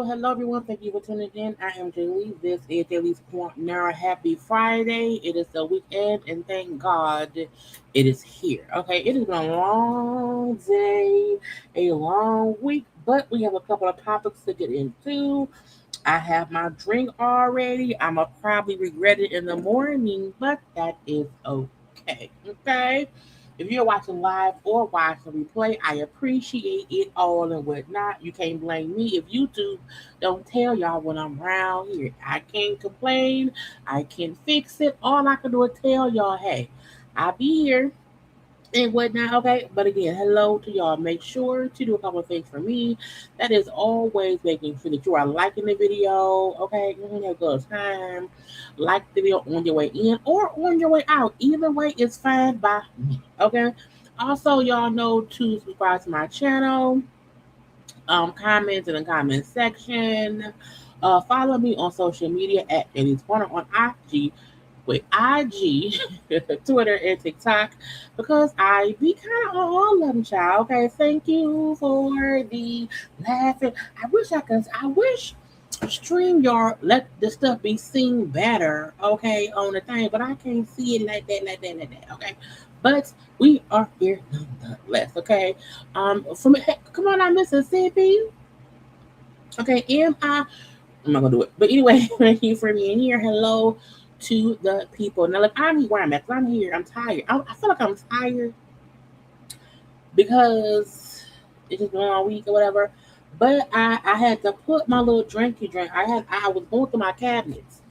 Hello, everyone. Thank you for tuning in. I am JayLee. This is JayLeesCorner. Happy Friday. It is the weekend, and thank God it is here. Okay, it has been a long day, a long week, but we have a couple of topics to get into. I have my drink already. I'm going to probably regret it in the morning, but that is okay. Okay? If you're watching live or watching replay, I appreciate it all and whatnot. You can't blame me if YouTube don't tell y'all when I'm around here. I can't complain. I can fix it. All I can do is tell y'all, hey, I'll be here and whatnot. Okay, but again, hello to y'all. Make sure to do a couple of things for me. That is always making sure that you are liking the video. Okay, have a good time. Like the video on your way in or on your way out. Either way is fine by me. Okay. Also, y'all know to subscribe to my channel. Comments in the comment section. Follow me on social media at JayLeesCorner on IG, Twitter, and TikTok because I be kind of on all of them, child. Okay, thank you for the laughing. I wish StreamYard let this stuff be seen better, okay, on the thing, but I can't see it like that, okay. But we are here nonetheless, okay. Come on out, Mississippi. Okay, I'm not gonna do it. But anyway, thank you for being here. Hello to the people. Now, look, I'm here where I'm at. I'm here. I'm tired. I feel like I'm tired because it's just been a long week or whatever. But I had to put my little drink. I was going through my cabinets,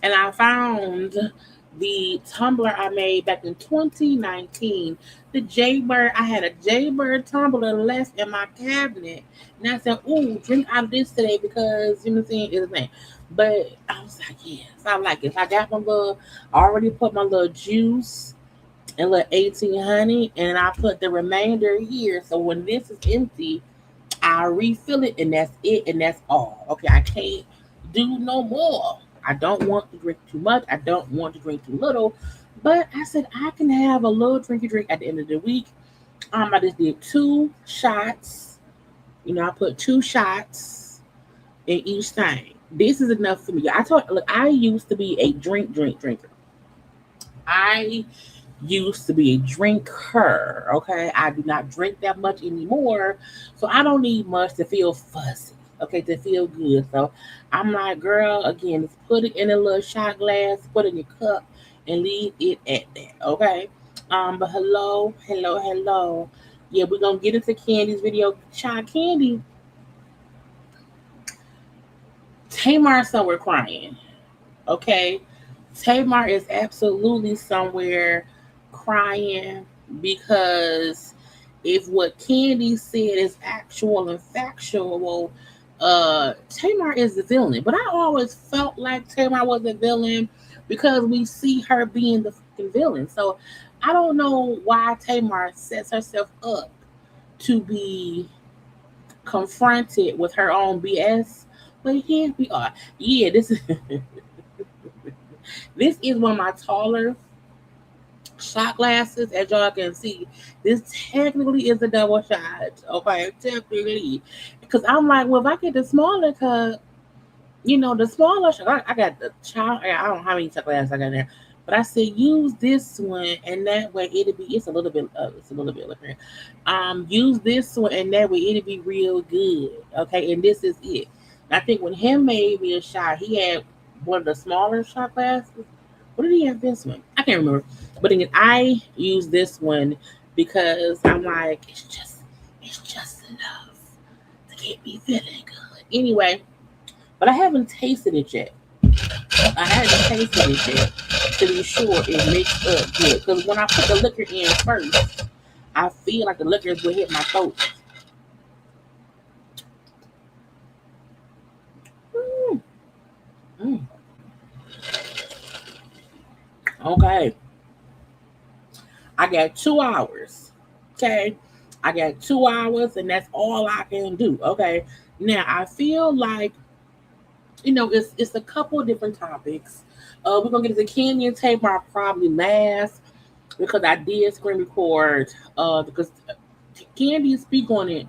and I found the tumbler I made back in 2019. The JayBird. I had a JayBird tumbler left in my cabinet, and I said, "Ooh, drink out of this today because you know what I'm saying it's a thing." But I was like, yes, I like it. So I got already put my little juice and little 18 honey, and I put the remainder here. So when this is empty, I'll refill it, and that's it, and that's all. Okay, I can't do no more. I don't want to drink too much. I don't want to drink too little. But I said I can have a little drinky drink at the end of the week. I just did 2 shots. I put 2 shots in each thing. This is enough for me. Look, I used to be a drink drinker. I used to be a drinker. Okay, I do not drink that much anymore, so I don't need much to feel fuzzy. Okay, to feel good. So I'm like, girl, again, just put it in a little shot glass, put it in your cup, and leave it at that. Okay. But hello, hello, hello. Yeah, we're gonna get into Kandi's video. Child Kandi, Tamar somewhere crying. Okay. Tamar is absolutely somewhere crying because if what Kandi said is actual and factual, Tamar is the villain. But I always felt like Tamar was the villain because we see her being the fucking villain. So I don't know why Tamar sets herself up to be confronted with her own BS. But here we are. Yeah, this is this is one of my taller shot glasses, as y'all can see. This technically is a double shot. Okay, technically. Because I'm like, well, if I get the smaller cup, the smaller shot, I got the child. I don't know how many shot glasses I got there. But I said use this one, and that way it'll be. It's a little bit. It's a little bit different. Use this one, and that way it'll be real good. Okay, and this is it. I think when him made me a shot, he had one of the smaller shot glasses. What did he have this one? I can't remember. But again, I use this one because I'm like, it's just enough to get me feeling good. Anyway, but I haven't tasted it yet. I haven't tasted it yet to be sure it mixed up good. Because when I put the liquor in first, I feel like the liquor will hit my throat. Mm, mm. Okay. I got 2 hours. Okay. I got 2 hours, and that's all I can do. Okay. Now I feel like it's a couple of different topics. We're gonna get into Canyon Tamar probably last because I did screen record. Because Kandi speak on it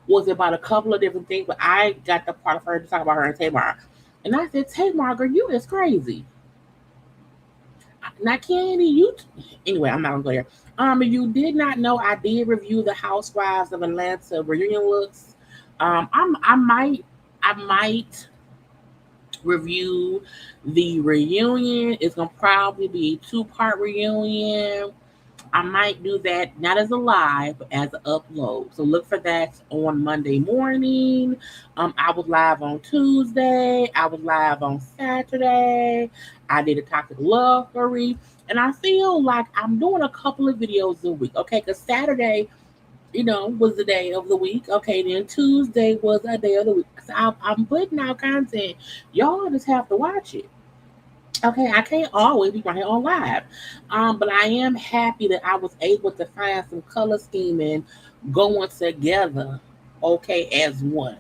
was about a couple of different things, but I got the part of her to talk about her and Tamar, and I said, Tamar, girl, you is crazy. Now, Kandi, anyway, I'm not gonna go there. You did not know I did review the Housewives of Atlanta reunion looks. I might review the reunion. It's gonna probably be a two-part reunion. I might do that not as a live, but as an upload. So look for that on Monday morning. I was live on Tuesday. I was live on Saturday. I did a toxic love story. And I feel like I'm doing a couple of videos a week. Okay, because Saturday, was the day of the week. Okay, then Tuesday was a day of the week. So I'm putting out content. Y'all just have to watch it. Okay, I can't always be right here on live. But I am happy that I was able to find some color scheming going together, okay, as one.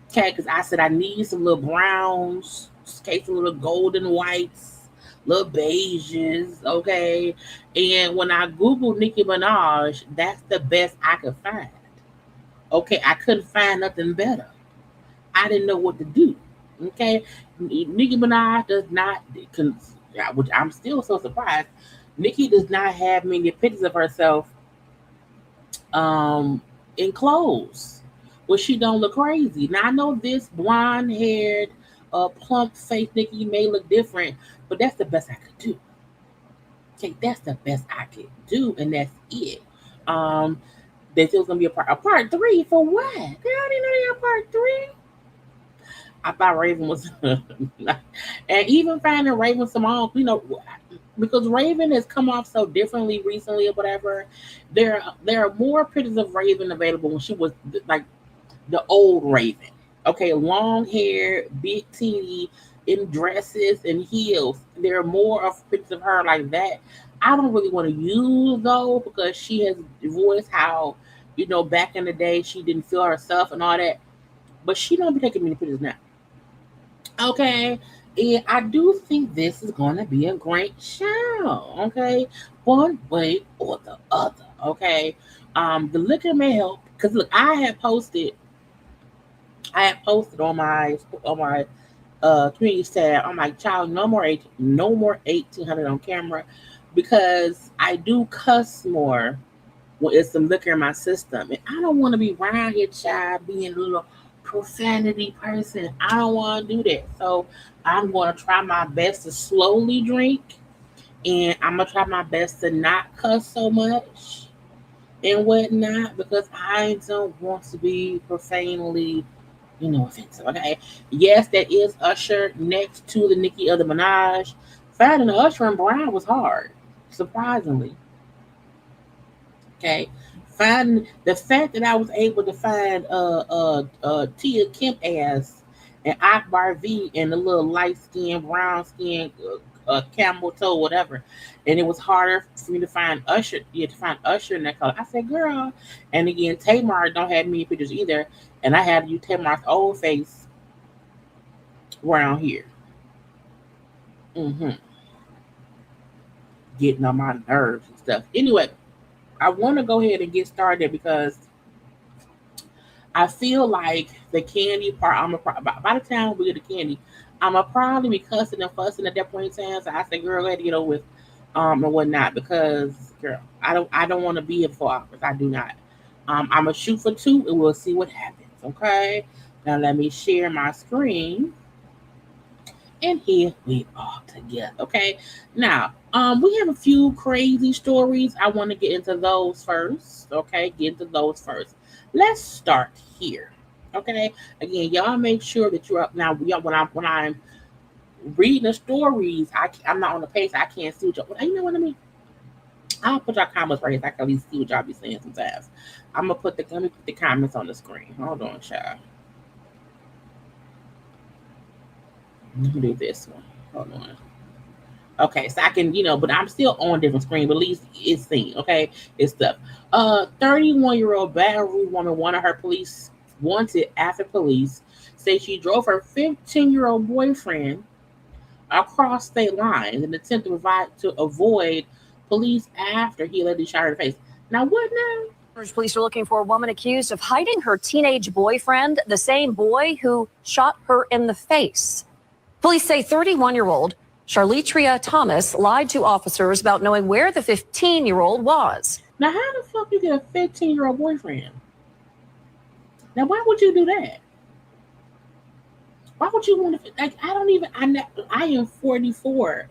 Okay, because I said I need some little browns, okay, some little golden whites, little beiges, okay. And when I Googled Nicki Minaj, that's the best I could find. Okay, I couldn't find nothing better. I didn't know what to do. Okay, Nicki Minaj does not, which I'm still so surprised. Nicki does not have many pictures of herself um in clothes, where she don't look crazy. Now I know this blonde haired, plump face Nicki may look different, but that's the best I could do. Okay, that's the best I could do, and that's it. Um, there's still gonna be a part three for what? Girl, I didn't know they had part three. I thought Raven was, and even finding Raven Simone, because Raven has come off so differently recently or whatever. There are more pictures of Raven available when she was like the old Raven. Okay, long hair, big titty, in dresses and heels. There are more of pictures of her like that. I don't really want to use though because she has voiced how, back in the day she didn't feel herself and all that. But she don't be taking many pictures now. Okay. And I do think this is going to be a great show. Okay. One way or the other. Okay. The liquor may help because look, I had posted on my community said, "I'm like, child, no more 1800 on camera, because I do cuss more when it's some liquor in my system, and I don't want to be around here, child, being a little profanity person. I don't want to do that. So I'm going to try my best to slowly drink, and I'm gonna try my best to not cuss so much and whatnot, because I don't want to be profanely, offensive. Okay. Yes, that is Usher next to the Nicki of the Minaj. Finding Usher and Brown was hard, surprisingly. Okay. Find the fact that I was able to find Tia Kemp ass and Akbar V and the little light skin, brown skin, camel toe, whatever. And it was harder for me to find Usher. You had to find Usher in that color. I said, girl. And again, Tamar don't have many pictures either. And I have you Tamar's old face around here. hmm Getting on my nerves and stuff. Anyway, I want to go ahead and get started because I feel like the candy part, by the time we get the candy, I'm going to probably be cussing and fussing at that point in time. So I said, girl, go ahead and get over with and whatnot, because, girl, I don't want to be in 4 hours. I do not. I'm going to shoot for 2 and we'll see what happens. Okay. Now let me share my screen. And here we are together. Okay. Now, we have a few crazy stories. I want to get into those first. Okay, get into those first. Let's start here. Okay. Again, y'all make sure that you're up now. Y'all, when I'm reading the stories, I'm not on the page. I can't see what y'all. You know what I mean? I'll put y'all comments right here so I can at least see what y'all be saying sometimes. Let me put the comments on the screen. Hold on, child. Let me do this one. Hold on. Okay, so I can, but I'm still on a different screen, but at least it's seen. Okay, it's stuff. 31-year-old Baton Rouge woman wanted her police wanted after police say she drove her 15-year-old boyfriend across state lines in an attempt to avoid police after he allegedly shot her in the face. Now what now? Police are looking for a woman accused of hiding her teenage boyfriend, the same boy who shot her in the face. Police say 31-year-old Charletria Thomas lied to officers about knowing where the 15-year-old was. Now, how the fuck you get a 15-year-old boyfriend? Now, why would you do that? Why would you want to? Like, I am 44.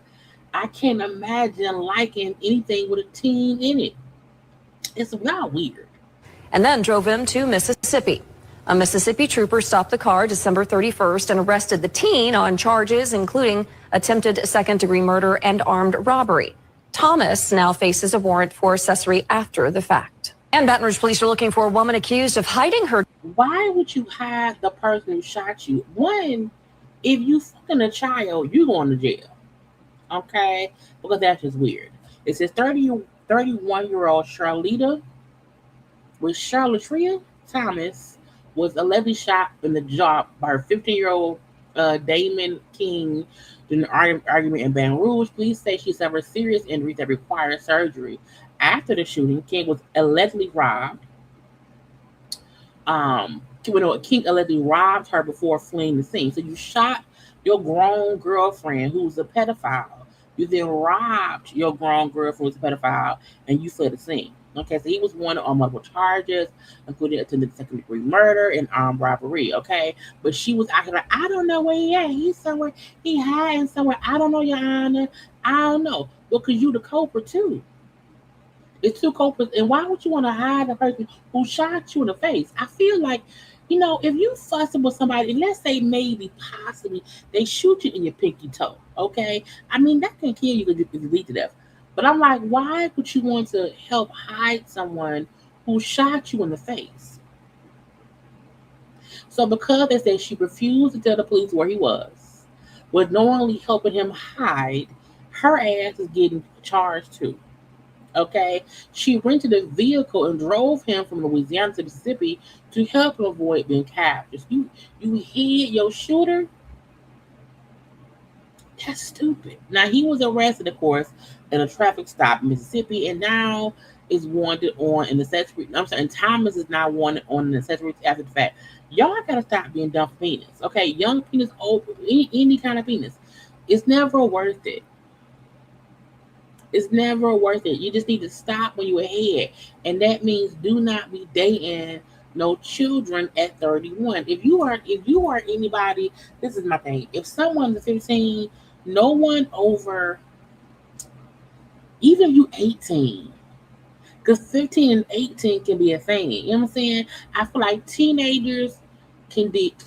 I can't imagine liking anything with a teen in it. It's not weird. And then drove him to Mississippi. A Mississippi trooper stopped the car December 31st and arrested the teen on charges including attempted second-degree murder and armed robbery. Thomas now faces a warrant for accessory after the fact. And Baton Rouge police are looking for a woman accused of hiding her. Why would you hide the person who shot you? One, if you fucking a child, you going to jail. Okay? Because that's just weird. It says 31-year-old Charletria Thomas was allegedly shot in the jaw by her 15-year-old Damon King during an argument in Baton Rouge. Police say she suffered serious injuries that required surgery. After the shooting, King was allegedly robbed. King allegedly robbed her before fleeing the scene. So you shot your grown girlfriend who's a pedophile. You then robbed your grown girlfriend who's a pedophile, and you fled the scene. Okay, so he was wanted on multiple charges, including attempted second-degree murder and armed robbery. Okay, but she was acting like, I don't know where he at. He's somewhere. He hiding somewhere. I don't know, Your Honor. I don't know. Well, because you the culprit too. It's two culprits, and why would you want to hide the person who shot you in the face? I feel like, if you fussing with somebody, and let's say maybe possibly they shoot you in your pinky toe. Okay, I mean that can kill you because you can bleed to death. But I'm like, why would you want to help hide someone who shot you in the face? So because they said she refused to tell the police where he was knowingly helping him hide, her ass is getting charged too. Okay, she rented a vehicle and drove him from Louisiana to Mississippi to help him avoid being captured. You hid your shooter? That's stupid. Now he was arrested, of course, in a traffic stop in Mississippi, and now is wanted on an accessory. I'm sorry, and Thomas is not wanted on an accessory after the fact. Y'all gotta stop being dumb for penis. Okay, young penis, old, any kind of penis. It's never worth it. It's never worth it. You just need to stop when you're ahead. And that means do not be dating no children at 31. If you are anybody, this is my thing. If someone's 15, no one over, even if you 18, because 15 and 18 can be a thing. You know what I'm saying? I feel like teenagers can date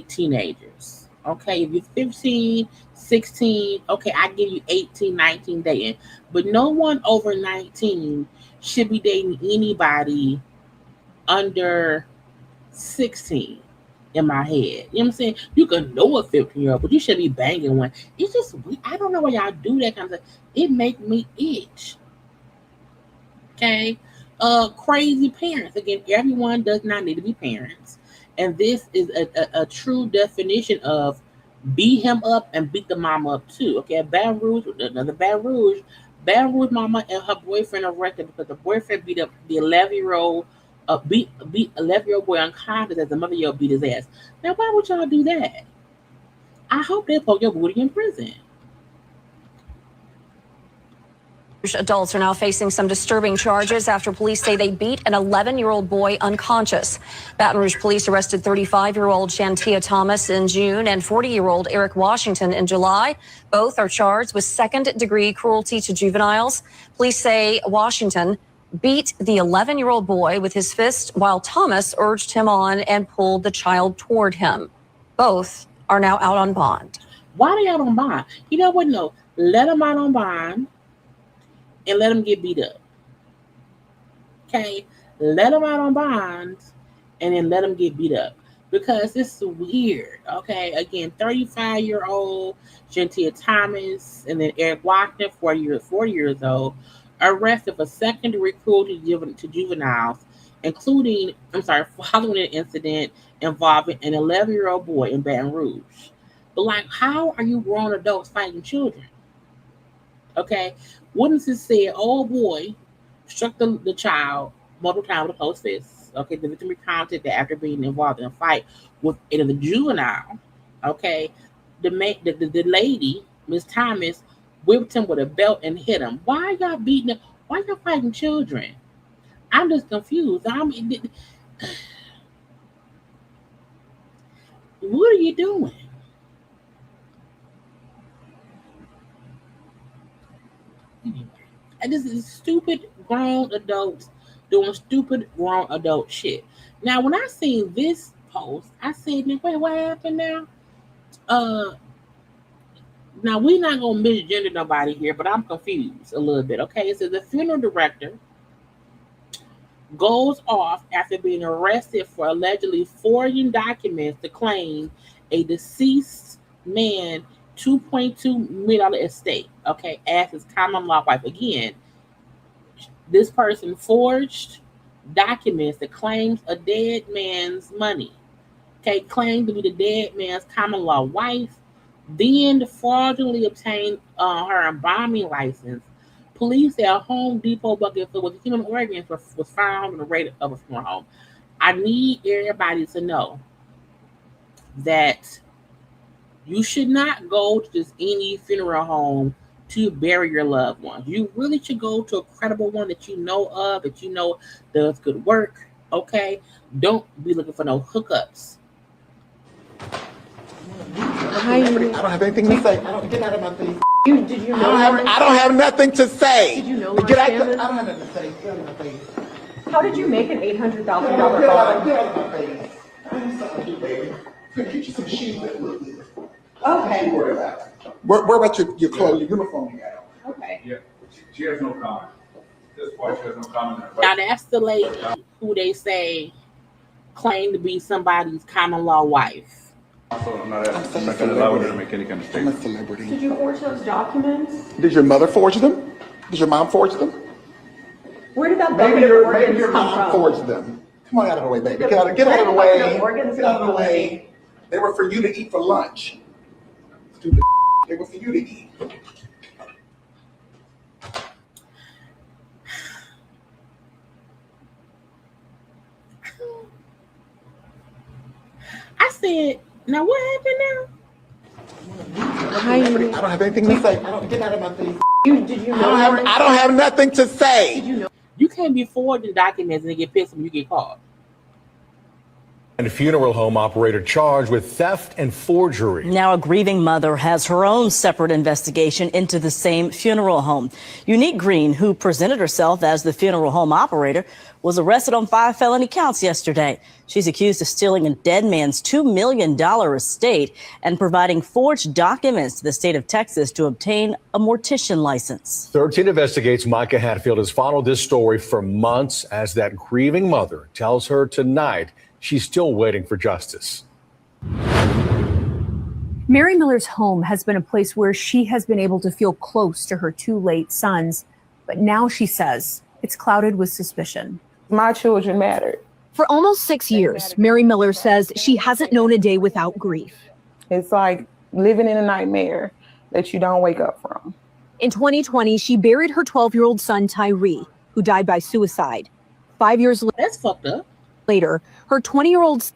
teenagers. Okay, if you're 15, 16, okay, I give you 18, 19 dating. But no one over 19 should be dating anybody under 16 in my head. You know what I'm saying? You can know a 15-year-old, but you should be banging one. It's just, I don't know why y'all do that kind of stuff. It make me itch. Okay. Crazy parents. Again, everyone does not need to be parents. And this is a true definition of beat him up and beat the mama up too. Okay, another Baton Rouge mama and her boyfriend arrested because the boyfriend beat up the 11-year-old, beat 11-year-old boy unconscious as the mother-year-old beat his ass. Now, why would y'all do that? I hope they poke your booty in prison. Adults are now facing some disturbing charges after police say they beat an 11-year-old boy unconscious. Baton Rouge police arrested 35-year-old Shantia Thomas in June and 40-year-old Eric Washington in July. Both are charged with second-degree cruelty to juveniles. Police say Washington beat the 11-year-old boy with his fist while Thomas urged him on and pulled the child toward him. Both are now out on bond. Why they out on bond? You know what? No, let them out on bond and let them get beat up. Okay, let them out on bonds and then let them get beat up because it's weird. Okay, again, 35-year-old Gentia Thomas and then Eric Washington, 40 years old, arrested for second-degree cruelty to juveniles, following an incident involving an 11-year-old boy in Baton Rouge. But like, how are you grown adults fighting children? Okay, witnesses said, "Oh boy, struck the child multiple times with a closed fist." Okay, the victim recounted that after being involved in a fight with the juvenile, okay, the lady, Miss Thomas, whipped him with a belt and hit him. Why y'all beating him? Why y'all fighting children? I'm just confused. What are you doing? And this is stupid grown adults doing stupid grown adult shit. Now, when I seen this post, I said, "Wait, what happened now?" Uh, Now we're not gonna misgender nobody here, but I'm confused a little bit. Okay, it says the funeral director goes off after being arrested for allegedly forging documents to claim a deceased man $2.2 million estate. Okay, as his common law wife. Again, this person forged documents that claims a dead man's money. Okay, claimed to be the dead man's common law wife, then fraudulently obtained her embalming license. Police say a Home Depot bucket filled with human organs was found in the rate of a funeral home. I need everybody to know that you should not go to just any funeral home to bury your loved ones. You really should go to a credible one that you know of, that you know does good work. Okay, don't be looking for no hookups. I don't have anything to say. Get out of my face. Did you know? I don't have nothing to say. Did you know? Get out. I don't have nothing to say. Get out of my face. How did you make an $800,000 bond? Get out of my face. I'm sorry, baby. Get you some shoes that look good. Okay. Where about your clothes, your uniform? Okay. Yeah, she has no comment. This part, she has no comment. Now that's the lady who they say claimed to be somebody's common law wife. So I'm not going to allow her to make any kind of I'm a statement. celebrity. Did you forge those documents? Did your mother forge them? Did your mom forge them? Where did that Maybe bucket of your organs come mom from? forged them. Come on out of the way, baby. Get out of the way. Where did the bucket of organs Get out of come the from? way. They were for you to eat for lunch. Stupid. They were for you to eat. said, now what happened now? I don't have anything to say. Get out of my face. Did you know? I don't have nothing to say. You can't be forwarding documents and get pissed when you get caught. And a funeral home operator charged with theft and forgery. Now a grieving mother has her own separate investigation into the same funeral home. Unique Green, who presented herself as the funeral home operator, was arrested on 5 felony counts yesterday. She's accused of stealing a dead man's $2 million estate and providing forged documents to the state of Texas to obtain a mortician license. 13 Investigates Micah Hatfield has followed this story for months as that grieving mother tells her tonight she's still waiting for justice. Mary Miller's home has been a place where she has been able to feel close to her 2 late sons, but now she says it's clouded with suspicion. My children mattered. For almost 6 years, Mary Miller says she hasn't known a day without grief. It's like living in a nightmare that you don't wake up from. In 2020, she buried her 12-year-old son, Tyree, who died by suicide. 5 years That's fucked up. later, her 20-year-old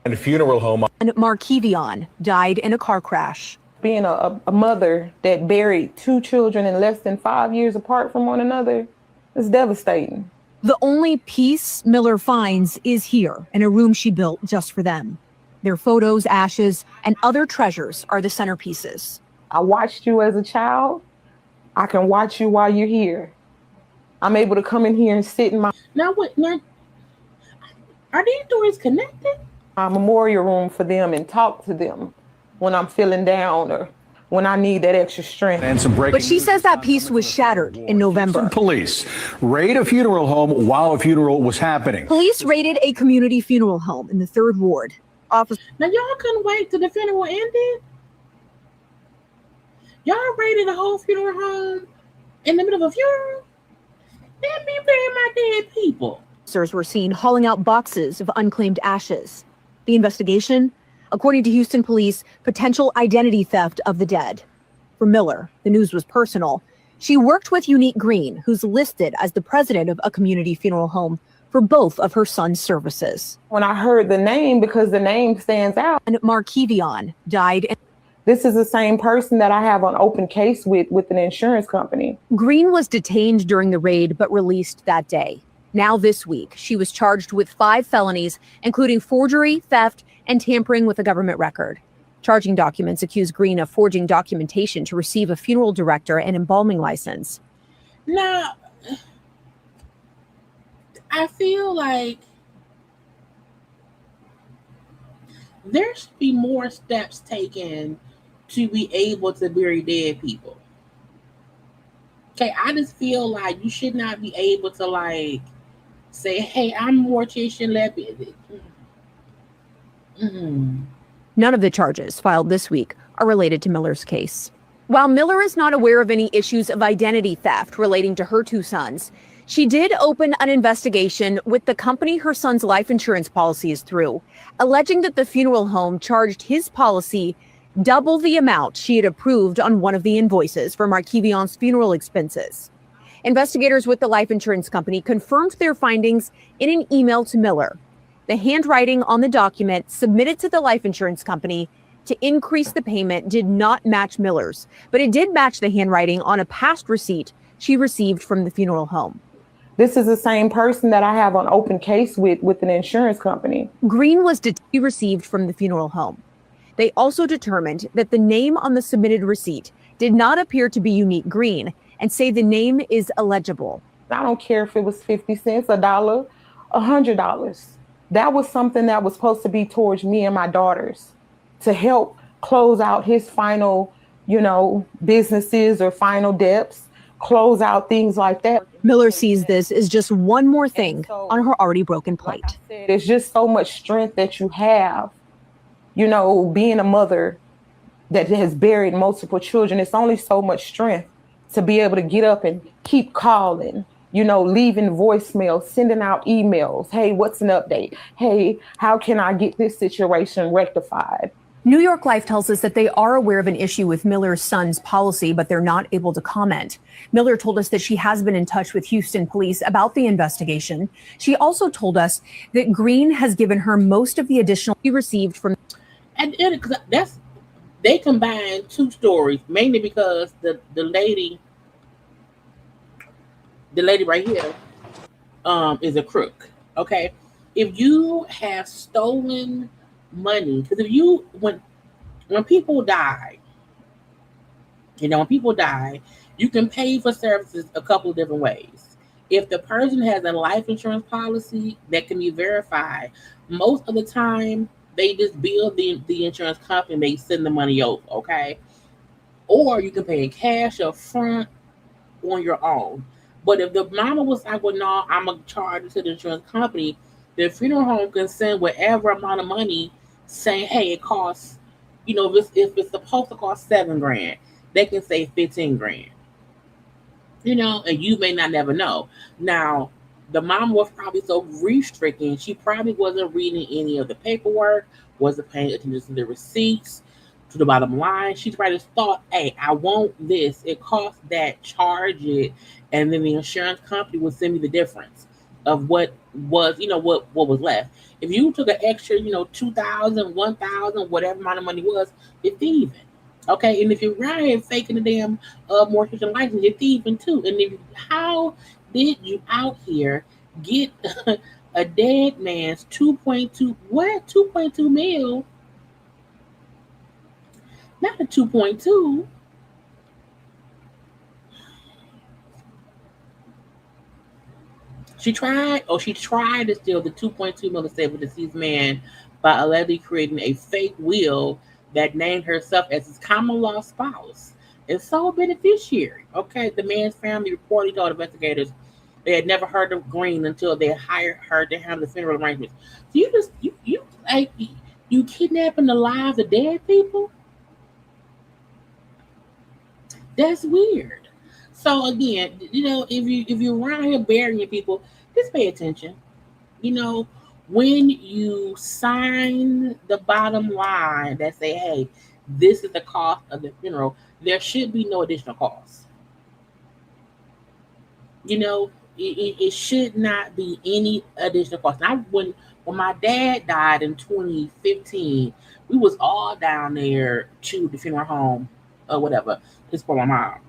And a funeral home. son, Markevion, died in a car crash. Being a mother that buried 2 children in less than 5 years apart from one another is devastating. The only piece Miller finds is here in a room she built just for them. Their photos, ashes, and other treasures are the centerpieces. I watched you as a child. I can watch you while you're here. I'm able to come in here and sit in my Now what? Now, are these doors connected? memorial room for them and talk to them when I'm feeling down or when I need that extra strength. And some breaking But she says that piece was shattered in November. Police raid a funeral home while a funeral was happening. Police raided a community funeral home in the 3rd Ward. Now y'all couldn't wait till the funeral ended? Y'all raided a whole funeral home in the middle of a funeral? Let me bury my dead people. Officers were seen hauling out boxes of unclaimed ashes. The investigation, according to Houston police, potential identity theft of the dead. For Miller, the news was personal. She worked with Unique Green, who's listed as the president of a community funeral home, for both of her son's services. When I heard the name, because the name stands out. And Markevion died. This is the same person that I have an open case with an insurance company. Green was detained during the raid, but released that day. Now this week, she was charged with 5 felonies, including forgery, theft, and tampering with a government record. Charging documents accuse Green of forging documentation to receive a funeral director and embalming license. Now, I feel like there should be more steps taken to be able to bury dead people. Okay, I just feel like you should not be able to like say, hey, I'm a mortician, let me. None of the charges filed this week are related to Miller's case. While Miller is not aware of any issues of identity theft relating to her 2 sons, she did open an investigation with the company her son's life insurance policy is through, alleging that the funeral home charged his policy double the amount she had approved on one of the invoices for Markevion's funeral expenses. Investigators with the life insurance company confirmed their findings in an email to Miller. The handwriting on the document submitted to the life insurance company to increase the payment did not match Miller's, but it did match the handwriting on a past receipt she received from the funeral home. This is the same person that I have an open case with an insurance company. Green was received from the funeral home. They also determined that the name on the submitted receipt did not appear to be Unique Green and say the name is illegible. I don't care if it was 50 cents, $1, $100. That was something that was supposed to be towards me and my daughters to help close out his final, businesses or final debts, close out things like that. Miller sees this as just one more thing on her already broken plate. Like I said, there's just so much strength that you have, being a mother that has buried multiple children. It's only so much strength to be able to get up and keep calling, leaving voicemails, sending out emails. Hey, what's an update? Hey, how can I get this situation rectified? New York Life tells us that they are aware of an issue with Miller's son's policy, but they're not able to comment. Miller told us that she has been in touch with Houston police about the investigation. She also told us that Green has given her most of the additional he received from. And they combined two stories, mainly because the lady right here is a crook. Okay, if you have stolen money, because when people die, when people die, you can pay for services a couple of different ways. If the person has a life insurance policy that can be verified, most of the time they just bill the insurance company and they send the money over, okay? Or you can pay in cash up front on your own. But if the mama was like, well, no, I'm going to charge it to the insurance company, the funeral home can send whatever amount of money saying, hey, it costs, if it's supposed to cost $7,000, they can say $15,000. And you may not never know. Now, the mom was probably so grief-stricken, she probably wasn't reading any of the paperwork, wasn't paying attention to the receipts, to the bottom line. She probably just thought, hey, I want this. It costs that, charge it, and then the insurance company will send me the difference of what was, what was left. If you took an extra, $2,000, $1,000, whatever amount of money was, it's even. Okay, and if you're right here faking the damn mortgage and license, you're thieving too. And how did you out here get a dead man's 2.2 mil? Not a 2.2. She tried to steal the 2.2 mil estate with the deceased man by allegedly creating a fake will that named herself as his common law spouse and sole beneficiary. Okay, the man's family reportedly told investigators they had never heard of Green until they hired her to handle the funeral arrangements. So you kidnapping the lives of dead people? That's weird. So again, if you're around here burying people, just pay attention. When you sign the bottom line that say, hey, this is the cost of the funeral, there should be no additional costs. It should not be any additional cost. Now, when my dad died in 2015, we was all down there to the funeral home or whatever, just for my mom.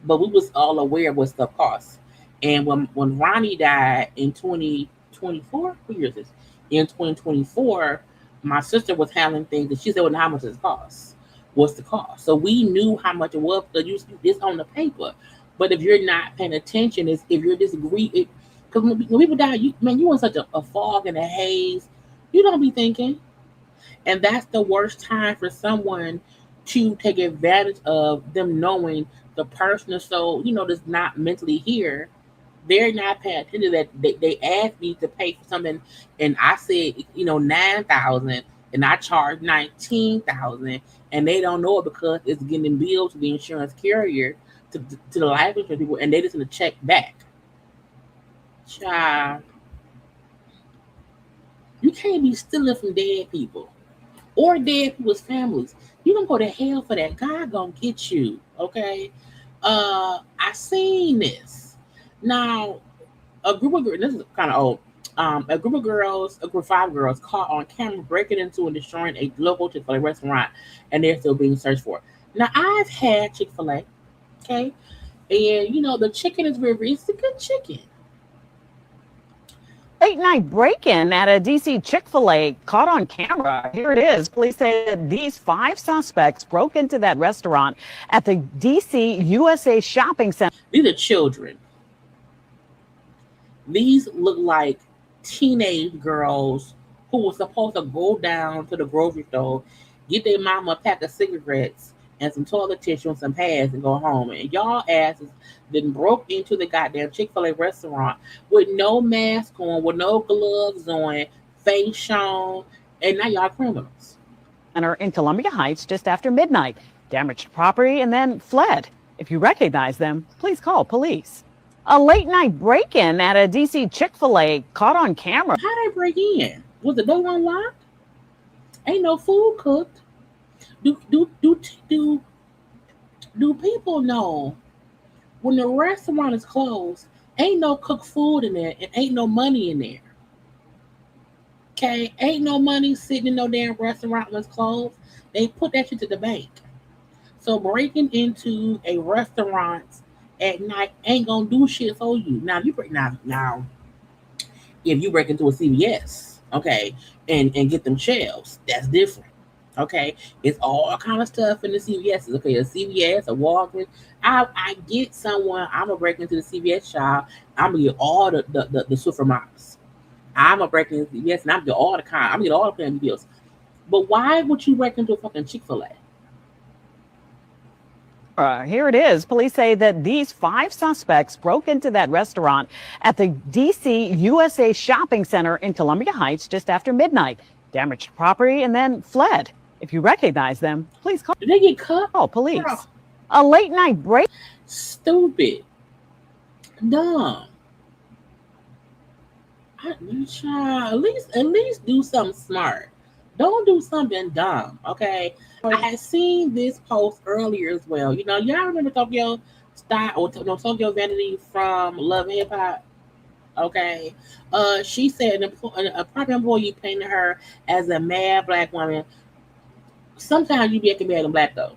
But we was all aware of what stuff costs. And when Ronnie died in 2024, what year is this? In 2024, my sister was handling things and she said, well, how much does it cost? What's the cost? So we knew how much it was because it's on the paper. But if you're not paying attention, if you're disagreeing, because when people die, you in such a fog and a haze, you don't be thinking. And that's the worst time for someone to take advantage of them knowing the person is so, that's not mentally here. They're not paying attention that they asked me to pay for something and I said, $9,000 and I charged $19,000 and they don't know it because it's getting billed to the insurance carrier, to the life insurance people, and they just going to check back. Child, you can't be stealing from dead people or dead people's families. You're going to go to hell for that. God going to get you, okay? I seen this. Now, a group of girls, this is kind of old, a group of 5 girls caught on camera breaking into and destroying a local Chick-fil-A restaurant, and they're still being searched for. Now, I've had Chick-fil-A, okay? And, the chicken is it's a good chicken. Late night break-in at a D.C. Chick-fil-A caught on camera. Here it is. Police say that these 5 suspects broke into that restaurant at the D.C. USA Shopping Center. These are children. These look like teenage girls who were supposed to go down to the grocery store, get their mama a pack of cigarettes and some toilet tissue and some pads and go home. And y'all asses then broke into the goddamn Chick-fil-A restaurant with no mask on, with no gloves on, face shown, and now y'all criminals. Center in Columbia Heights just after midnight, damaged property and then fled. If you recognize them, please call police. A late night break-in at a D.C. Chick-fil-A caught on camera. How did they break in? Was the door unlocked? Ain't no food cooked. Do do people know when the restaurant is closed? Ain't no cooked food in there, and ain't no money in there. Okay, ain't no money sitting in no damn restaurant when it's closed. They put that shit to the bank. So breaking into a restaurant at night ain't gonna do shit for you. Now you break now if you break into a CVS, okay, and get them shelves, that's different. Okay, it's all kind of stuff in the CVS. Okay, a CVS, a Walgreens. I get someone. I'm gonna break into the CVS shop. I'm gonna get all the Swiffer mops. I'm gonna break into the CVS and I'm gonna get all the kind. I'm gonna get all the family bills. But why would you break into a fucking Chick-fil-A? Here it is. Police say that these 5 suspects broke into that restaurant at the DC USA Shopping Center in Columbia Heights just after midnight, damaged property, and then fled. If you recognize them, please call. Did they get cut? Oh, police. Girl. A late night break. Stupid. Dumb. At least do something smart. Don't do something dumb, okay? I had seen this post earlier as well. You know, y'all remember Tokyo Tokyo Vanity from Love and Hip Hop? Okay. She said a property employee painted her as a mad black woman. Sometimes you be acting bad and black though.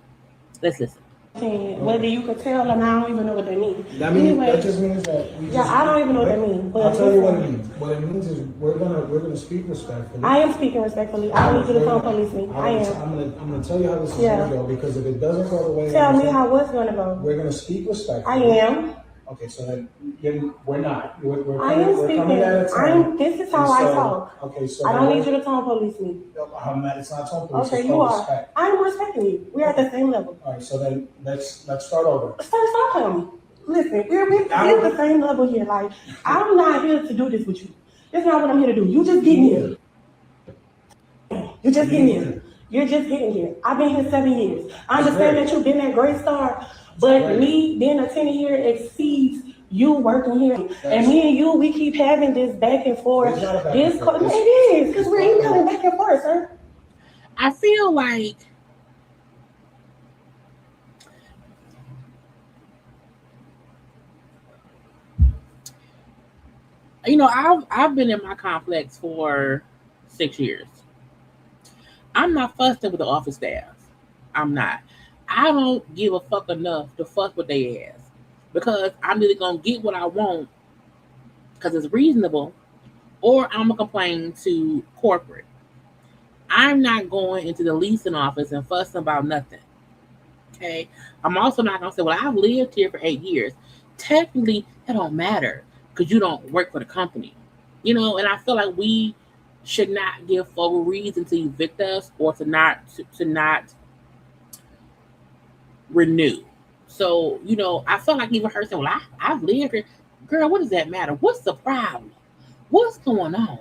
Let's listen. Whether you could tell or not, I don't even know what that means. That just means that I don't even know what that means. I'll tell you what it means. What it means is we're gonna speak respectfully. I am speaking respectfully. I don't need you to come police me. I am. I'm gonna tell you how this is gonna go, because if it doesn't go the way tell me how what's gonna go. We're gonna speak respectfully. I am. Okay, so then we're not. We're I am speaking. This is how I talk. Okay, so I don't need you to tone police me. It's not tone police. Okay, you are. Respect. I am respecting you. We're at the same level. All right, so then let's start over. Stop playing me. Listen, we're at the same level here. Like, I'm not here to do this with you. That's not what I'm here to do. You just get here. You're just getting here. You're just getting here. I've been here 7 years. I understand that you've been at Great Star. But me being attending here exceeds you working here. And me and you, we keep having this back and forth. It is, because we're emailing back and forth, sir. I feel like I've been in my complex for 6 years. I'm not fussing with the office staff. I'm not. I don't give a fuck enough to fuck with their ass, because I'm either gonna get what I want because it's reasonable, or I'm gonna complain to corporate. I'm not going into the leasing office and fussing about nothing. Okay. I'm also not gonna say, well, I've lived here for 8 years. Technically, that don't matter because you don't work for the company. And I feel like we should not give folk a reason to evict us or to not renew. So, I felt like even her saying, well, I've lived here. Girl, what does that matter? What's the problem? What's going on?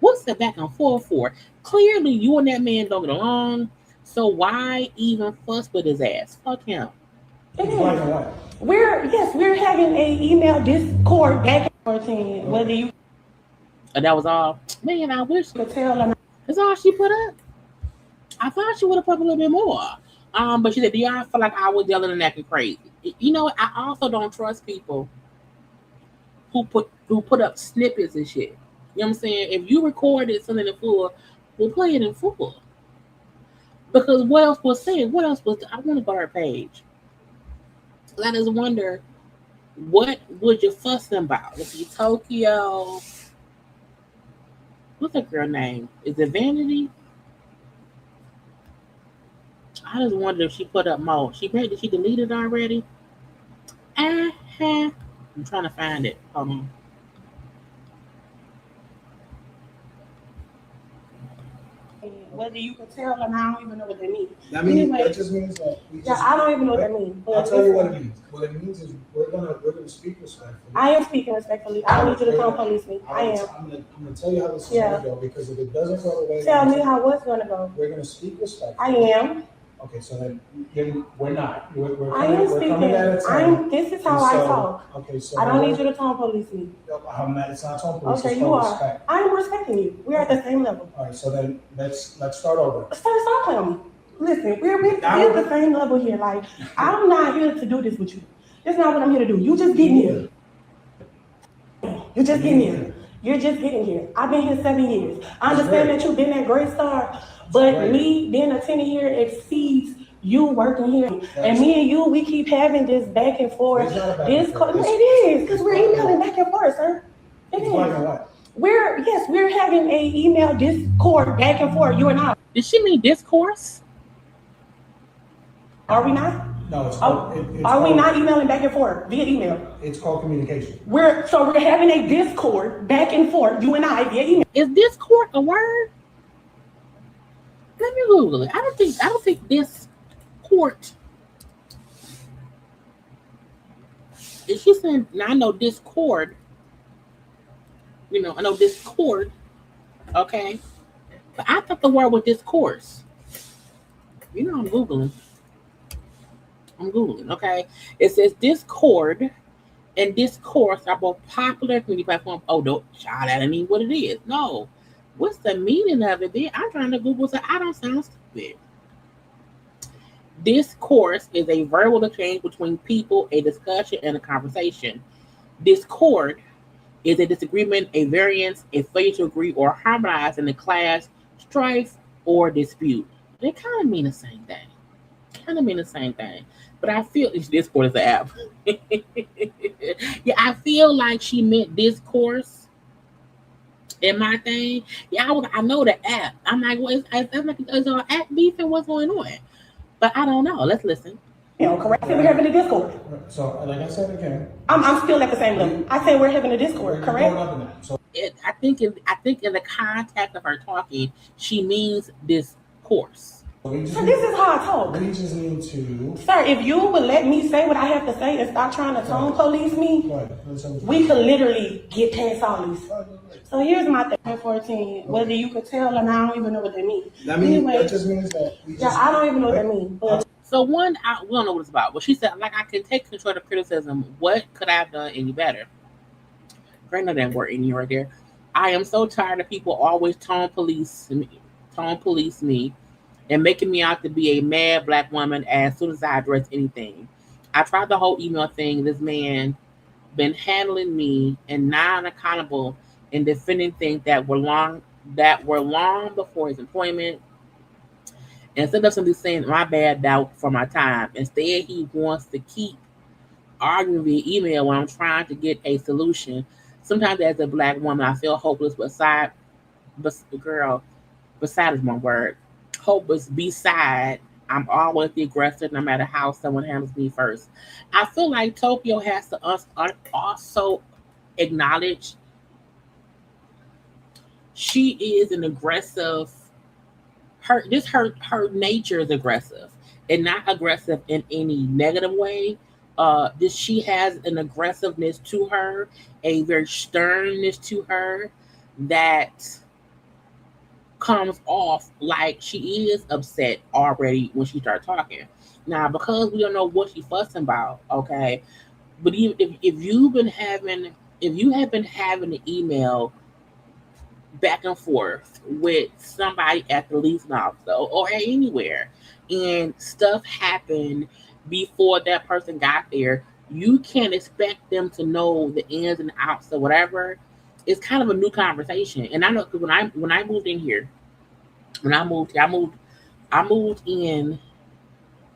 What's the back and forth for? Clearly, you and that man don't get along. So why even fuss with his ass? Fuck him. We're having a email Discord back and forth, whether you. And that was all. Man, I wish could tell or not. That's all she put up. I thought she would have put up a little bit more. But she said, do y'all feel like I was yelling and acting crazy? I also don't trust people who put up snippets and shit. You know what I'm saying? If you recorded something in full, we'll play it in full. Because what else was said? I want to go to her page. Let us wonder, what would you fuss about? Let's see, Tokyo. What's that girl name? Is it Vanity? I just wondered if she put up more. Did she delete it already? I'm trying to find it. Hold on. Whether you can tell or not, I don't even know what that means. That just means that I don't even know what that means. I'll tell you what it means. What it means is we're gonna speak respectfully. I am speaking respectfully. I don't need you to come police me. I am. I'm gonna tell you how this is gonna go, because if it doesn't go the way tell me how what's gonna go. We're gonna speak respectfully. I am. Okay, so then we're not. We're I am we're speaking. coming at a time. This is how I talk. Okay, so I don't need you to tone police me. It's not tone police. Okay, it's you are. respect. I am respecting you. We're at the same level. All right, so then let's start over. Stop playing me. Listen, we're at the same level here. Like, I'm not here to do this with you. That's not what I'm here to do. You just getting here. You're just getting here. You're just getting here. I've been here 7 years. I understand that you've been at Great Star, but me being attending here exceeds you working here. And me and you, we keep having this back and forth. It is, because we're emailing back and forth, sir. It is. We're having a email discord back and forth, you and I. Did she mean discourse? Are we not? No, it's are we not emailing back and forth via email? It's called communication. We're having a discord back and forth, you and I, via email. Is discord a word? Let me Google it. I don't think discord. Is she saying? Now I know discord. I know discord. Okay, but I thought the word was discourse. I'm Googling. Okay. It says Discord and Discourse are both popular community platforms. Oh, don't child, that ain't even what it is. No. What's the meaning of it then? I'm trying to Google so I don't sound stupid. Discourse is a verbal exchange between people, a discussion, and a conversation. Discord is a disagreement, a variance, a failure to agree or harmonize in a class, strife, or dispute. They kind of mean the same thing. But I feel Discord is the app. Yeah, I feel like she meant discourse in my thing. Yeah, I know the app. I'm like, well, is our app beef and what's going on? But I don't know. Let's listen. Correct. We're having a Discord. So, like I said again, I'm still at the same level. I say we're having a Discord, correct? I think in the context of her talking, she means discourse. So this is how I talk. We just need to... Sir, if you would let me say what I have to say and stop trying to tone police me, we could literally get past all this. So here's my thing, 14. Whether you could tell or not, I don't even know what that means. Anyway, that just means that... I don't even know what that means. But so we don't know what it's about. But she said, like, I can take constructive criticism. What could I have done any better? Griner that word in here right there. I am so tired of people always tone police me. And making me out to be a mad black woman as soon as I address anything. I tried the whole email thing. This man been handling me and non-accountable in defending things that were long before his employment. Instead of simply saying my bad doubt for my time, instead he wants to keep arguing via email when I'm trying to get a solution. Sometimes as a black woman, I feel hopeless beside is one word. Hopeless beside, I'm always the aggressor no matter how someone handles me first. I feel like Tokyo has to also acknowledge she is an aggressive, her nature is aggressive and not aggressive in any negative way. She has an aggressiveness to her, a very sternness to her that comes off like she is upset already when she starts talking. Now, because we don't know what she's fussing about, okay. But even if you have been having an email back and forth with somebody at the leasing office or anywhere, and stuff happened before that person got there, you can't expect them to know the ins and outs or whatever. It's kind of a new conversation. And I know because when I moved in here, I moved in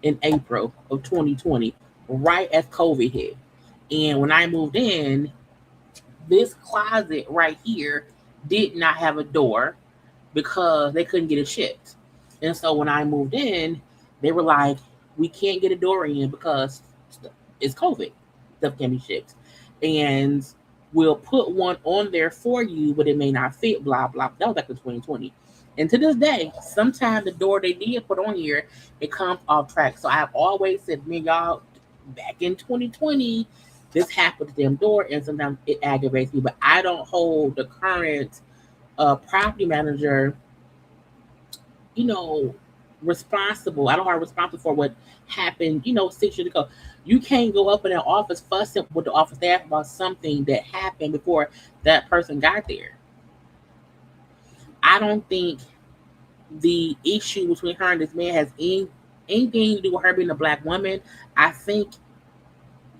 April of 2020, right as COVID hit. And when I moved in, this closet right here did not have a door because they couldn't get it shipped. And so when I moved in, they were like, we can't get a door in because it's COVID. Stuff can be shipped. And we'll put one on there for you, but it may not fit, blah, blah. That was back in 2020. And to this day, sometimes the door they did put on here, it comes off track. So I've always said, man, y'all, back in 2020, this happened to them door, and sometimes it aggravates me. But I don't hold the current property manager, responsible. I don't hold her responsible for what happened, 6 years ago. You can't go up in an office fussing with the office staff about something that happened before that person got there. I don't think the issue between her and this man has anything to do with her being a black woman. I think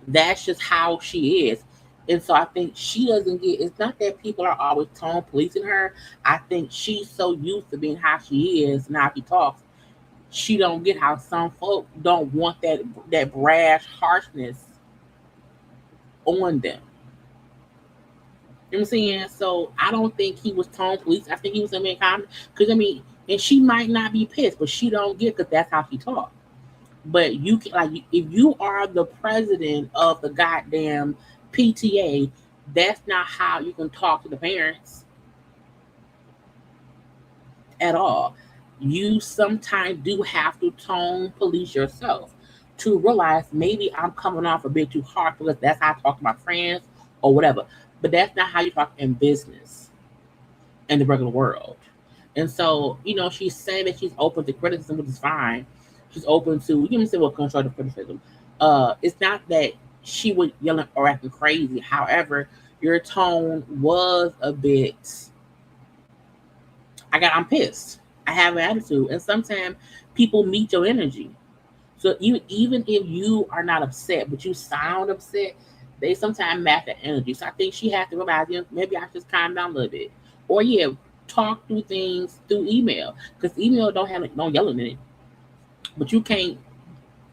that's just how she is. And so I think she doesn't get, it's not that people are always tone policing her. I think she's so used to being how she is and how she talks. She don't get how some folk don't want that brash harshness on them. You know what I'm saying? So I don't think he was tone police. I think he was a man comment. Because and she might not be pissed, but she don't get, because that's how she talks. But you can, like, if you are the president of the goddamn PTA, that's not how you can talk to the parents at all. You sometimes do have to tone police yourself to realize maybe I'm coming off a bit too hard because that's how I talk to my friends or whatever. But that's not how you talk in business in the regular world. And so, she's saying that she's open to criticism, which is fine. She's open to, constructive criticism. It's not that she was yelling or acting crazy. However, your tone was a bit, I'm pissed. I have an attitude. And sometimes people meet your energy. So even if you are not upset, but you sound upset, they sometimes match that energy. So I think she has to realize, maybe I just calm down a little bit. Or talk through things through email. Because email don't have no yelling in it. But you can't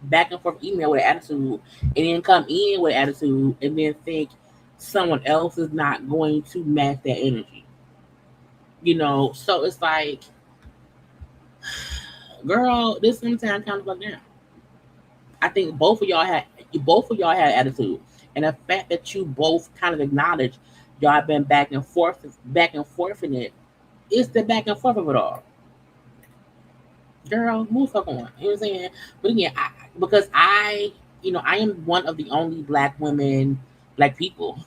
back and forth email with attitude and then come in with attitude and then think someone else is not going to match that energy. So it's like, girl, this sometimes kind of fuck down. I think both of y'all had attitude. And the fact that you both kind of acknowledge y'all have been back and forth in it, it's the back and forth of it all. Girl, move fuck on. You know what I'm saying? But again, because I am one of the only black people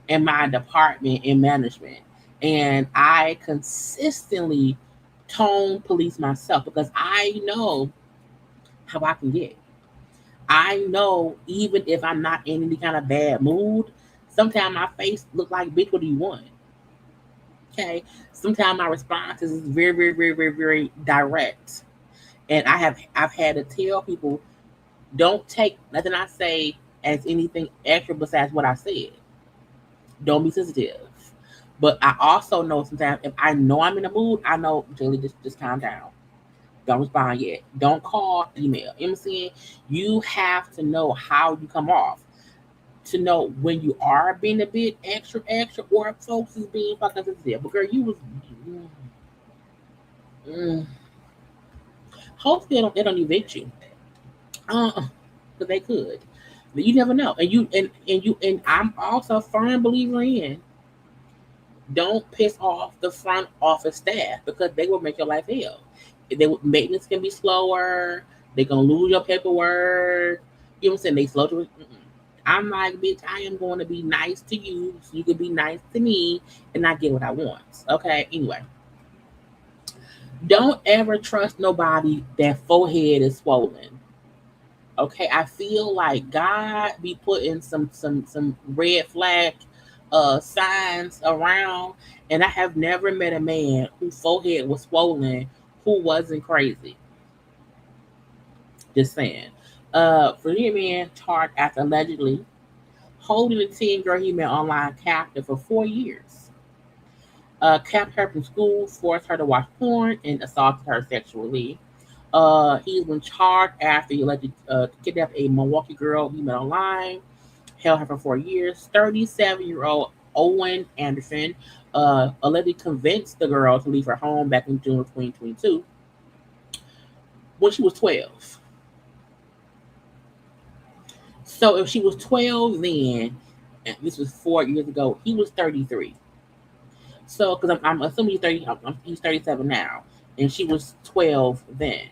in my department in management. And I consistently tone police myself because I know how I can get. I know even if I'm not in any kind of bad mood, sometimes my face look like, bitch, what do you want? Okay. Sometimes my response is very, very, very, very, very direct. And I've had to tell people, don't take nothing I say as anything extra besides what I said. Don't be sensitive. But I also know sometimes if I know I'm in a mood, I know, Julie, just calm down. Don't respond yet. Don't call, email. You know what I'm saying? You have to know how you come off to know when you are being a bit extra, or if folks is being fucking sensitive. But girl, you was. Hopefully they don't evict you. Because they could. But you never know. And I'm also a firm believer in, don't piss off the front office staff because they will make your life hell. Maintenance can be slower. They're gonna lose your paperwork. You know what I'm saying? They slow to. I'm like, bitch, I am going to be nice to you so you can be nice to me and I get what I want. Okay. Anyway, don't ever trust nobody that forehead is swollen. Okay, I feel like God be putting some red flag signs around, and I have never met a man whose forehead was swollen who wasn't crazy. Just saying. Virginia man charged after allegedly holding a teen girl he met online captive for 4 years. Kept her from school, forced her to watch porn, and assaulted her sexually. He's been charged after he allegedly kidnapped a Milwaukee girl he met online, held her for 4 years. 37-year-old Owen Anderson allegedly convinced the girl to leave her home back in June of 2022 when she was 12. So if she was 12 then, and this was 4 years ago, he was 33. So, because I'm assuming he's 37 now, and she was 12 then.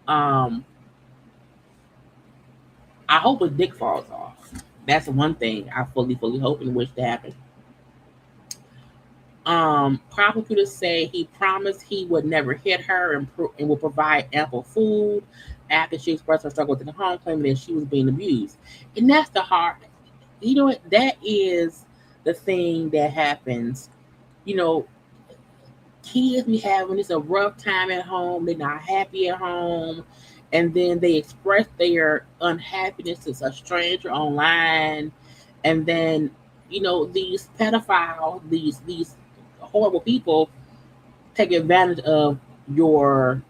I hope his dick falls off. That's one thing I fully hope and wish to happen. Prosecutors say he promised he would never hit her and would provide ample food after she expressed her struggle within the home, claiming that she was being abused. And that's the hard, you know what? That is the thing that happens. You know, kids be having this a rough time at home. They're not happy at home, and then they express their unhappiness to a stranger online, and then these pedophiles, these horrible people take advantage of your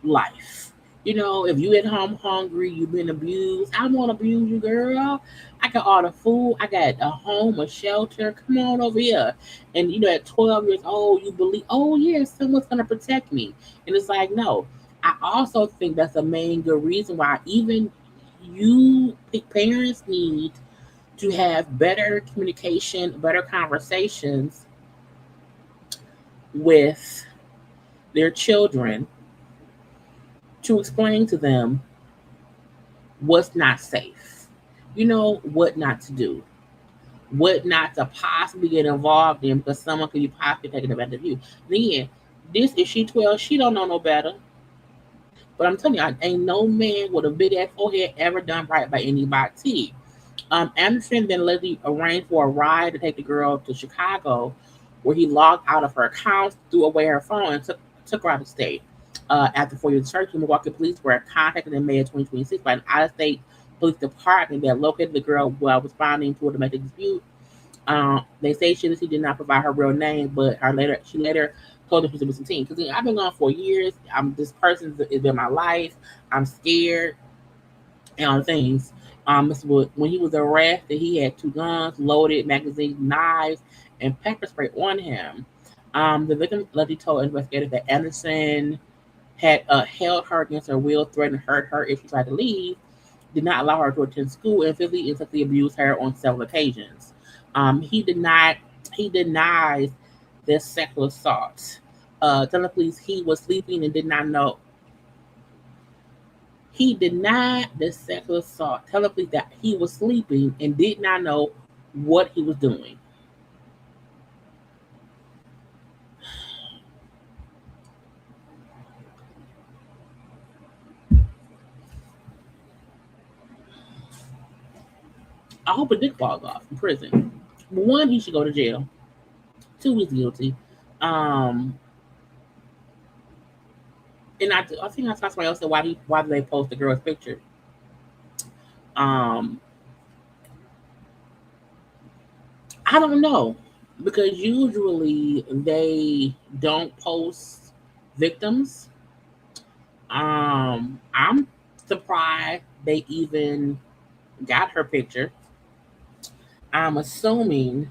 life. If you at home hungry, you've been abused. I won't abuse you, girl. I got all the food. I got a home, a shelter. Come on over here. And at 12 years old, you believe, oh yeah, someone's gonna protect me. And it's like, no. I also think that's the main good reason why even parents need to have better communication, better conversations with their children to explain to them what's not safe, what not to do, what not to possibly get involved in because someone could be possibly taking advantage of you. Then, if she 12, she don't know no better. But I'm telling you, ain't no man with a big ass forehead ever done right by anybody. Anderson then allegedly arranged for a ride to take the girl to Chicago, where he logged out of her account, threw away her phone, and took her out of state. After 4 years of search, the Milwaukee police were contacted in May of 2026 by an out-of-state police department that located the girl while responding to a domestic dispute. They say she did not provide her real name, but she later told them she was 17. Because I've been gone for years. This person is in my life. I'm scared and all the things. When he was arrested, he had 2 guns, loaded magazines, knives, and pepper spray on him. The victim allegedly told investigators that Anderson had held her against her will, threatened to hurt her if she tried to leave, did not allow her to attend school, and physically and sexually abused her on several occasions. He denies this sexual assault. Telling police he was sleeping and did not know. He denied the sexual assault, telling police that he was sleeping and did not know what he was doing. I hope a dick falls off in prison. 1, he should go to jail. 2, he's guilty. And I think I saw somebody else said why did they post the girl's picture? I don't know, because usually they don't post victims. I'm surprised they even got her picture. I'm assuming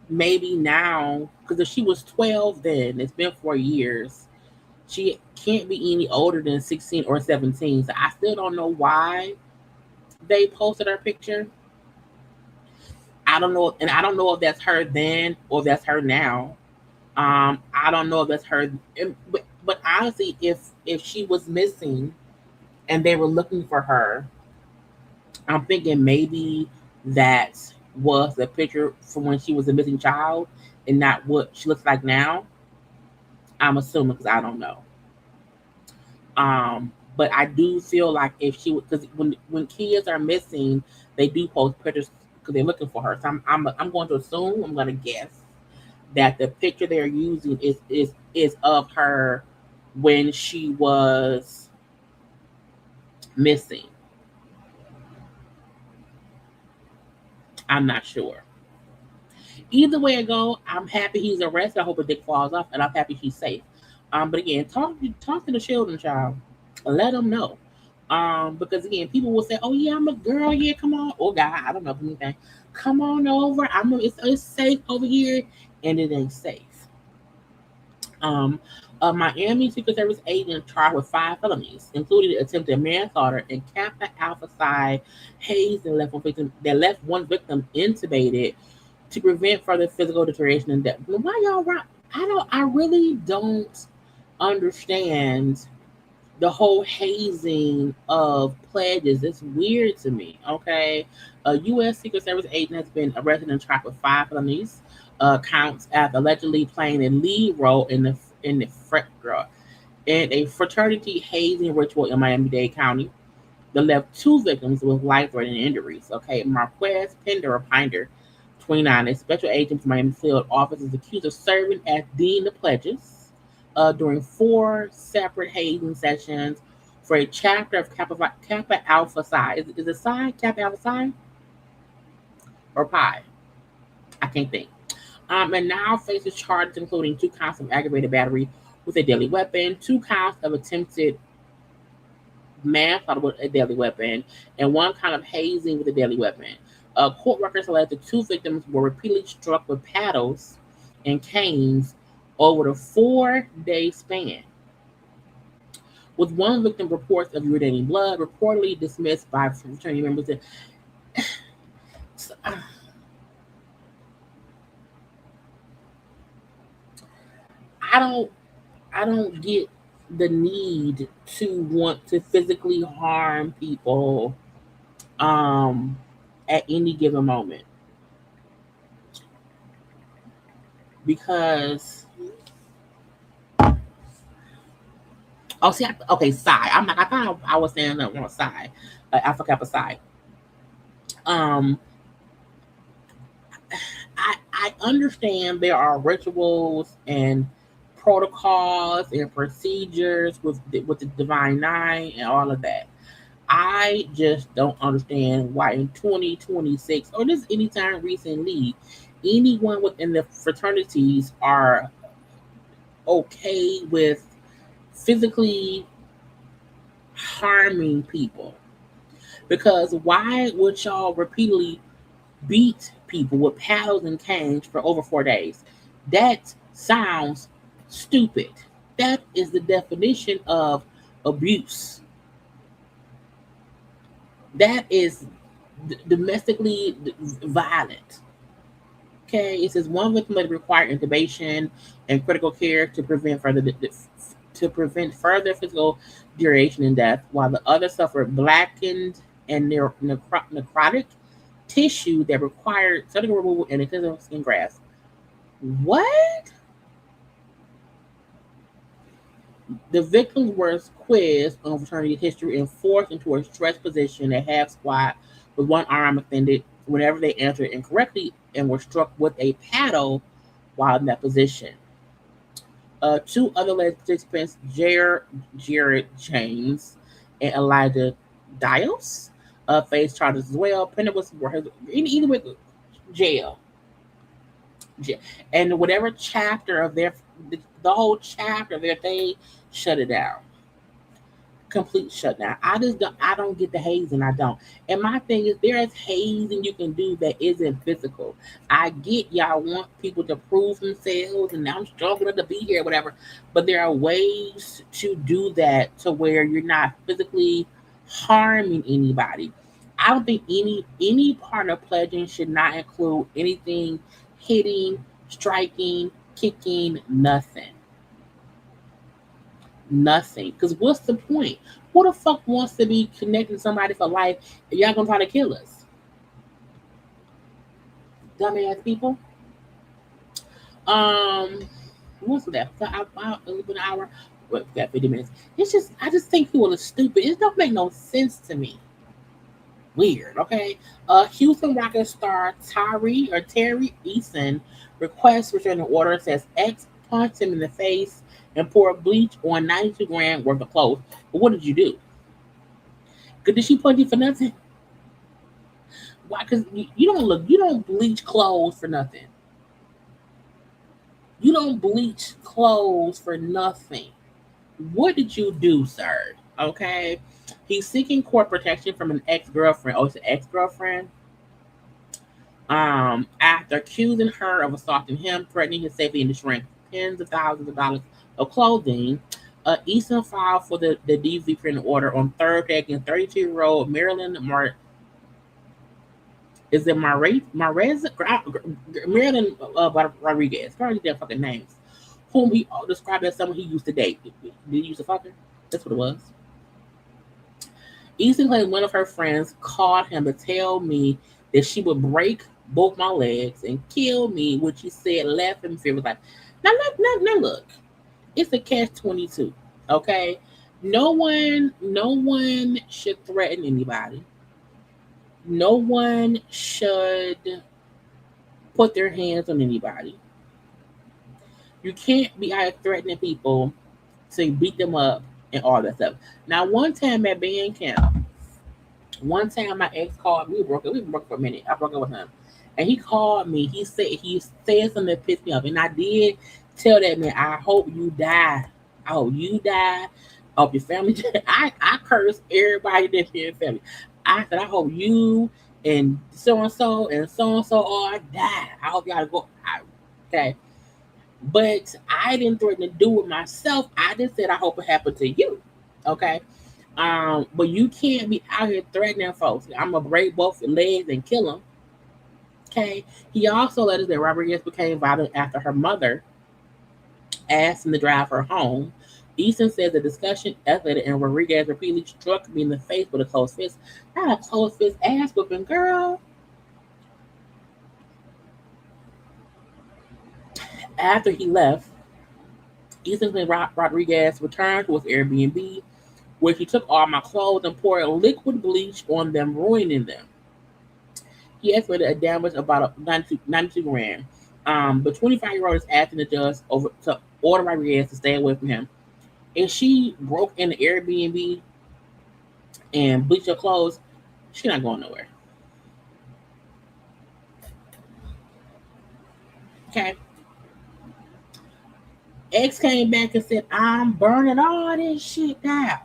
maybe now, because if she was 12 then, it's been 4 years, she can't be any older than 16 or 17. So I still don't know why they posted her picture. I don't know, and I don't know if that's her then or if that's her now. I don't know if that's her, but honestly, if she was missing and they were looking for her, I'm thinking maybe that was the picture from when she was a missing child and not what she looks like now. I'm assuming, because I don't know. But I do feel like if she, because when kids are missing, they do post pictures because they're looking for her. So I'm going to assume, I'm going to guess that the picture they're using is of her when she was missing. I'm not sure. Either way it go, I'm happy he's arrested. I hope a dick falls off, and I'm happy she's safe. But again, talk to the children, child. Let them know. Because again, people will say, "Oh yeah, I'm a girl. Yeah, come on." Oh God, I don't know anything. Come on over. It's safe over here, and it ain't safe. A Miami Secret Service agent charged with 5 felonies, including attempted manslaughter and Kappa Alpha Psi hazing that left one victim intubated to prevent further physical deterioration and death. Why y'all? I really don't understand the whole hazing of pledges is weird to me. Okay, a U.S. Secret Service agent has been arrested and charged with 5 felonies counts after allegedly playing a lead role in a fraternity hazing ritual in Miami-Dade County that left 2 victims with life-threatening injuries. Okay, Marquez Pinder, 29, a special agent from Miami Field office, is accused of serving as dean of pledges during 4 separate hazing sessions for a chapter of Kappa Alpha Psi. Is it Psi? Kappa Alpha Psi? Or Pi? I can't think. And now faces charges including 2 counts of aggravated battery with a deadly weapon, 2 counts of attempted manslaughter with a deadly weapon, and 1 count of hazing with a deadly weapon. Court records allege the 2 victims were repeatedly struck with paddles and canes over the 4-day span, with 1 victim reports of urinating blood reportedly dismissed by fraternity members. I don't get the need to want to physically harm people at any given moment, because Psi. I thought I was saying that one Psi, Alpha Kappa Psi. I understand there are rituals and protocols and procedures with the Divine Nine and all of that. I just don't understand why in 2026 or just anytime recently, anyone within the fraternities are okay with physically harming people. Because why would y'all repeatedly beat people with paddles and canes for over 4 days? That sounds stupid. That is the definition of abuse. That is domestically violent. Okay, it says 1 victim may require intubation and critical care to prevent further physical deterioration and death, while the other suffered blackened and necrotic tissue that required surgical removal and intensive skin grafts. What? The victims were quizzed on fraternity history and forced into a stretched position, a half squat, with one arm extended whenever they answered incorrectly, and were struck with a paddle while in that position. 2 other alleged participants, Jared James and Elijah Dios, faced charges as well. Pender was either with jail. And whatever chapter of the whole chapter of their thing, shut it down. Complete shutdown. I don't get the hazing. I don't. And my thing is, there is hazing you can do that isn't physical. I get y'all want people to prove themselves and I'm struggling to be here, whatever. But there are ways to do that to where you're not physically harming anybody. I don't think any part of pledging should not include anything hitting, striking, kicking, nothing. Nothing. Because what's the point? Who the fuck wants to be connecting to somebody for life if y'all gonna try to kill us? Dumbass people. What's that? A little bit an hour. What, got 50 minutes. I just think people are stupid. It don't make no sense to me. Weird, okay? Houston Rockets star Terry Eason requests restraining order, says ex punched him in the face and poured bleach on 92 grand worth of clothes. But what did you do? Did she punch you for nothing? Why? Because you don't bleach clothes for nothing. You don't bleach clothes for nothing. What did you do, sir? Okay. He's seeking court protection from an ex-girlfriend. Oh, it's an ex-girlfriend. After accusing her of assaulting him, threatening his safety, and destroying tens of thousands of dollars of clothing, Easton filed for the DV print order on Thursday against 32-year-old Marilyn Marilyn Rodriguez. Probably their fucking names. Whom he described as someone he used to date. Did he used to fuck her? That's what it was. Easton claimed one of her friends called him to tell me that she would break both my legs and kill me, which she said left him fear was like, now look, it's a catch-22. Okay. No one should threaten anybody. No one should put their hands on anybody. You can't be out threatening people to beat them up and all that stuff. Now, one time at band camp, my ex called me. We broke for a minute. I broke up with him, and he called me. He said something that pissed me off, and I did tell that man, I hope you die. I hope you die. I hope your family. I cursed everybody that's in your family. I said, I hope you and so and so all die. I hope y'all go. Okay. But I didn't threaten to do it myself. I just said I hope it happened to you. Okay. But you can't be out here threatening folks. I'm gonna break both your legs and kill them. Okay. He also let us that Rodriguez became violent after her mother asked him to drive her home. Easton says the discussion escalated and Rodriguez repeatedly struck me in the face with a closed fist. Not a closed fist ass whooping, girl. After he left, Easton claimed Rodriguez returned to his Airbnb, where he took all my clothes and poured liquid bleach on them, ruining them. He estimated a damage of about 92 grand. The 25-year-old is asking the judge to order Rodriguez to stay away from him. If she broke in the Airbnb and bleached her clothes, she's not going nowhere. Okay. X came back and said, I'm burning all this shit down.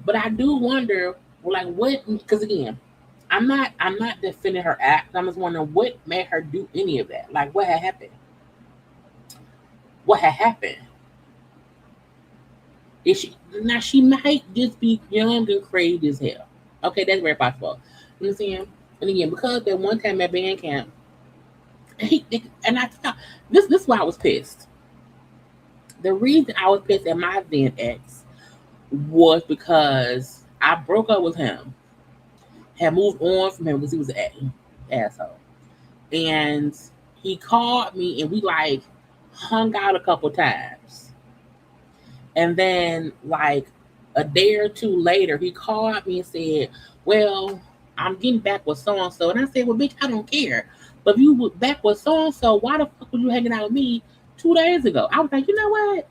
But I do wonder, like, what, because again, I'm not defending her act. I'm just wondering what made her do any of that. Like, what had happened? What had happened? She might just be young and crazy as hell. Okay, that's very possible. You know what I'm saying? And again, because that one time at band camp, this is why I was pissed. The reason I was pissed at my then ex was because I broke up with him, had moved on from him because he was an asshole. And he called me and we like hung out a couple times. And then like a day or two later, he called me and said, well, I'm getting back with so-and-so. And I said, well, bitch, I don't care. But if you were back with so-and-so, why the fuck were you hanging out with me 2 days ago? I was like, you know what?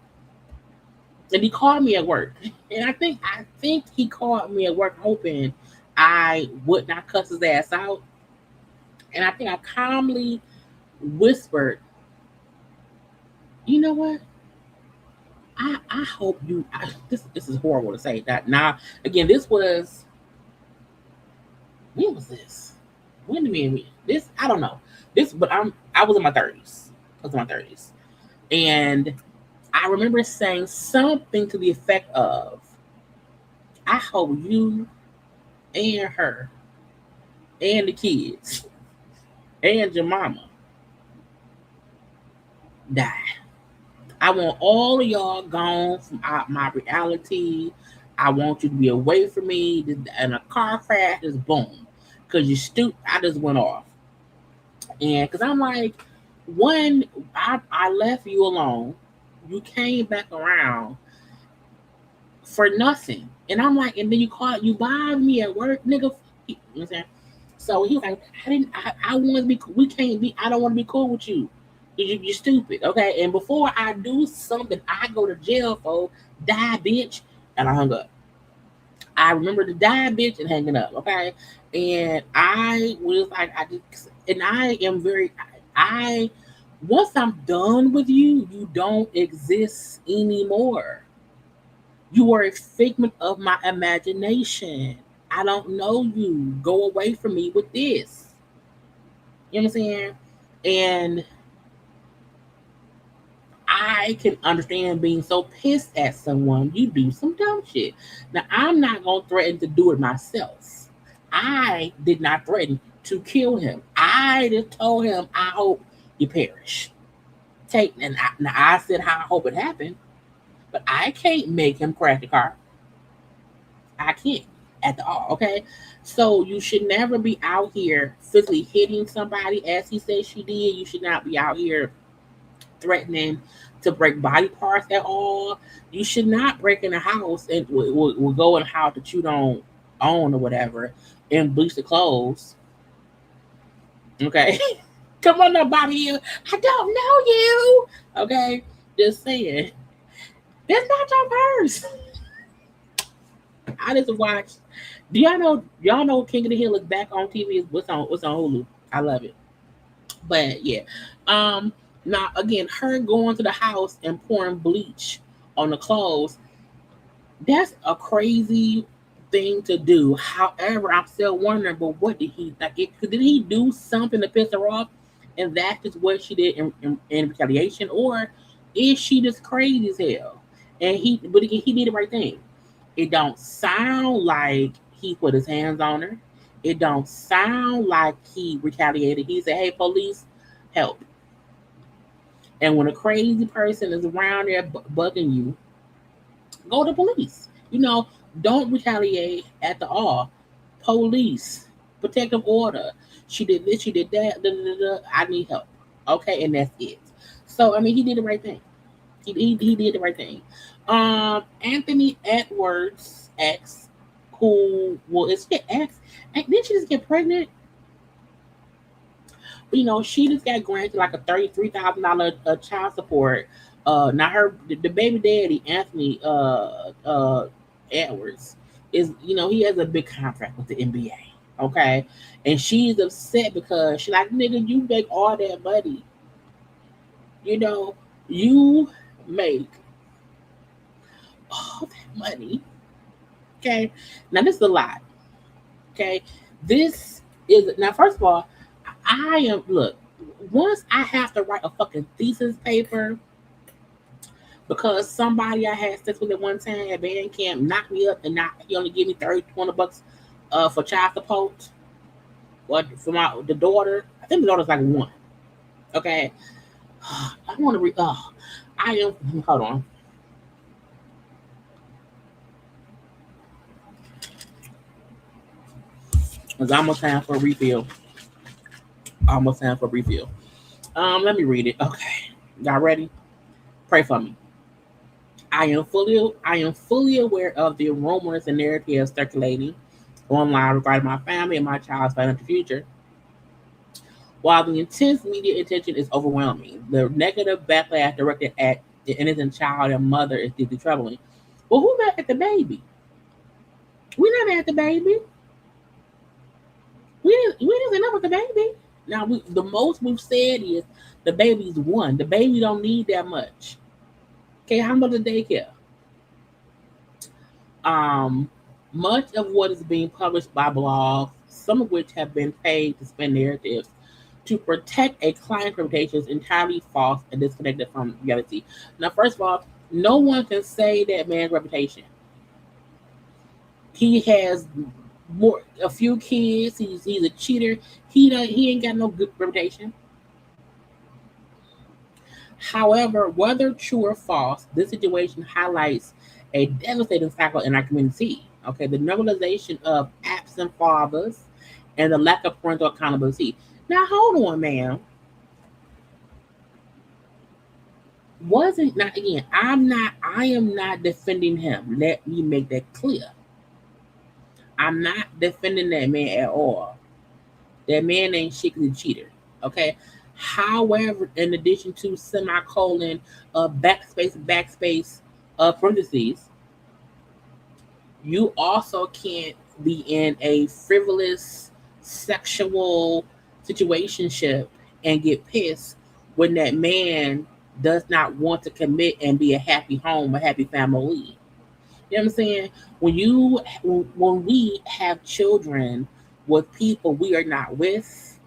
And he called me at work. And I think he called me at work hoping I would not cuss his ass out. And I think I calmly whispered, you know what? I hope you, this is horrible to say that. Now, again, when was this? When did we this? I don't know. But I was in my 30s. And I remember saying something to the effect of, I hope you and her and the kids and your mama die. I want all of y'all gone from my reality. I want you to be away from me. And a car crash is boom. Because you're stupid. I just went off. And because I'm like, one, I left you alone. You came back around for nothing. And I'm like, and then you bothered me at work, nigga. You know what I'm saying? So he was like, I want to be, we can't be, I don't want to be cool with you. You're stupid, okay? And before I do something I go to jail for, die, bitch, and I hung up. I remember the die, bitch, and hanging up, okay? And I was like, once I'm done with you, you don't exist anymore. You are a figment of my imagination. I don't know you. Go away from me with this. You know what I'm saying? And I can understand being so pissed at someone. You do some dumb shit. Now, I'm not going to threaten to do it myself. I did not threaten to kill him. I just told him, I hope you perish. I said how I hope it happened. but I can't make him crash the car. I can't at all. Okay, so you should never be out here physically hitting somebody as he said she did. You should not be out here threatening to break body parts at all. You should not break in a house and will go in a house that you don't own or whatever and bleach the clothes. Okay, come on now, Bobby. I don't know you. Okay, just saying. That's not your purse. I just watched. Do y'all know? Y'all know King of the Hill is back on TV. What's on Hulu? I love it. But yeah, um, now again, her going to the house and pouring bleach on the clothes. That's a crazy thing to do. However, I'm still wondering. But what did he like? Did he do something to piss her off, and that's just what she did in retaliation, or is she just crazy as hell? But again, he did the right thing. It don't sound like he put his hands on her. It don't sound like he retaliated. He said, "Hey, police, help!" And when a crazy person is around there bugging you, go to police. Don't retaliate at the all. Police, protective order. She did this. She did that. Da, da, da, da. I need help. Okay, and that's it. So I mean, he did the right thing. He did the right thing. Anthony Edwards' ex, is she ex? Didn't she just get pregnant? She just got granted like a $33,000 child support. Now the baby daddy Anthony Edwards he has a big contract with the NBA. Okay, and she's upset because she's like, nigga, you make all that money. You make all that money. Okay, now this is a lot. Okay, this is now. First of all, I am look. Once I have to write a fucking thesis paper because somebody I had sex with at one time at band camp knocked me up and he only gave me 20 bucks for child support. What for the daughter? I think the daughter's like one. Okay, I want to read. I am. Hold on. It's almost time for a refill. Almost time for a refill. Let me read it. Okay, y'all ready? Pray for me. I am fully aware of the rumors and narratives circulating online regarding my family and my child's financial future. While the intense media attention is overwhelming, the negative backlash directed at the innocent child and mother is deeply troubling. Well, who mad at the baby? We not mad at the baby. We didn't end up with the baby. Now the most we've said is the baby's one. The baby don't need that much. Okay, how much did daycare? Much of what is being published by blogs, some of which have been paid to spin narratives to protect a client's reputation, is entirely false and disconnected from reality. Now, first of all, no one can say that man's reputation. He has a few kids. He's a cheater. He ain't got no good reputation. However, whether true or false, this situation highlights a devastating cycle in our community. Okay, the normalization of absent fathers and the lack of parental accountability. Now, hold on, ma'am. Wasn't not again. I am not defending him. Let me make that clear. I'm not defending that man at all. That man ain't shit 'cause he's a cheater. Okay. However, in addition to semicolon, backspace, parentheses, you also can't be in a frivolous sexual situationship and get pissed when that man does not want to commit and be a happy home, a happy family. You know what I'm saying? When we have children with people we are not with,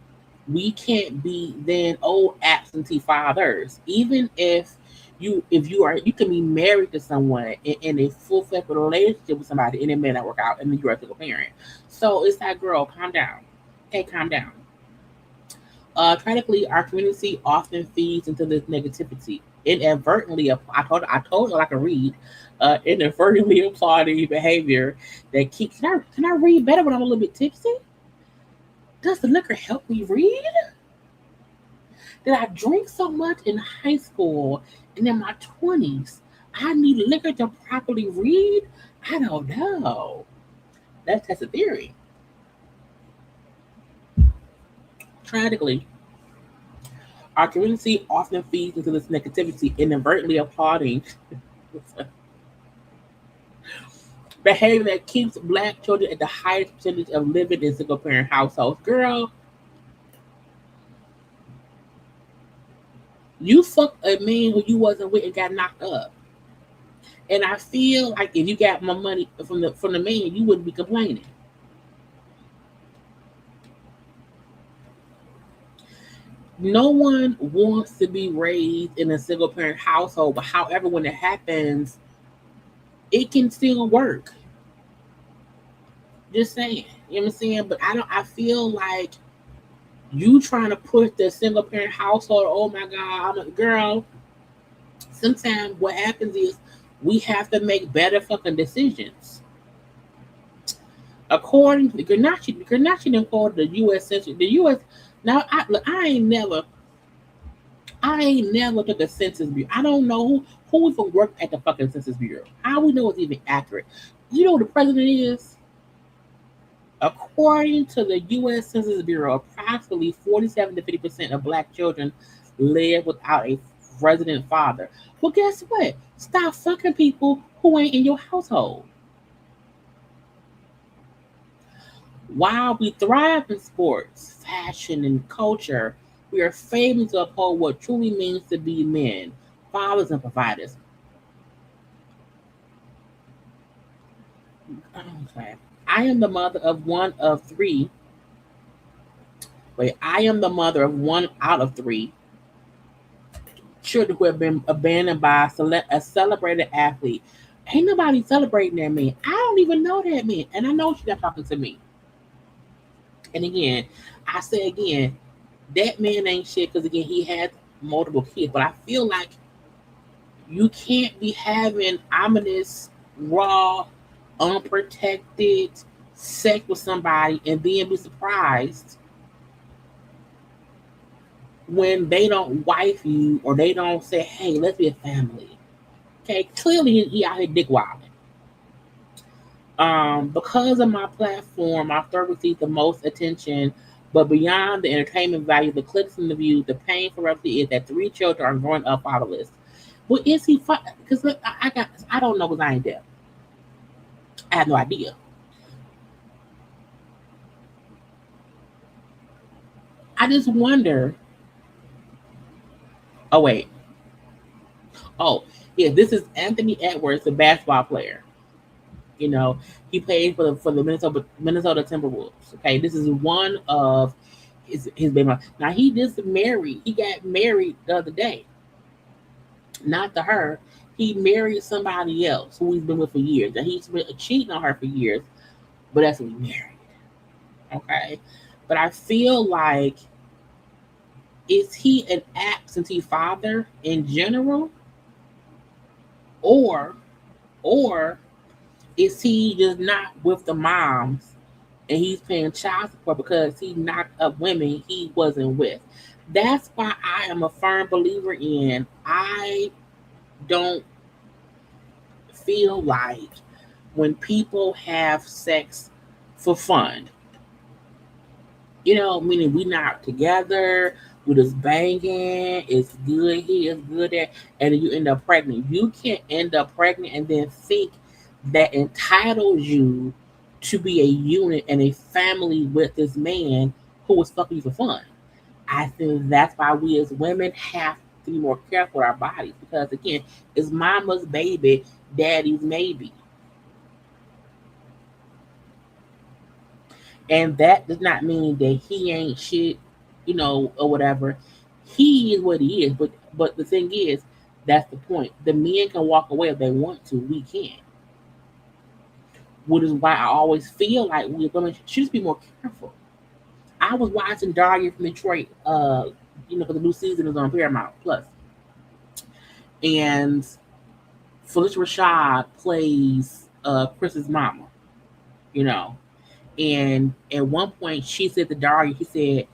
we can't be then old absentee fathers. Even if you can be married to someone in a full-fledged relationship with somebody and it may not work out and then you're a single parent. So it's like, girl, calm down. Okay, calm down. Tragically, our community often feeds into this negativity. inadvertently, I told her I could read, inadvertently applauding behavior that keeps. Can I read better when I'm a little bit tipsy? Does the liquor help me read? Did I drink so much in high school and in my 20s? I need liquor to properly read? I don't know. That's a theory. Tragically, our community often feeds into this negativity, inadvertently applauding behavior that keeps black children at the highest percentage of living in single parent households. Girl, you fucked a man who you wasn't with and got knocked up. And I feel like if you got more money from the man, you wouldn't be complaining. No one wants to be raised in a single parent household, but however, when it happens, it can still work. Just saying. You know what I'm saying? But I feel like you trying to push the single parent household, oh my God, I'm a girl. Sometimes what happens is we have to make better fucking decisions. According to Griner didn't quote the U.S. Census. The U.S. Now, I ain't never took a census bureau. I don't know who even worked at the fucking census bureau. How we know it's even accurate? You know what the president is? According to the U.S. Census Bureau, approximately 47 to 50% of black children live without a resident father. Well, guess what? Stop fucking people who ain't in your household. While we thrive in sports, fashion, and culture, we are failing to uphold what truly means to be men, fathers, and providers. Okay. I am the mother of one of three. Wait, I am the mother of one out of three children who have been abandoned by a celebrated athlete. Ain't nobody celebrating that man. I don't even know that man. And I know she's not talking to me. And again, I say again, that man ain't shit because again, he has multiple kids. But I feel like you can't be having ominous, raw, unprotected sex with somebody and then be surprised when they don't wife you or they don't say, hey, let's be a family. Okay, clearly he out here dick wilding. Because of my platform, my story received the most attention, but beyond the entertainment value, the clicks and the views, the painful reality is that 3 children are growing up fatherless. Well, is he? Because I don't know because I ain't there. I have no idea. I just wonder. Oh wait. Oh yeah, this is Anthony Edwards, the basketball player. You know, he played for the Minnesota Timberwolves. Okay, this is one of his baby mom. Now he just married. He got married the other day. Not to her. He married somebody else who he's been with for years. And he's been cheating on her for years, but that's when he married. Okay, but I feel like, is he an absentee father in general, or is he just not with the moms and he's paying child support because he knocked up women he wasn't with? That's why I am a firm believer in, I don't feel like when people have sex for fun, you know, meaning we not together, we just banging, it's good here, it's good there, and then you end up pregnant. You can't end up pregnant and then think that entitles you to be a unit and a family with this man who was fucking you for fun. I think that's why we as women have to be more careful with our bodies because again, it's mama's baby, daddy's maybe. And that does not mean that he ain't shit, you know, or whatever. He is what he is. But the thing is, that's the point. The men can walk away if they want to. We can't. Which is why I always feel like we women should just be more careful. I was watching Daria from Detroit, you know, because the new season is on Paramount Plus. and Felicia Rashad plays Chris's mama, you know. And at one point, she said to Daria, she said,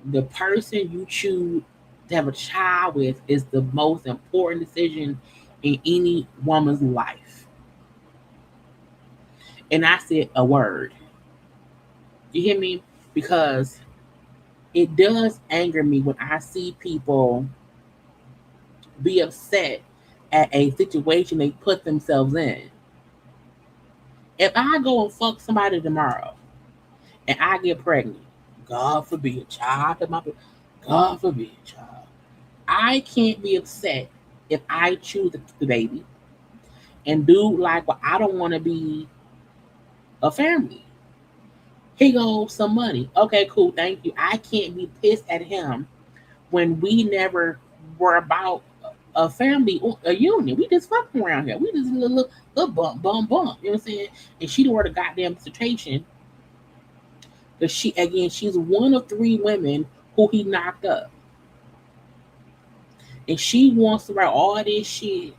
the person you choose to have a child with is the most important decision in any woman's life. And I said, a word. You hear me? Because it does anger me when I see people be upset at a situation they put themselves in. If I go and fuck somebody tomorrow and I get pregnant, God forbid, child, God forbid, child. I can't be upset if I choose the baby and do like, well, I don't want to be a family. Here goes some money. Okay, cool, thank you. I can't be pissed at him when we never were about a family, a union. We just fucking around here. We just little bump. You know what I'm saying? And she wrote a goddamn dissertation. But she's one of 3 women who he knocked up. And she wants to write all this shit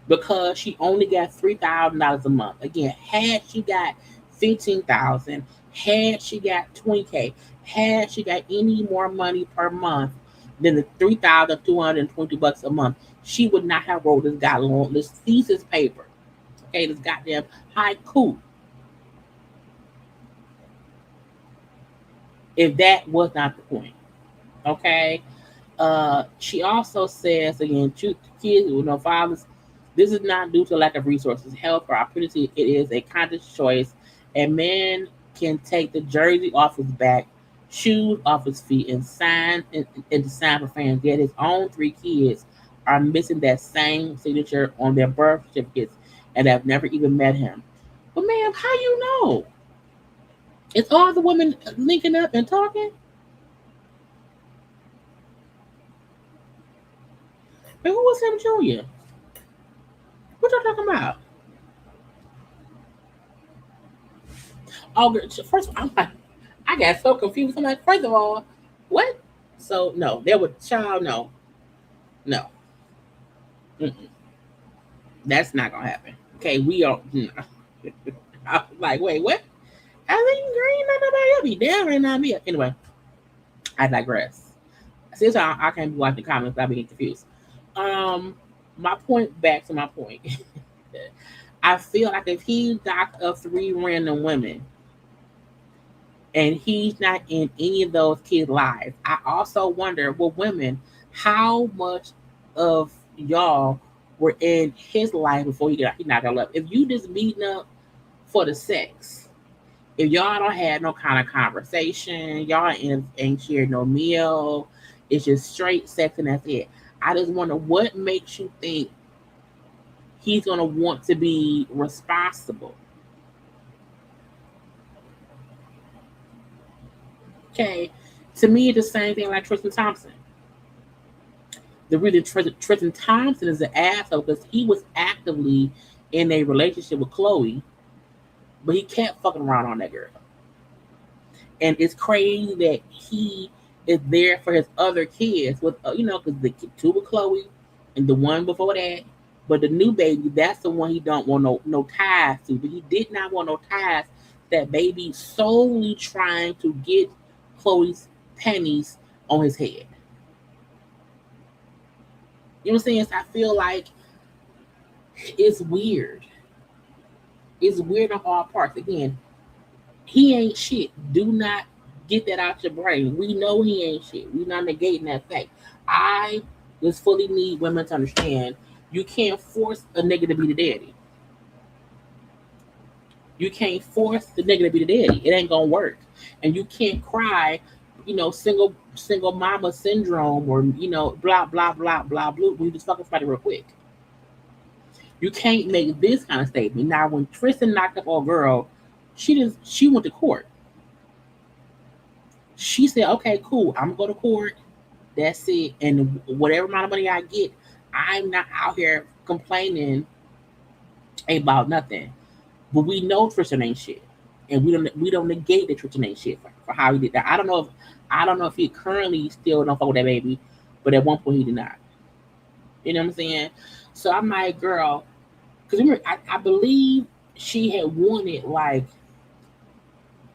because she only got $3,000 a month. Again, had she got $15,000, had she got $20K, had she got any more money per month than the $3,220 a month, she would not have wrote this thesis paper. Okay, this goddamn haiku. If that was not the point. Okay. She also says, again, kids with no fathers, this is not due to lack of resources, health, or opportunity. It is a conscious choice. A man can take the jersey off his back, shoes off his feet, and sign for fans. Yet his own 3 kids are missing that same signature on their birth certificates and have never even met him. But ma'am, how you know? It's all the women linking up and talking? Hey, who was him, Junior? What y'all talking about? Oh, first of all, I got so confused. I'm like, first of all, what? So, no, there was child, no. Mm-mm. That's not going to happen. Okay, we are. I was like, wait, what? I think Green, not nobody else. Be down and not me. Anyway, I digress. Since I can't be watching comments, I'll be getting confused. Back to my point. I feel like if he knocked up 3 random women and he's not in any of those kids' lives, I also wonder, well, women, how much of y'all were in his life before he knocked y'all up? If you just meeting up for the sex, if y'all don't have no kind of conversation, y'all ain't shared no meal, it's just straight sex and that's it. I just wonder what makes you think he's going to want to be responsible. Okay. To me, it's the same thing like Tristan Thompson. The reason Tristan Thompson is an asshole because he was actively in a relationship with Chloe, but he kept fucking around on that girl. And it's crazy that he is there for his other kids with, because the 2 with Chloe and the one before that. But the new baby, that's the one he don't want no ties to. But he did not want no ties to that baby solely trying to get Chloe's pennies on his head. You know what I'm saying? So I feel like it's weird. It's weird on all parts. Again, he ain't shit. Do not get that out your brain. We know he ain't shit. We're not negating that fact. I just fully need women to understand you can't force a nigga to be the daddy. You can't force the nigga to be the daddy. It ain't gonna work. And you can't cry, single mama syndrome or blah blah blah blah blah. We just fucking somebody real quick. You can't make this kind of statement. Now, when Tristan knocked up our girl, she went to court. She said, "Okay, cool. I'm gonna go to court. That's it. And whatever amount of money I get, I'm not out here complaining about nothing." But we know Tristan ain't shit, and we don't negate that Tristan ain't shit for how he did that. I don't know if he currently still don't fuck with that baby, but at one point he did not. You know what I'm saying? So I'm like, girl, because remember, I believe she had wanted like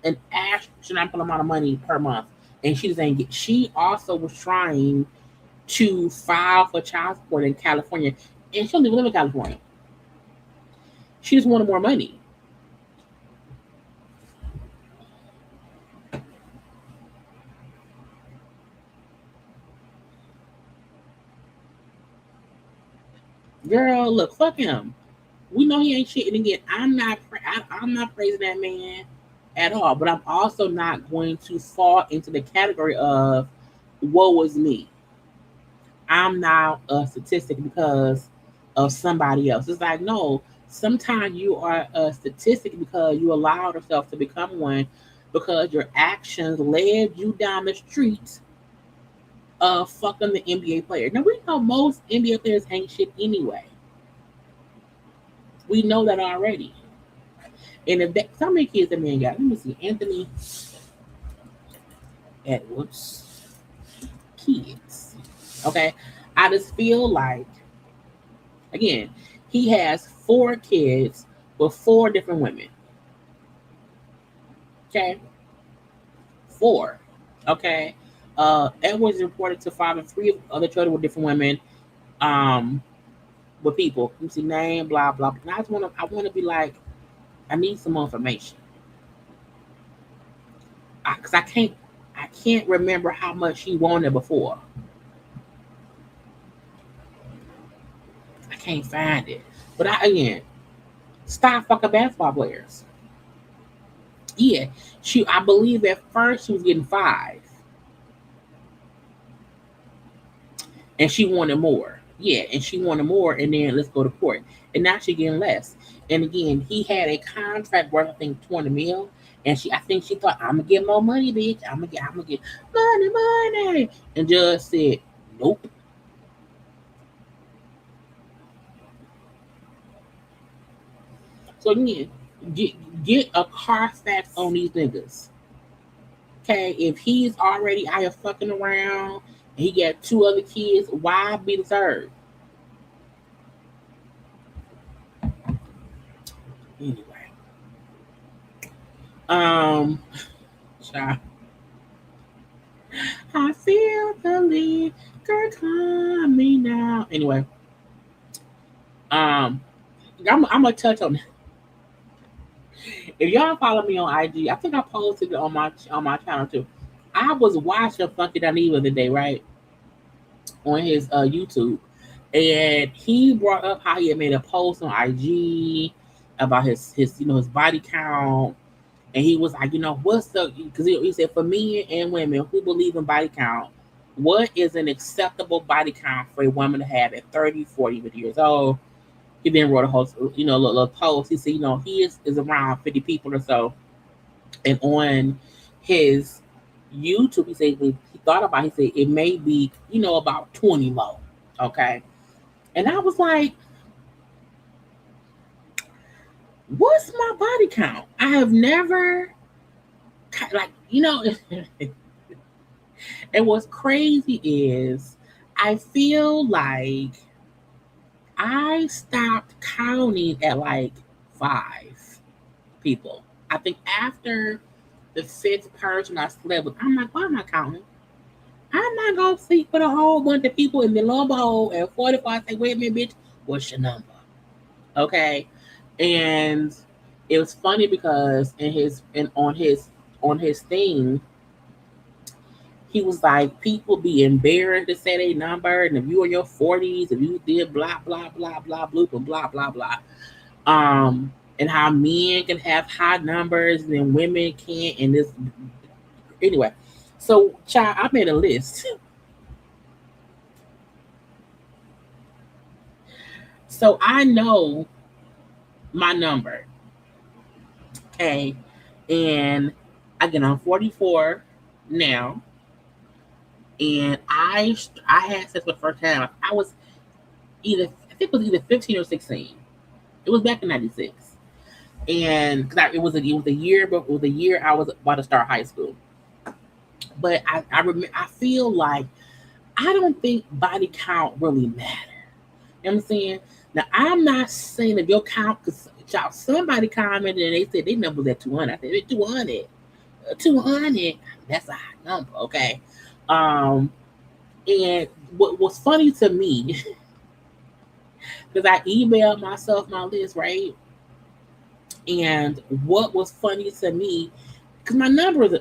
an astronomical amount of money per month, and she just ain't get. She also was trying to file for child support in California, and she don't even live in California. She just wanted more money. Girl, look, fuck him. We know he ain't shit. And again, I'm not praising that man at all, but I'm also not going to fall into the category of woe is me. I'm now a statistic because of somebody else. It's like, no, sometimes you are a statistic because you allowed yourself to become one because your actions led you down the street of fucking the NBA player. Now, we know most NBA players ain't shit anyway. We know that already. And if that, how many kids that man got? Let me see. Anthony Edwards. Kids. Okay. I just feel like, again, he has 4 kids with 4 different women. Okay. 4. Okay. Edwards reported to father 3 other children with different women. With people. You see name, blah, blah, blah. And I wanna be like, I need some more information. Cause I can't remember how much he wanted before. I can't find it. But again, stop fucking basketball players. Yeah, I believe at first she was getting 5. And she wanted more. Yeah, and she wanted more, and then let's go to court. And now she's getting less. And again, he had a contract worth, I think, 20 mil. And I think she thought, I'm gonna get more money, bitch. I'm gonna get money. And judge said, nope. So again, get a Carfax on these niggas. Okay, if he's already out here fucking around and he got 2 other kids, why be the 3rd? Anyway. Child. I feel the liquor coming now. Anyway. I'm gonna touch on that. If y'all follow me on IG, I think I posted it on my channel too. I was watching Funky Dineva the day, right? On his YouTube. And he brought up how he had made a post on IG about his his body count. And he was like, what's the, because he said, for men and women who believe in body count, what is an acceptable body count for a woman to have at 30, 40 years old? He then wrote a whole, little post. He said, he is around 50 people or so. And on his YouTube, he said, he thought about it, he said, it may be, about 20 low. Okay. And I was like, what's my body count? I have never, and what's crazy is I feel like I stopped counting at like 5 people. I think after the 5th person I slept with, I'm like, why am I counting? I'm not going to sleep with a whole bunch of people, and then lo and behold, at 45, I say, wait a minute, bitch, what's your number? Okay. And it was funny because on his thing, he was like, people be embarrassed to say their number, and if you in your 40s, if you did blah blah blah blah bloop and blah blah blah, and how men can have high numbers and women can't, and this anyway. So, child, I made a list. So I know my number. Okay. And again, I'm 44 now. And I had sex for the first time. I think it was either 15 or 16. It was back in '96. And it was a year, but it was the year I was about to start high school. But I feel like I don't think body count really matters. You know what I'm saying? Now, I'm not saying if your count, because somebody commented and they said they number was at 200. I said, 200. 200. That's a high number, okay? And what was funny to me, because I emailed myself my list, right? And what was funny to me, because my number is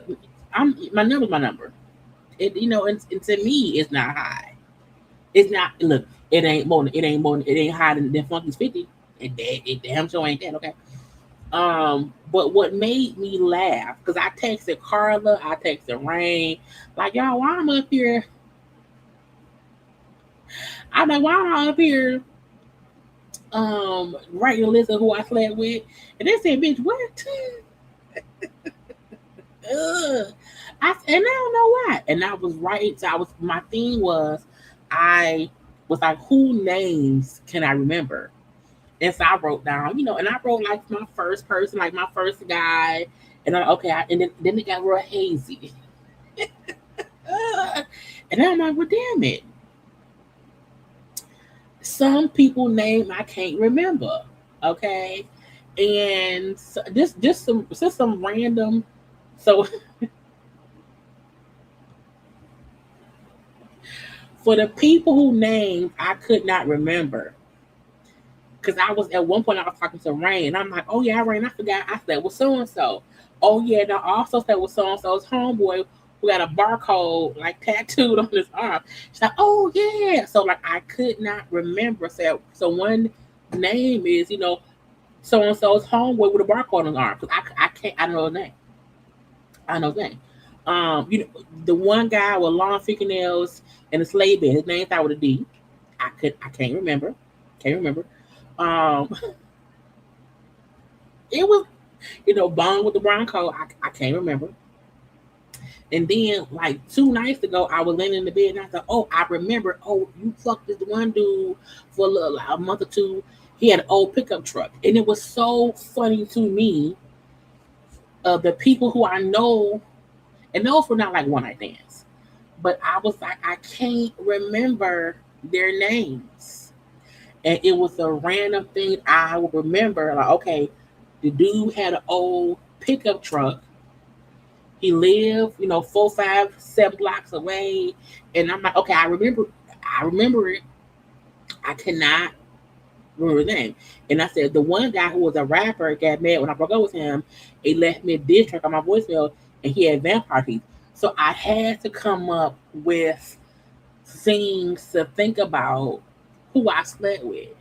my number. And to me, it's not high. It's not. Look, it ain't more. It ain't higher than Funky's 50. It damn sure ain't that. Okay. But what made me laugh, because I texted Karla, I texted Rain, like, y'all, why I'm up here? I'm like, why am I up here? Writing a list of who I slept with, and they said, "Bitch, what?" And I don't know why. And I was right. So my thing was, I was like, who names can I remember? And so I wrote down, and I wrote like my first person, like my first guy, and and then it got real hazy. And then I'm like, well, damn it. Some people name I can't remember. Okay. And so just some random. So for the people who named I could not remember. Because I was at one point I was talking to Rain and I'm like, oh yeah, Rain, I forgot I said with so and so. Oh yeah, and I also said with so and so's homeboy who got a barcode like tattooed on his arm. She's like, oh yeah. So like I could not remember. So one name is, so and so's homeboy with a barcode on his arm. Because I can't, I know his name. I know his name. The one guy with long fingernails and a slave band, his name started with a D. I can't remember. Can't remember. It was, Bone with the brown coat. I can't remember. And then, like 2 nights ago, I was laying in the bed and I thought, oh, I remember. Oh, you fucked this one dude for a month or two. He had an old pickup truck, and it was so funny to me. The people who I know, and those were not like one night stands, but I was like, I can't remember their names. And it was a random thing I would remember. Like, okay, the dude had an old pickup truck. He lived, 4, 5, 7 blocks away. And I'm like, okay, I remember it. I cannot remember his name. And I said, the one guy who was a rapper got mad when I broke up with him. He left me a diss track on my voicemail, and he had vampire teeth. So I had to come up with things to think about who I slept with.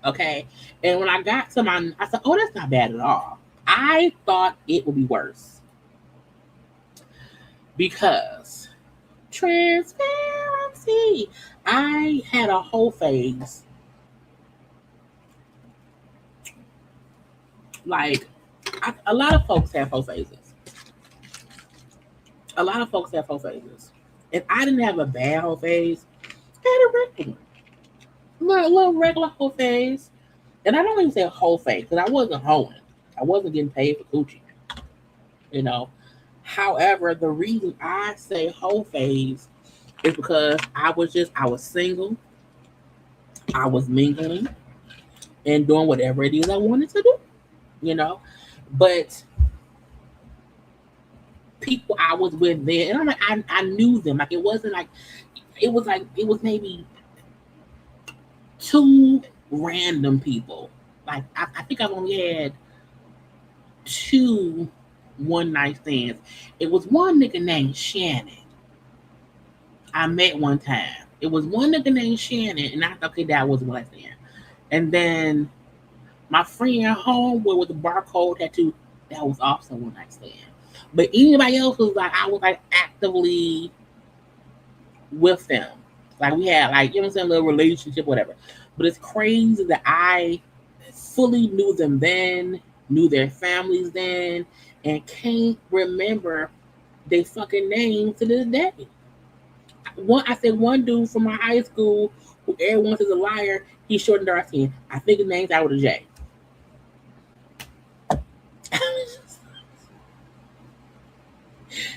Okay. And when I got to I said, oh, that's not bad at all. I thought it would be worse. Because transparency. I had a whole phase. Like, a lot of folks have whole phases. And I didn't have a bad whole phase. I had a regular one. A little regular whole phase. And I don't even say a whole phase because I wasn't hoeing. I wasn't getting paid for coochie. However, the reason I say whole phase is because I was single. I was mingling and doing whatever it is I wanted to do. But people I was with there, and I'm like, I knew them. Like, it wasn't like, it was maybe 2 random people. Like, I think I've only had 2 one night stands. It was one nigga named Shannon I met one time. It was one nigga named Shannon, and I thought, okay, that was one night stand. And then my friend homeboy with the barcode tattoo, that was also one night stand. But anybody else was like, I was like actively with them. Like, we had, like, a little relationship, whatever. But it's crazy that I fully knew them then, knew their families then, and can't remember their fucking names to this day. I said one dude from my high school who everyone says a liar, he's short and dark skin. I think his name's out with a J.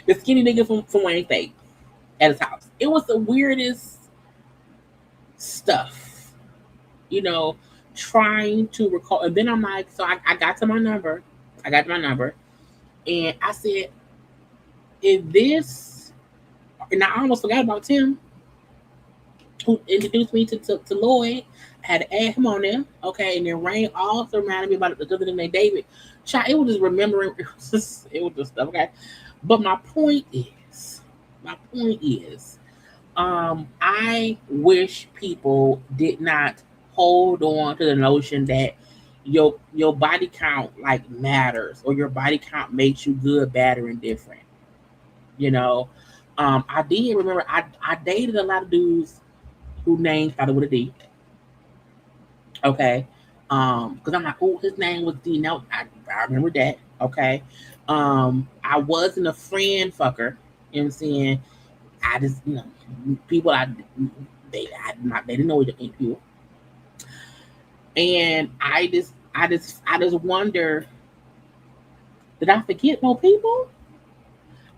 The skinny nigga from Wayne State at his house. It was the weirdest stuff. you know, trying to recall. And then I'm like, so I got to my number. I got to my number. And I said, is this, and I almost forgot about Tim, who introduced me to Lloyd. I had to add him on there. Okay. And then Rain also reminded me about the other thing named David. Child, it was just remembering, it was just stuff. Okay. But my point is, I wish people did not hold on to the notion that your body count like matters, or your body count makes you good, bad, or indifferent. You know, I did remember I dated a lot of dudes who names started with a D. Okay, because I'm like, oh, his name was D. No, I remember that. Okay, I wasn't a friend fucker. You know what I'm saying? I just, people they didn't know the people, and I just wonder, did I forget more people?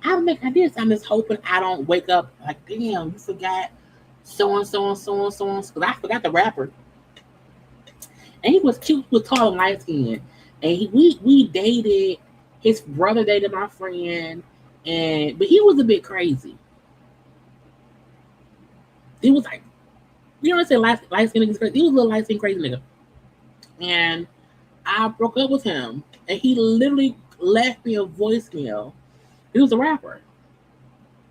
I don't think I did. So I'm just hoping I don't wake up like, damn, you forgot so and so and so and so. Because I forgot the rapper, and he was cute, he was tall and light skinned, and we dated. His brother dated my friend, but he was a bit crazy. He was like, you know what I say, light skinned niggas crazy. He was a little light skinned crazy nigga, and I broke up with him, and he literally left me a voicemail. He was a rapper.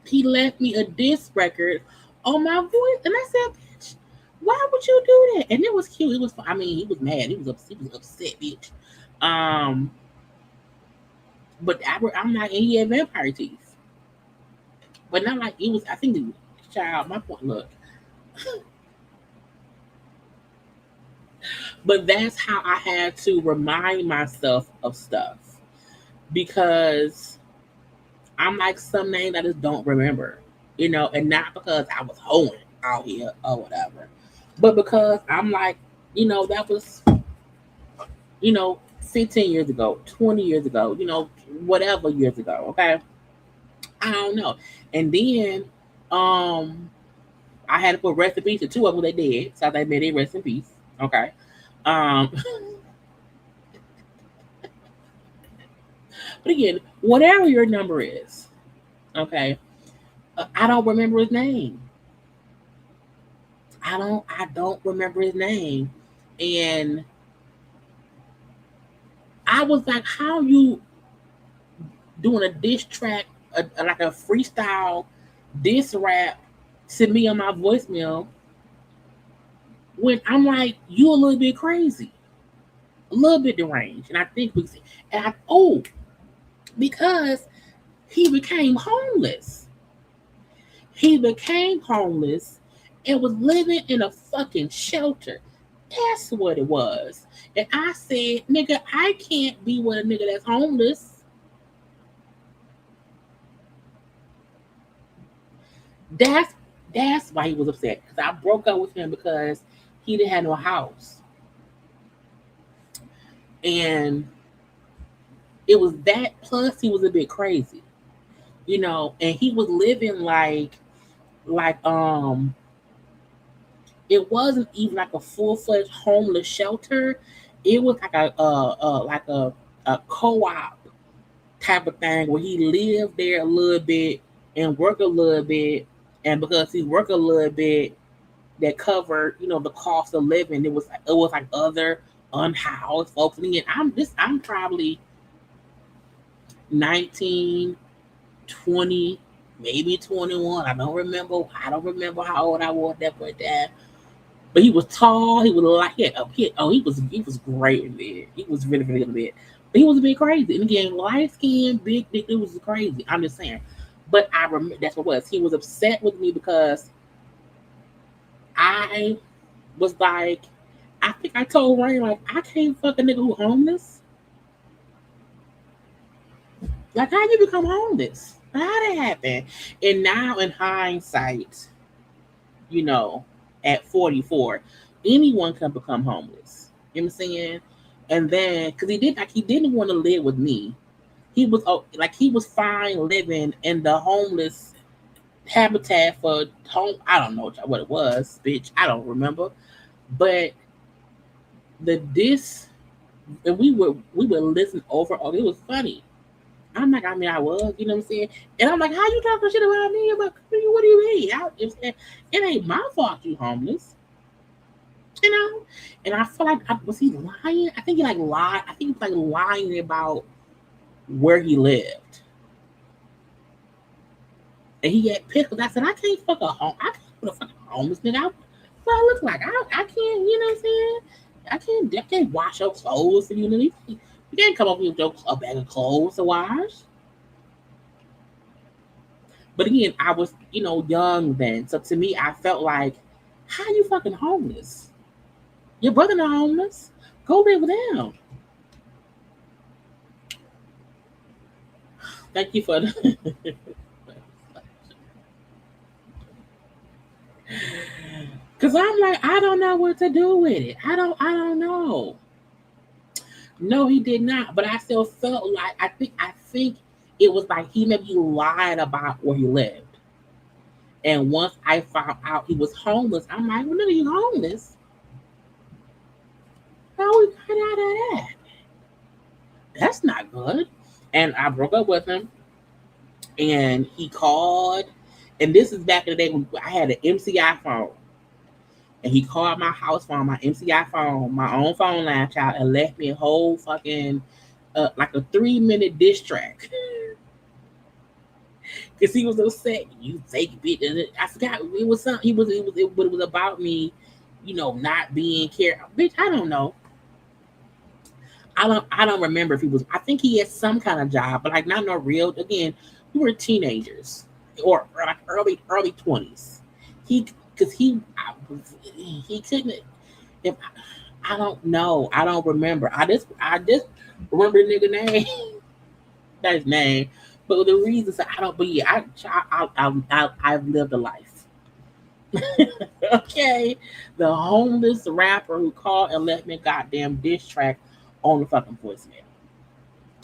He left me a disc record on my voice, and I said, "Bitch, why would you do that?" And it was cute. It was. I mean, he was mad. He was upset, bitch. But I'm not. And he had vampire teeth, but not like it was. I think the child. My point. Look, but that's how I had to remind myself of stuff, because I'm like some names I just don't remember, and not because I was hoeing out here or whatever, but because I'm like, that was, 15 years ago, 20 years ago, whatever years ago, okay? I don't know. And then I had to put rest in peace to two of them, they did, so they made it rest in peace, okay? Um, but again, whatever your number is, okay, I don't remember his name. I don't remember his name. And I was like, how you doing a diss track, like a freestyle diss rap to me on my voicemail, when I'm like, you a little bit crazy, a little bit deranged. And I think because he became homeless. He became homeless and was living in a fucking shelter. That's what it was. And I said, nigga, I can't be with a nigga that's homeless. That's why he was upset. Because I broke up with him because he didn't have no house. And it was that, plus he was a bit crazy. And he was living like it wasn't even like a full-fledged homeless shelter. It was like a co-op type of thing where he lived there a little bit and worked a little bit, and because he worked a little bit, that covered the cost of living. It was like other unhoused folks. And again, I'm probably 19, 20, maybe 21. I don't remember how old I was at that point. But he was tall. He was like, he was great in there. He was really, really good. But he was a bit crazy. And again, light skin, big dick, it was crazy. I'm just saying. But I remember that's what it was. He was upset with me because I was like, I think I told Rain, like, I can't fuck a nigga who homeless. Like, how you become homeless? How that happen? And now in hindsight, at 44, anyone can become homeless. You know what I'm saying? And then, because he didn't want to live with me. He was fine living in the homeless habitat for home. I don't know what it was, bitch. I don't remember. But and we would listen over. Oh, it was funny. I'm like, I mean, I was, you know what I'm saying? And I'm like, how you talking shit about me? What do you mean? It ain't my fault you homeless. You know? And I feel like, was he lying? I think he like lied. I think he was like lying about where he lived. And he had pickles. I said, I can't put a fucking homeless nigga out. What I look like? I can't, you know what I'm saying? I can't wash your clothes for you. You can't come up with a bag of clothes to wash. But again, I was, young then. So to me, I felt like, how you fucking homeless? Your brother not homeless. Go live with him. Thank you for because I'm like, I don't know what to do with it. I don't know. No, he did not. But I still felt like I think it was like he maybe lied about where he lived. And once I found out he was homeless, I'm like, well, nigga, you homeless? How we got out of that? That's not good. And I broke up with him. And he called. And this is back in the day when I had an MCI phone. And he called my house phone, my MCI phone, my own phone line, child, and left me a whole fucking, like a 3-minute diss track. Because he was upset. You fake bitch. And I forgot. It was something. But it was about me, not being cared. Bitch, I don't know. I don't remember if he was. I think he had some kind of job, but like not no real. Again, we were teenagers or like early 20s. He couldn't. If I don't know, I don't remember. I just remember the nigga name. That's his name. But the reasons I don't. But yeah, I've lived a life. Okay, the homeless rapper who called and left me a goddamn diss track on the fucking voicemail.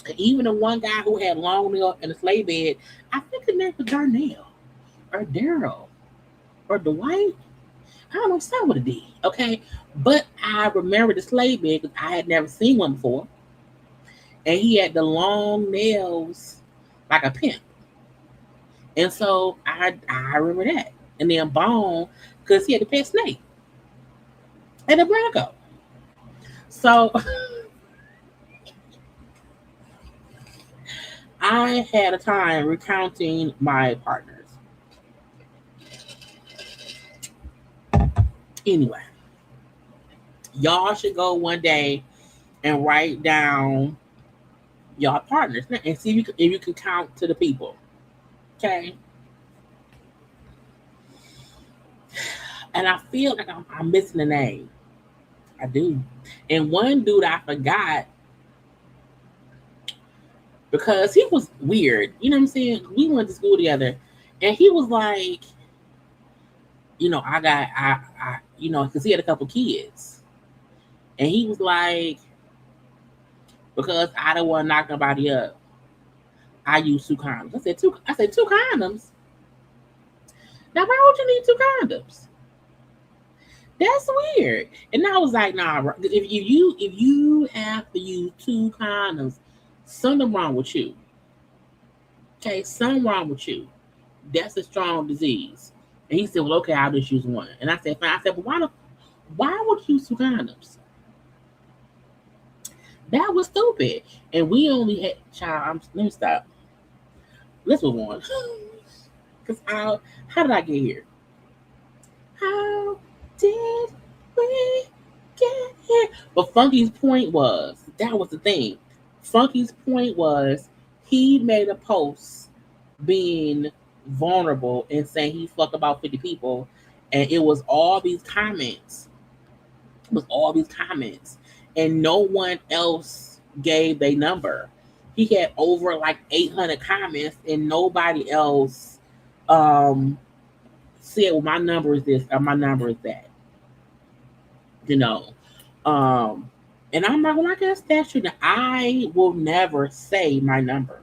And even the one guy who had long nails and a sleigh bed, I think his name was Darnell or Daryl or Dwight. I don't know, start with a D. Okay, but I remember the sleigh bed because I had never seen one before, and he had the long nails like a pimp, and so I remember that. And then Bone because he had a pet snake and a Bronco. So I had a time recounting my partners. Anyway, y'all should go one day and write down y'all partners and see if you can count to the people. Okay. And I feel like I'm missing a name. I do. And one dude I forgot because he was weird. You know what I'm saying? We went to school together. And he was like, I because he had a couple kids. And he was like, because I don't want to knock nobody up, I use 2 condoms. I said 2 condoms? Now, why would you need 2 condoms? That's weird. And I was like, nah, if you have to use 2 condoms, something wrong with you. Okay, something wrong with you. That's a strong disease. And he said, well, okay, I'll just use 1. And I said, fine. I said, but why would you use 2 condoms? That was stupid. And we only had, let me stop. Let's move on. Because how did I get here? How did we get here? But Funky's point was, that was the thing. Funky's point was, he made a post being vulnerable and saying he fucked about 50 people. And it was all these comments. And no one else gave their number. He had over like 800 comments and nobody else said, well, my number is this or my number is that. And I'm like, well, I guess that's true. I will never say my number.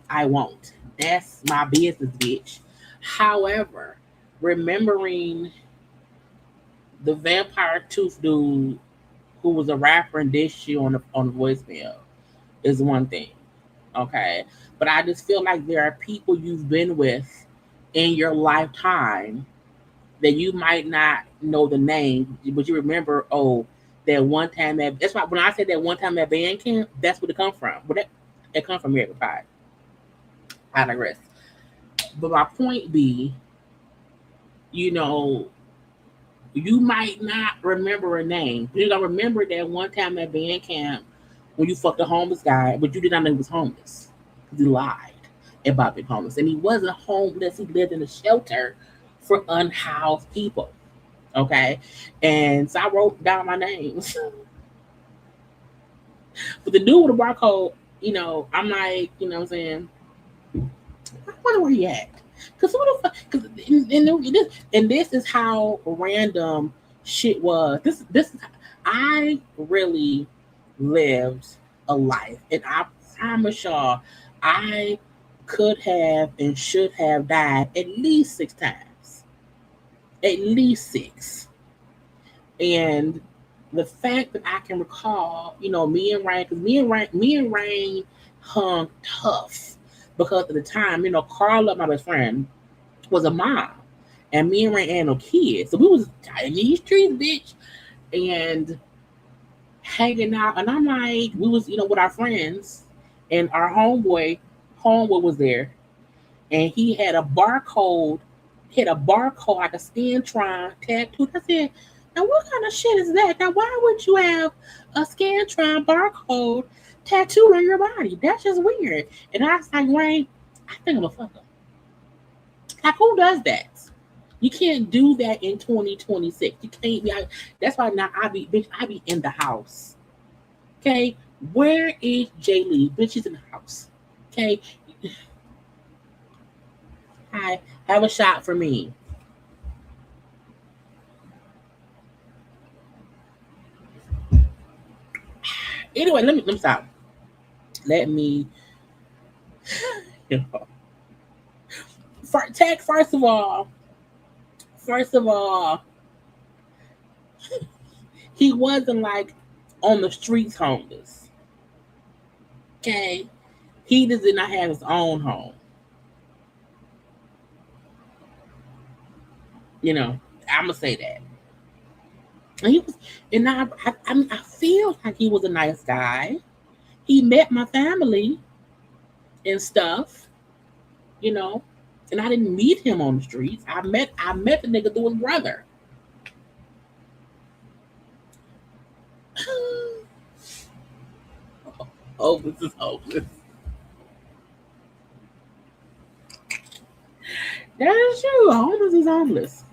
I won't. That's my business, bitch. However, remembering the vampire tooth dude who was a rapper and dissed you on the voicemail is one thing, okay? But I just feel like there are people you've been with in your lifetime that you might not know the name, but you remember, oh, that one time that's why when I said that one time at band camp, that's where it come from. But it come from American Pie. I digress. But my point be, you know, you might not remember a name. You don't remember that one time at band camp when you fucked a homeless guy, but you did not know he was homeless because he lied about being homeless, and he wasn't homeless. He lived in a shelter for unhoused people. Okay, and so I wrote down my names. But the dude with the barcode, you know, I'm like, you know what I'm saying? I wonder where he at. Because who the fuck? And this is how random shit was. I really lived a life, and I promise y'all, I could have and should have died at least 6 times. At least 6. And the fact that I can recall, you know, me and Rain hung tough because at the time, you know, Karla, my best friend, was a mom, and me and Rain had no kids, so we was in these streets, bitch, and hanging out. And I'm like, we was, you know, with our friends, and our homeboy was there, and he had a barcode like a Scantron tattoo. I said, now what kind of shit is that? Now why would you have a Scantron barcode tattooed on your body? That's just weird. And I was like, Rain, I think I'm a fucker. Like, who does that? You can't do that in 2026. You can't be. That's why now I be in the house. Okay, where is JayLee? Bitch, she's in the house. Okay, hi, have a shot for me. Anyway, let me stop. Let me. First of all, he wasn't like on the streets homeless. Okay, he just did not have his own home. You know, I'm gonna say that. And he was, and I feel like he was a nice guy. He met my family and stuff, you know, and I didn't meet him on the streets. I met the nigga through his brother. Hopeless is hopeless. That is true. Homeless is homeless.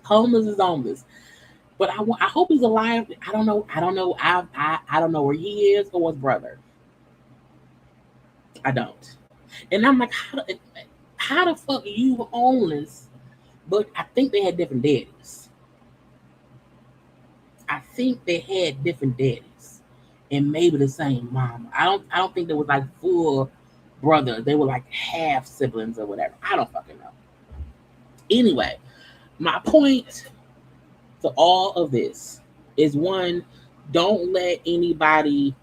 Homeless is homeless. But I hope he's alive. I don't know. I don't know where he is or his brother. I don't. And I'm like, how the fuck are you homeless? But I think they had different daddies. I think they had different daddies, and maybe the same mama. I don't think they was like full brothers. They were like half siblings or whatever. I don't fucking know. Anyway, my point to all of this is, one, don't let anybody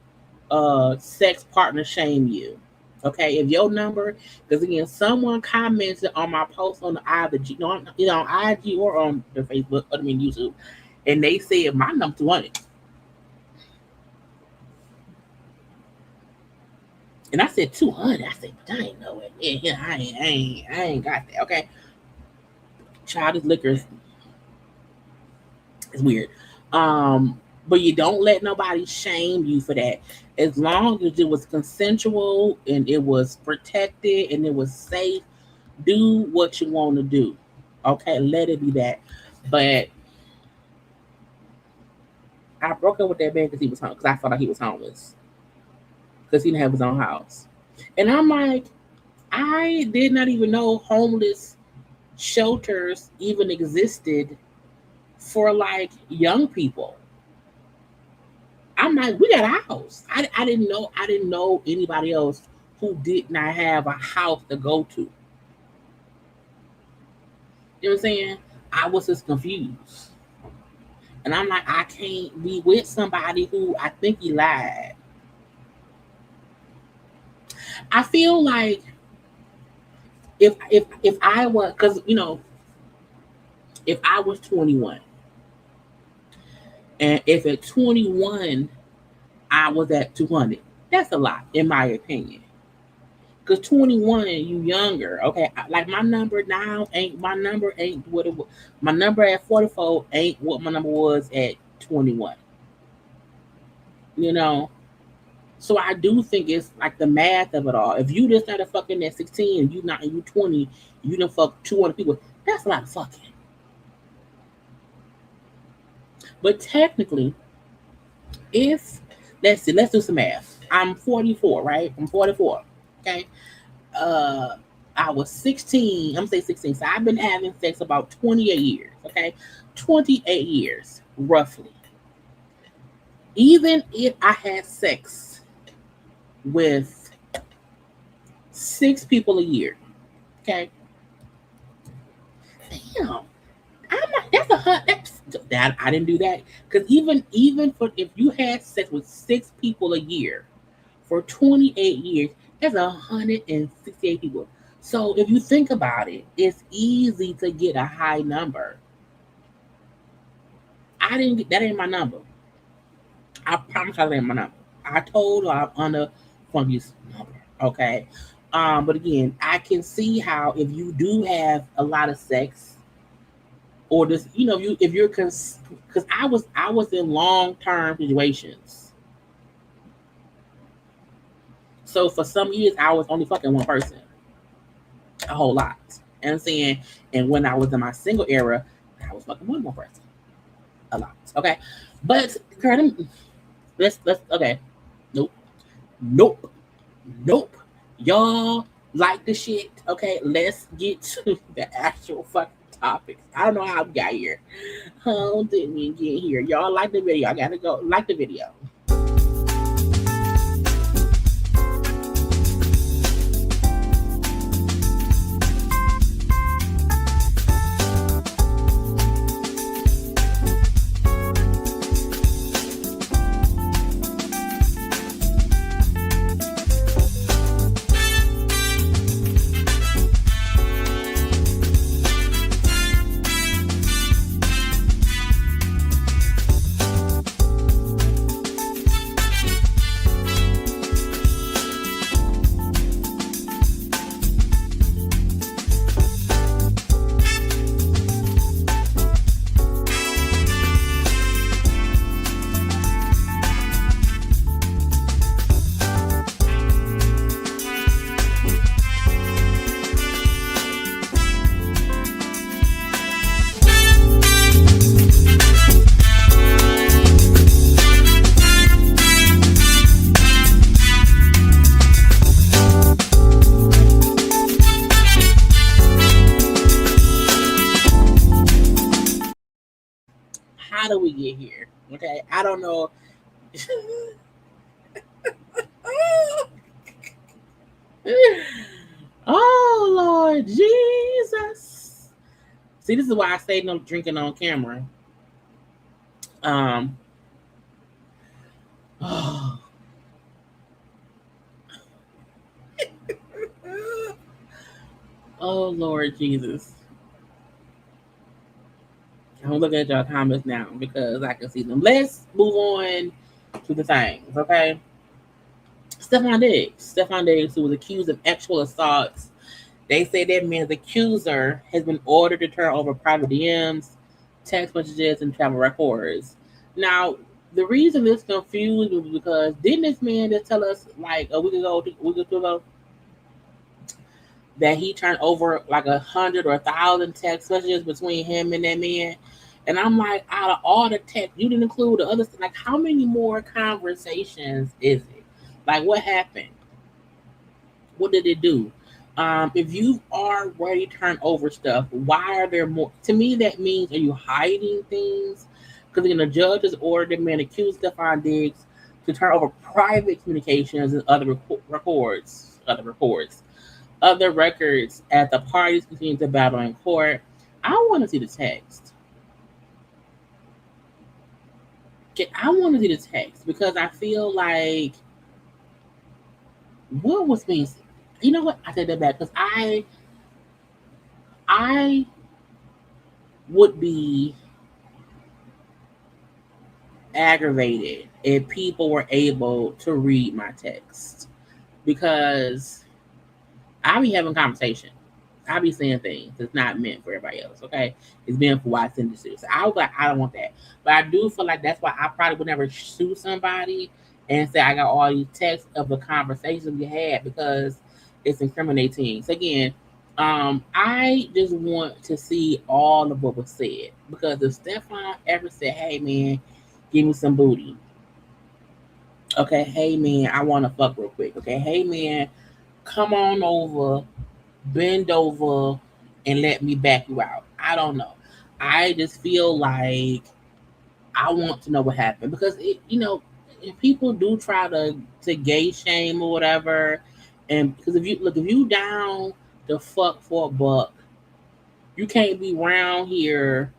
sex partner shame you. Okay, if your number, because again, someone commented on my post on either on IG or on the Facebook, YouTube, and they said my number 200, and I said 200. I said, but I ain't know it. Yeah, I ain't got that. Okay, childish liquor is weird. But you don't let nobody shame you for that. As long as it was consensual and it was protected and it was safe, do what you want to do. Okay, let it be that. But I broke up with that man because he was home, because I felt like he was homeless, because he didn't have his own house. And I'm like, I did not even know homeless shelters even existed for like young people. I'm like, we got a house. I didn't know anybody else who did not have a house to go to. You know what I'm saying? I was just confused. And And I'm like, I can't be with somebody who I think he lied. I feel like if I was, because if I was 21, and if at 21 I was at 200, that's a lot in my opinion. Because 21, you younger, okay? Like my number now ain't what it was. My number at 44 ain't what my number was at 21. You know, so I do think it's like the math of it all. If you just started fucking at 16 and you 20, you done fuck 200 people. That's a lot of fucking. But technically, if let's do some math. I'm 44, right? I'm 44. Okay. I was 16. I'm gonna say 16. So I've been having sex about 28 years. Okay, 28 years roughly. Even if I had sex with 6 people a year, okay. Damn, I'm not. That's a hot. That I didn't do that because even for if you had sex with 6 people a year for 28 years, that's 168 people. So if you think about it, it's easy to get a high number. I didn't get that ain't my number. I promise that ain't my number. I told you I'm under Funky's number. Okay. But again, I can see how if you do have a lot of sex, or this, if you're because I was in long-term situations. So for some years I was only fucking one person. A whole lot. And I'm saying, and when I was in my single era, I was fucking one more person. A lot. Okay. But let's okay. Nope. Y'all like the shit. Okay, let's get to the actual fucking topics. I don't know how we got here. How did we get here? Y'all like the video? I gotta go like the video. How do we get here? Okay, I don't know. Oh Lord Jesus! See, this is why I say no drinking on camera. Oh. Oh Lord Jesus! I'm looking at y'all comments now because I can see them. Let's move on to the things, okay? Stefan Diggs, who was accused of sexual assaults. They say that man's accuser has been ordered to turn over private DMs, text messages, and travel records. Now, the reason this confused was because didn't this man just tell us like a week or two ago that he turned over like 100 or 1,000 text messages between him and that man? And I'm like, out of all the text, you didn't include the other stuff. Like, how many more conversations is it? Like, what happened? What did it do? If you've already turned over stuff, why are there more? To me, that means, are you hiding things? Because again, the judge has ordered the man accused Stefan Diggs to turn over private communications and other records at the parties continue to battle in court. I want to see the text. I want to see the text because I feel like what was being. You know what? I take that back because I would be aggravated if people were able to read my text because I be having conversation. I be saying things that's not meant for everybody else. Okay, it's meant for why I send it to. So I was like, I don't want that, but I do feel like that's why I probably would never sue somebody and say I got all these texts of the conversations we had because it's incriminating. So again, I just want to see all of what was said because if Stefan ever said, "Hey man, give me some booty," okay, hey man, I want to fuck real quick. Okay, hey man, come on over, bend over, and let me back you out. I don't know. I just feel like I want to know what happened because if people do try to gay shame or whatever, and because if you down the fuck for a buck, you can't be around here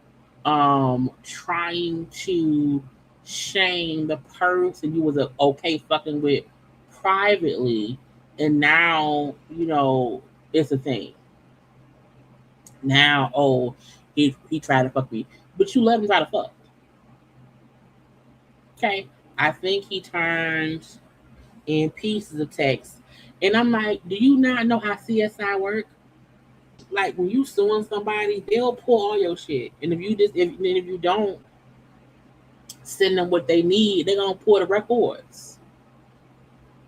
trying to shame the person you was okay fucking with privately, and now it's a thing. Now, oh, he tried to fuck me, but you let him try to fuck. Okay, I think he turned in pieces of text, and I'm like, do you not know how CSI work? Like when you suing somebody, they'll pull all your shit, and if you don't send them what they need, they're gonna pull the records.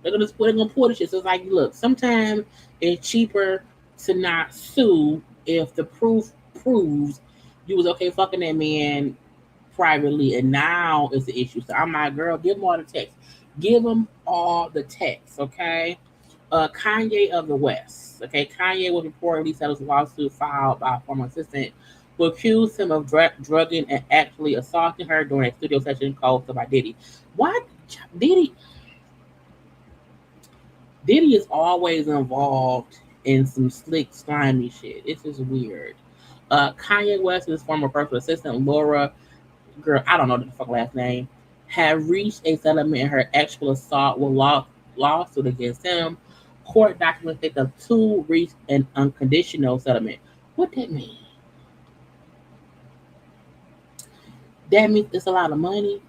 They're gonna pull the shit. So it's like, look, sometimes it's cheaper to not sue if the proof proves you was okay fucking that man privately, and now it's the issue. So I'm like, girl, give them all the text. Give them all the text, okay? Kanye of the West. Okay, Kanye was reportedly settled a lawsuit filed by a former assistant who accused him of drugging and actually assaulting her during a studio session called by Diddy. What? Diddy? Diddy is always involved in some slick, slimy shit. It's just weird. Kanye West and his former personal assistant, Laura, girl, I don't know the fuck last name, have reached a settlement in her actual assault with lawsuit against him. Court documents think the two reached an unconditional settlement. What that mean? That means it's a lot of money.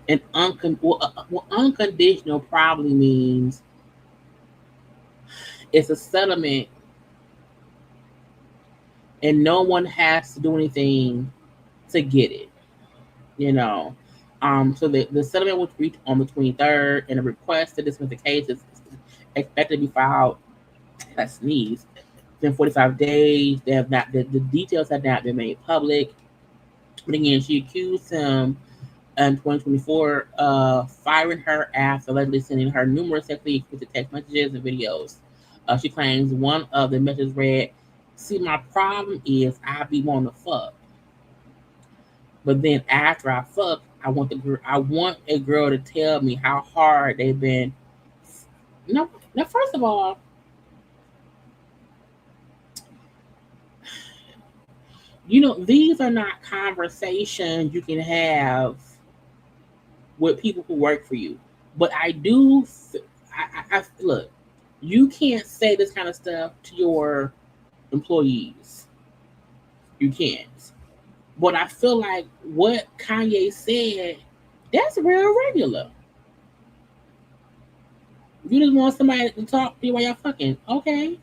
And unconditional probably means it's a settlement and no one has to do anything to get it. So the settlement was reached on the 23rd, and a request to dismiss the case is expected to be filed. I sneeze. Within 45 days, they have not. The details have not been made public. But again, she accused him in 2024 firing her after allegedly sending her numerous sexually explicit text messages and videos. She claims one of the messages read, "See, my problem is I be wanting to fuck, but then after I fuck, I want a girl to tell me how hard they've been." No, now first of all, these are not conversations you can have with people who work for you. But I do, I look, you can't say this kind of stuff to your employees. You can't. But I feel like what Kanye said, that's real regular. You just want somebody to talk to you while y'all fucking, okay.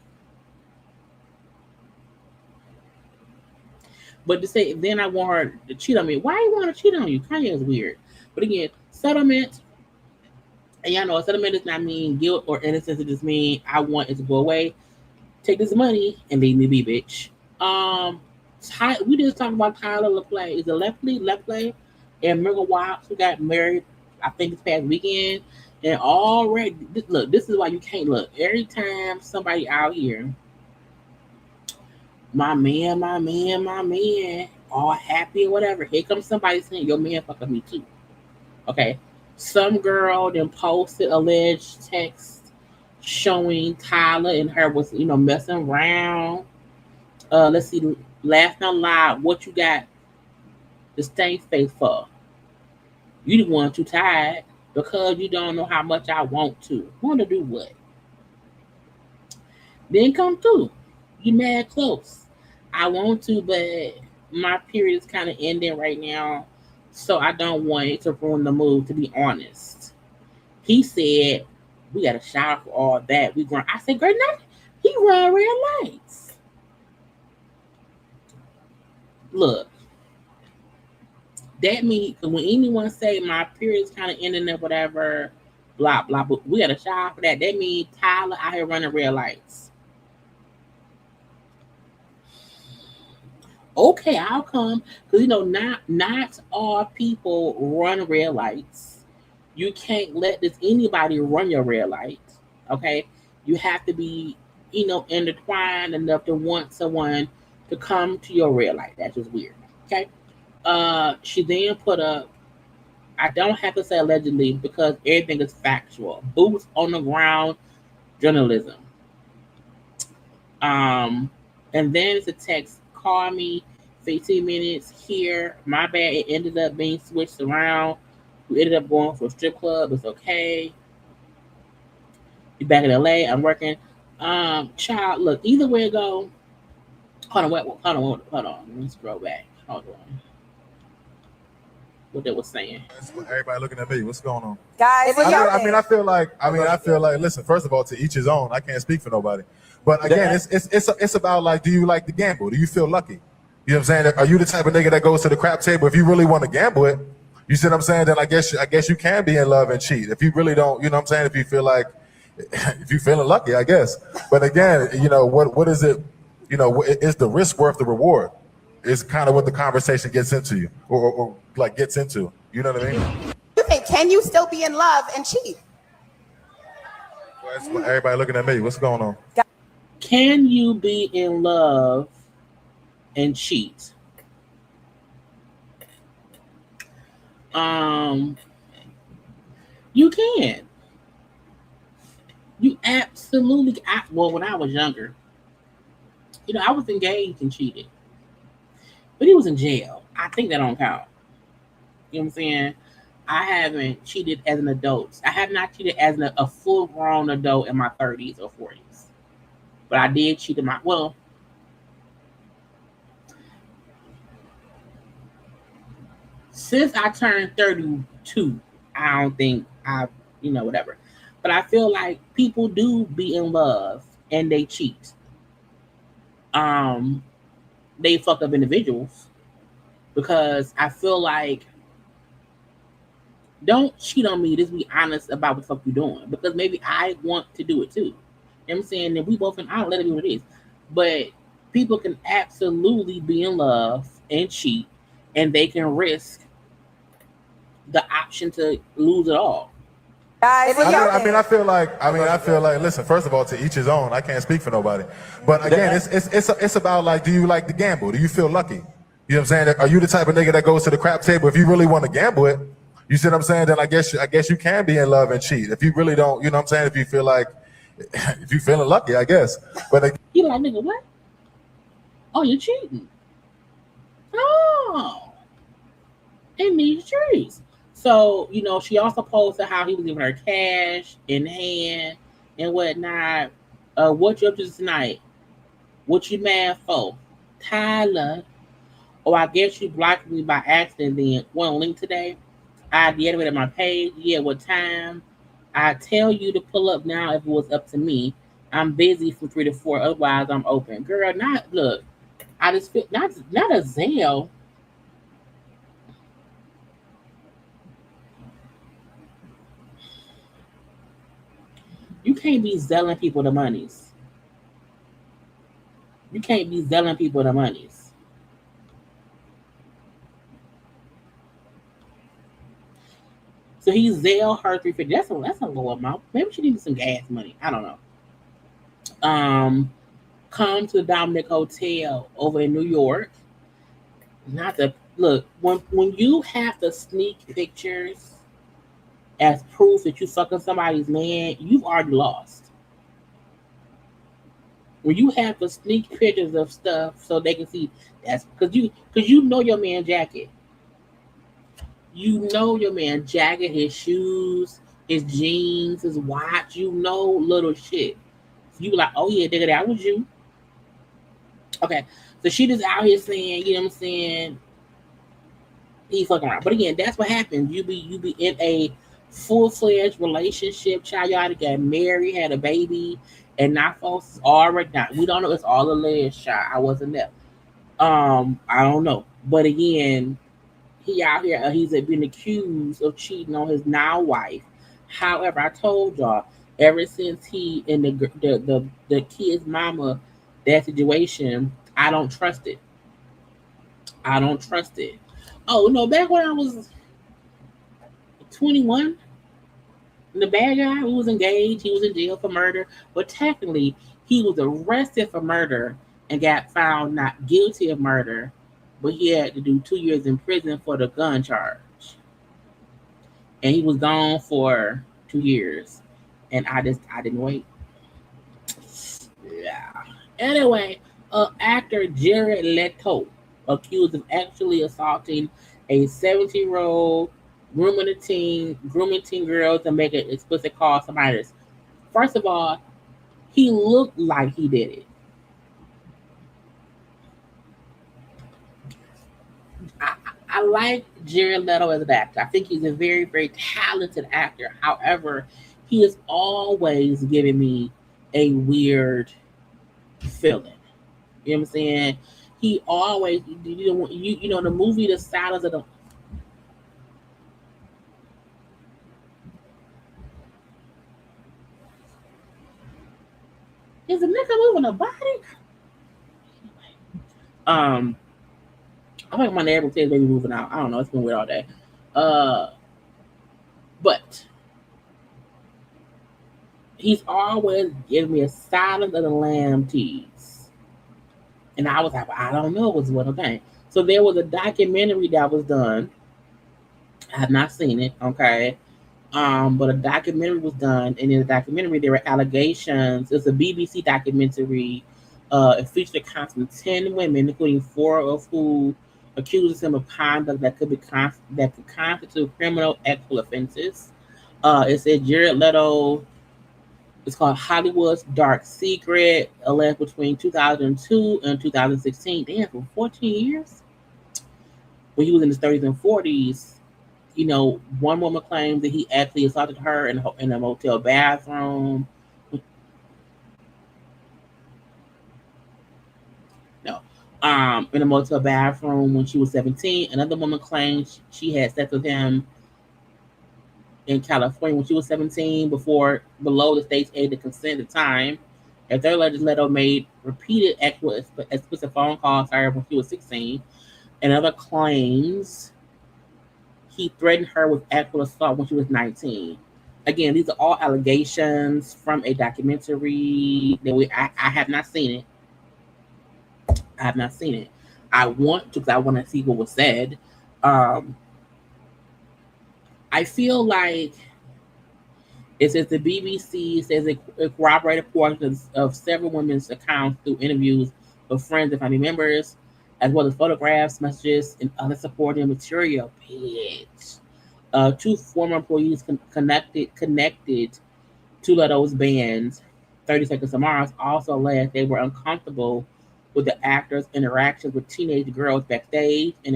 But to say, then I want her to cheat on me. Why you want to cheat on you? Kanye is weird. But again, settlement, and y'all know a settlement does not mean guilt or innocence. It just means I want it to go away. Take this money and leave me be, bitch. We just talked about Tyler LaPlay. Is it LaPlay and Megan Watts who got married, I think this past weekend. And already, look, this is why you can't look. Every time somebody out here, my man, all happy or whatever, here comes somebody saying, your man fucking me too. Okay. Some girl then posted alleged text showing Tyler and her was, messing around. Let's see, last night live, what you got to stay faithful. You the one too tired because you don't know how much I want to. Want to do what? Then come through. You mad close. I want to, but my period is kind of ending right now, so I don't want it to ruin the mood. To be honest, he said we got to shower for all that. We run. I said, great night. He run red lights. Look, that means when anyone say my period's kind of ending or whatever, blah blah, but we got to shower for that. That means Tyler out here running red lights. Okay, I'll come because not all people run red lights. You can't let this anybody run your red lights. Okay, you have to be intertwined enough to want someone to come to your red light. That's just weird. Okay. She then put up. I don't have to say allegedly because everything is factual. Boots on the ground journalism. And then it's a text. Call me 15 minutes here. My bad. It ended up being switched around. We ended up going for a strip club. It's okay. You back in LA. I'm working. Child, look, either way it go. Hold on. Let me scroll back. Hold on. What they was saying. Everybody looking at me. What's going on? Guys, I feel like, listen, first of all, to each his own. I can't speak for nobody. But again, it's about like, do you like to gamble? Do you feel lucky? You know what I'm saying? Are you the type of nigga that goes to the crap table? If you really want to gamble it, you see what I'm saying? Then I guess you can be in love and cheat. If you really don't, you know what I'm saying? If you feel like, if you feeling lucky, I guess. But again, what is it? Is the risk worth the reward? Is kind of what the conversation gets into you, or like gets into. You know what I mean? Can you still be in love and cheat? Well, everybody looking at me. What's going on? Can you be in love and cheat? You can. You absolutely. Well, when I was younger, I was engaged and cheated, but he was in jail. I think that don't count. You know what I'm saying? I haven't cheated as an adult. I have not cheated as a full-grown adult in my 30s or 40s. But I did cheat in since I turned 32, I don't think whatever. But I feel like people do be in love and they cheat. They fuck up individuals because I feel like don't cheat on me. Just be honest about what the fuck you're doing because maybe I want to do it too. You know what I'm saying? That we both can let it be what it is. But people can absolutely be in love and cheat, and they can risk the option to lose it all. Guys, I feel like. Listen, first of all, to each his own. I can't speak for nobody. But again, it's about like, do you like to gamble? Do you feel lucky? You know what I'm saying? Are you the type of nigga that goes to the crap table? If you really want to gamble it, you see what I'm saying? Then I guess you can be in love and cheat. If you really don't, you know what I'm saying? If you feel like, if you feeling lucky, I guess. But you like, nigga, what? Oh, you're cheating. Oh, in these trees. So, she also posted how he was giving her cash in hand and whatnot. What you up to tonight? What you mad for? Tyler. Oh, I guess you blocked me by accident then. Want a link today? I deactivated my page. Yeah, what time? I tell you to pull up now if it was up to me. I'm busy from 3 to 4. Otherwise, I'm open. Girl, look. I just feel, not a Zelle. You can't be selling people the monies. You can't be selling people the monies. So he Zelle her $350. That's a low amount. Maybe she needs some gas money. I don't know. Come to the Dominic Hotel over in New York. Look, when you have to sneak pictures as proof that you fucking somebody's man, you've already lost. When you have to sneak pictures of stuff so they can see, that's because you know your man jacket. You know your man jacket, his shoes, his jeans, his watch. You know little shit. You be like, oh yeah, nigga, that was you. Okay, so she just out here saying, you know what I'm saying? He fucking around. But again, that's what happens. You be in a full-fledged relationship, child. Y'all got married, had a baby, and now folks is already not. We don't know. It's all alleged, child. I wasn't there. I don't know. But again, he out here. He's been accused of cheating on his now wife. However, I told y'all ever since he and the kid's mama, that situation, I don't trust it. I don't trust it. Oh no! Back when I was 21, the bad guy who was engaged, he was in jail for murder. But technically, he was arrested for murder and got found not guilty of murder. But he had to do 2 years in prison for the gun charge, and he was gone for 2 years. And I didn't wait. Yeah. Anyway, actor Jared Leto accused of actually assaulting a 17-year-old, grooming teen girls to make an explicit call to minors. First of all, he looked like he did it. I like Jared Leto as an actor. I think he's a very, very talented actor. However, he has always given me a weird feeling. You know what I'm saying? He always, you know, the movie The Silence of the. Is a nigga moving a body? I think my neighbor says maybe moving out. I don't know. It's been weird all day. But he's always giving me a Silence of the Lamb tease. And I was like, I don't know what's what okay. So there was a documentary that was done. I have not seen it, okay. But a documentary was done, and in the documentary there were allegations. It's a BBC documentary. It featured accounts from 10 women, including 4 of who accuses him of conduct that could constitute criminal ethical offenses. It said Jared Leto. It's called Hollywood's Dark Secret, alleged between 2002 and 2016. Damn, for 14 years. When he was in his 30s and 40s, you know, one woman claims that he actually assaulted her in a motel bathroom. No, in a motel bathroom when she was 17. Another woman claims she had sex with him in California when she was 17, below the state's age of consent at the time. A third Leto made repeated explicit phone calls to her when she was 16. And other claims he threatened her with actual assault when she was 19. Again, these are all allegations from a documentary that I have not seen it. I have not seen it. I want to, because I want to see what was said. I feel like it says the BBC says it corroborated portions of several women's accounts through interviews with friends and family members, as well as photographs, messages, and other supporting material. Bitch. 2 former employees connected to Leto's band, 30 Seconds to Mars, also alleged they were uncomfortable with the actor's interactions with teenage girls backstage and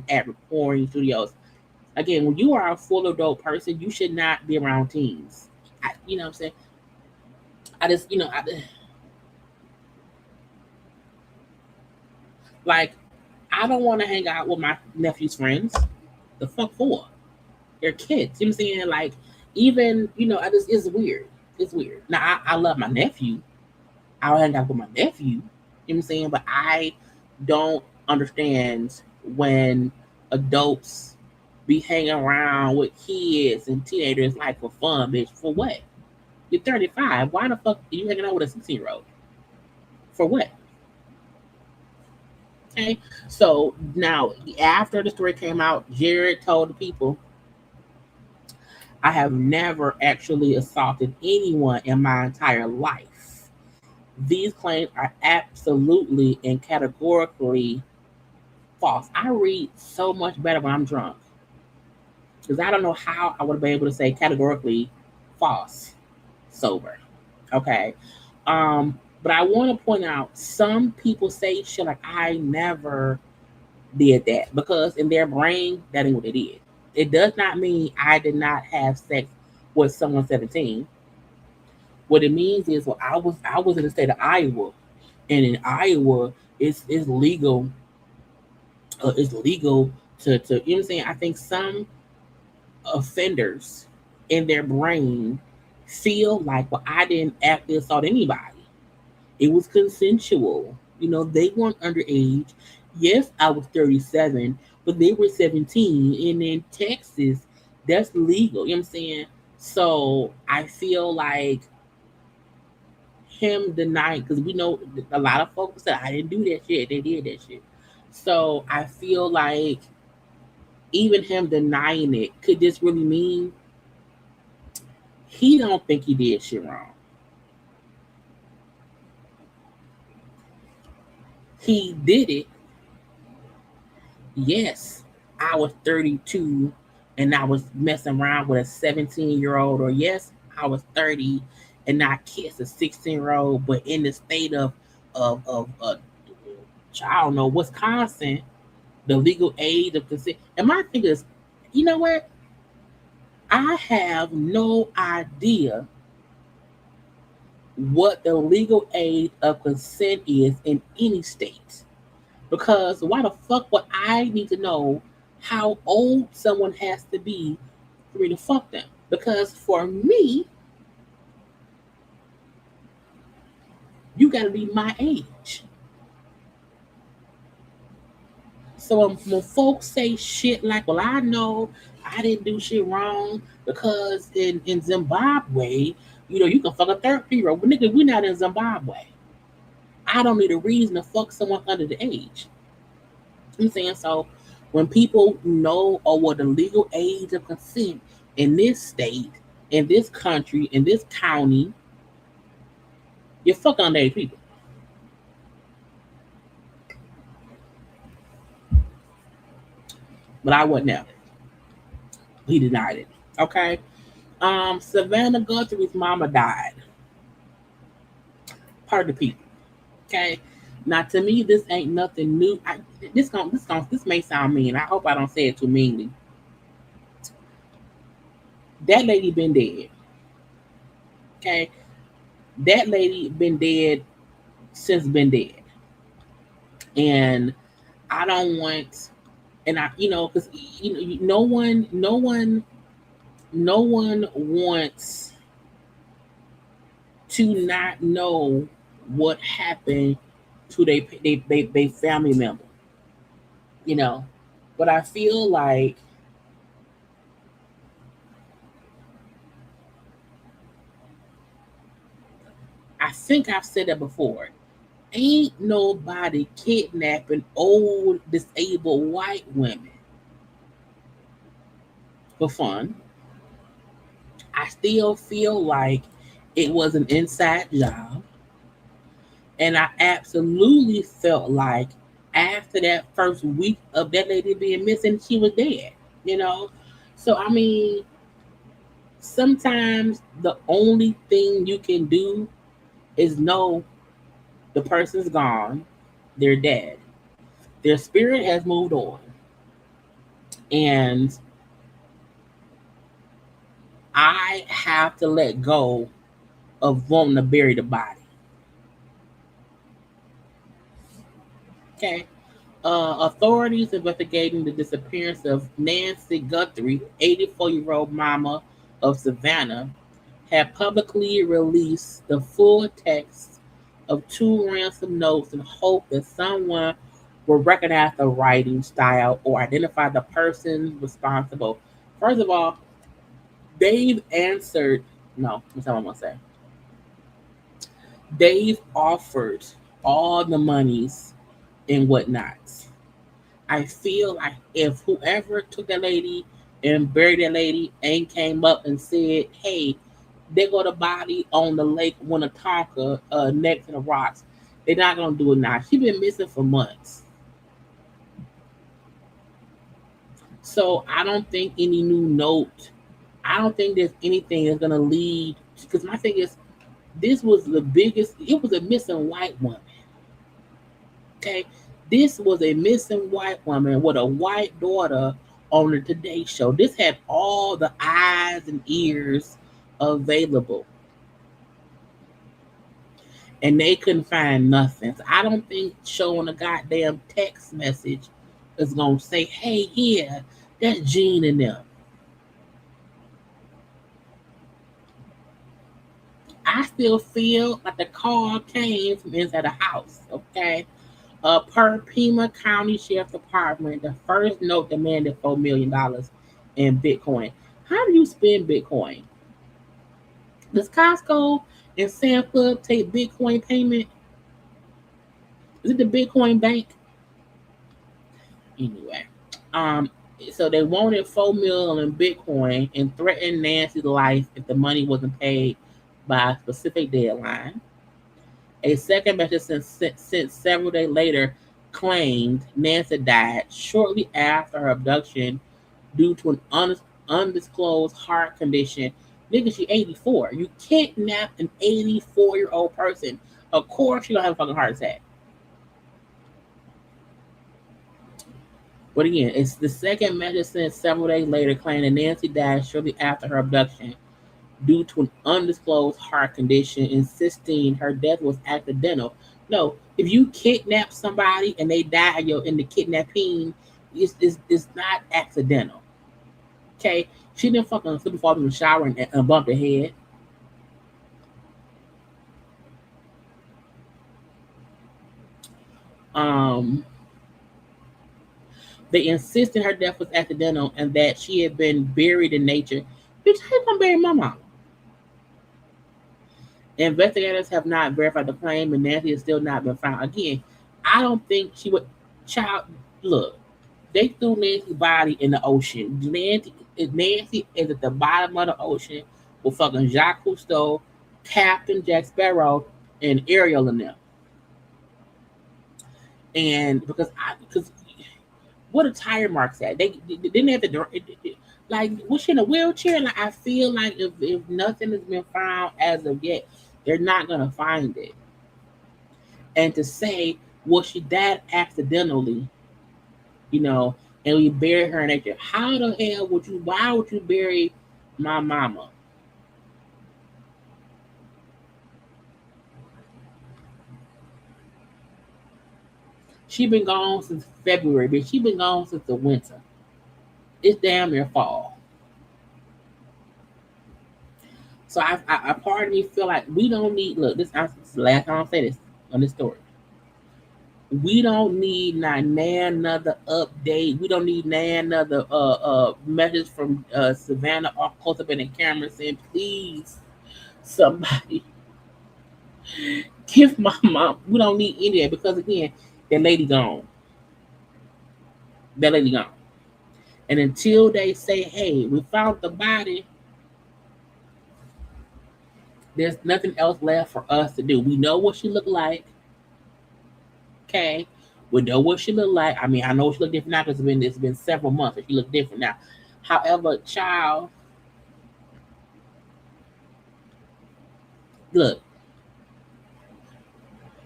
at recording studios. Again, when you are a full adult person, you should not be around teens. You know what I'm saying? I don't want to hang out with my nephew's friends. The fuck for? They're kids. You know what I'm saying? Like, even, it's weird. It's weird. Now, I love my nephew. I'll hang out with my nephew. You know what I'm saying? But I don't understand when adults be hanging around with kids and teenagers like for fun, bitch. For what? You're 35. Why the fuck are you hanging out with a 16-year-old? For what? Okay. So now, after the story came out, Jared told the people, I have never actually assaulted anyone in my entire life. These claims are absolutely and categorically false. I read so much better when I'm drunk. because I don't know how I would be able to say categorically false sober. Okay. But I want to point out some people say shit like I never did that because in their brain that ain't what they did. It does not mean I did not have sex with someone 17. What it means is, well, I was in the state of Iowa, and in Iowa, it's legal. It's legal to you know what I'm saying. I think some offenders in their brain feel like, well, I didn't actually assault anybody. It was consensual. You know, they weren't underage. Yes, I was 37, but they were 17. And in Texas, that's legal. You know what I'm saying? So I feel like him denying, because we know a lot of folks said, I didn't do that shit. They did that shit. So I feel like even him denying it, could this really mean he don't think he did shit wrong? He did it. Yes, I was 32 and I was messing around with a 17-year-old, or yes, I was 30 and I kissed a 16-year-old, but in the state of I don't know, Wisconsin, the legal age of consent. And my thing is, you know what? I have no idea what the legal age of consent is in any state. Because why the fuck would I need to know how old someone has to be for me to fuck them? Because for me, you gotta be my age. So when folks say shit like, well, I know I didn't do shit wrong because in Zimbabwe, you know, you can fuck a 30-year-old. But nigga, we're not in Zimbabwe. I don't need a reason to fuck someone under the age. You know what I'm saying? So when people know or what the legal age of consent in this state, in this country, in this county, you fuck underage people. But I wasn't there. He denied it. Okay. Savannah Guthrie's mama died. Part of the people. Okay. Now to me, this ain't nothing new. This may sound mean. I hope I don't say it too meanly. That lady been dead. Okay. That lady been dead since been dead. And I don't want, and I, you know, because you know, no one wants to not know what happened to they family member, you know. But I feel like I think I've said that before. Ain't nobody kidnapping old disabled white women for fun. I still feel like it was an inside job. And I absolutely felt like after that first week of that lady being missing, she was dead, you know? So, I mean, sometimes the only thing you can do is know the person's gone, they're dead. Their spirit has moved on. And I have to let go of wanting to bury the body. Okay. Authorities investigating the disappearance of Nancy Guthrie, 84-year-old mama of Savannah, have publicly released the full text of 2 ransom notes in hope that someone will recognize the writing style or identify the person responsible. First of all, they've answered, no, that's not what I'm going to say. They've offered all the monies and whatnots. I feel like if whoever took that lady and buried that lady and came up and said, hey, they got a body on the lake Winnetonka next to the rocks, they're not going to do it now. She's been missing for months. So I don't think any new note. I don't think there's anything that's gonna lead. Because my thing is, this was the biggest. It was a missing white woman. Okay, this was a missing white woman with a white daughter on the Today Show. This had all the eyes and ears available, and they couldn't find nothing. So I don't think showing a goddamn text message is gonna say, "Hey, yeah, that's Gene and them." I still feel like the call came from inside the house. Okay. Per Pima County Sheriff's Department, the first note demanded $4 million in Bitcoin. How do you spend Bitcoin? Does Costco and Sam's Club take Bitcoin payment? Is it the Bitcoin bank? Anyway, so they wanted $4 million in Bitcoin and threatened Nancy's life if the money wasn't paid by a specific deadline. A second message sent several days later claimed Nancy died shortly after her abduction due to an undisclosed heart condition. Nigga, she 84. You kidnap an 84-year-old person. Of course, you don't have a fucking heart attack. But again, it's the second message sent several days later claiming that Nancy died shortly after her abduction due to an undisclosed heart condition, insisting her death was accidental. No, if you kidnap somebody and they die in the kidnapping, it's not accidental. Okay? She didn't fucking slip and fall in the shower and bump her head. They insisted her death was accidental and that she had been buried in nature. Bitch, how you gonna bury my mom? Investigators have not verified the claim, and Nancy has still not been found. Again, I don't think she would. Child, look, they threw Nancy's body in the ocean. Nancy is at the bottom of the ocean with fucking Jacques Cousteau, Captain Jack Sparrow, and Ariel in them. And because what are tire marks at? They didn't have to. Like, was she in a wheelchair? Like, I feel like if nothing has been found as of yet, they're not gonna find it. And to say, well, she died accidentally, and we buried her in nature. How the hell why would you bury my mama? She been gone since February, but she been gone since the winter. It's damn near fall. So I part of me feel like we don't need. Look, this is the last time I'll say this on this story. We don't need another update. We don't need another message from Savannah or close up in the camera saying, "Please, somebody give my mom." We don't need any of that because again, that lady gone. That lady gone. And until they say, "Hey, we found the body," there's nothing else left for us to do. We know what she looked like. Okay. We know what she looked like. I mean, I know she looked different now because it's been several months, but she looked different now. However, child, look,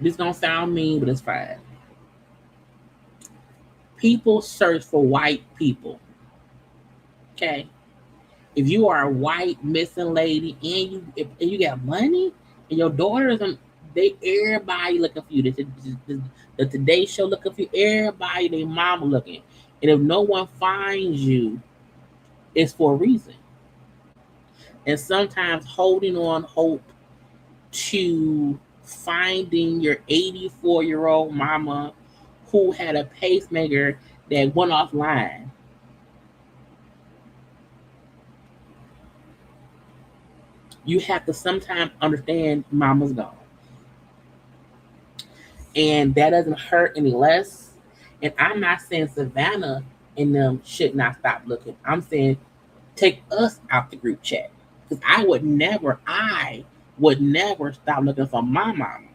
this gonna sound mean, but it's fine. People search for white people. Okay. If you are a white missing lady and you got money and your daughters everybody looking for you. The Today Show looking for you. Everybody, their mama looking. And if no one finds you, it's for a reason. And sometimes holding on hope to finding your 84-year-old mama who had a pacemaker that went offline. You have to sometimes understand mama's gone. And that doesn't hurt any less. And I'm not saying Savannah and them should not stop looking. I'm saying take us out the group chat. Because I would never stop looking for my mama.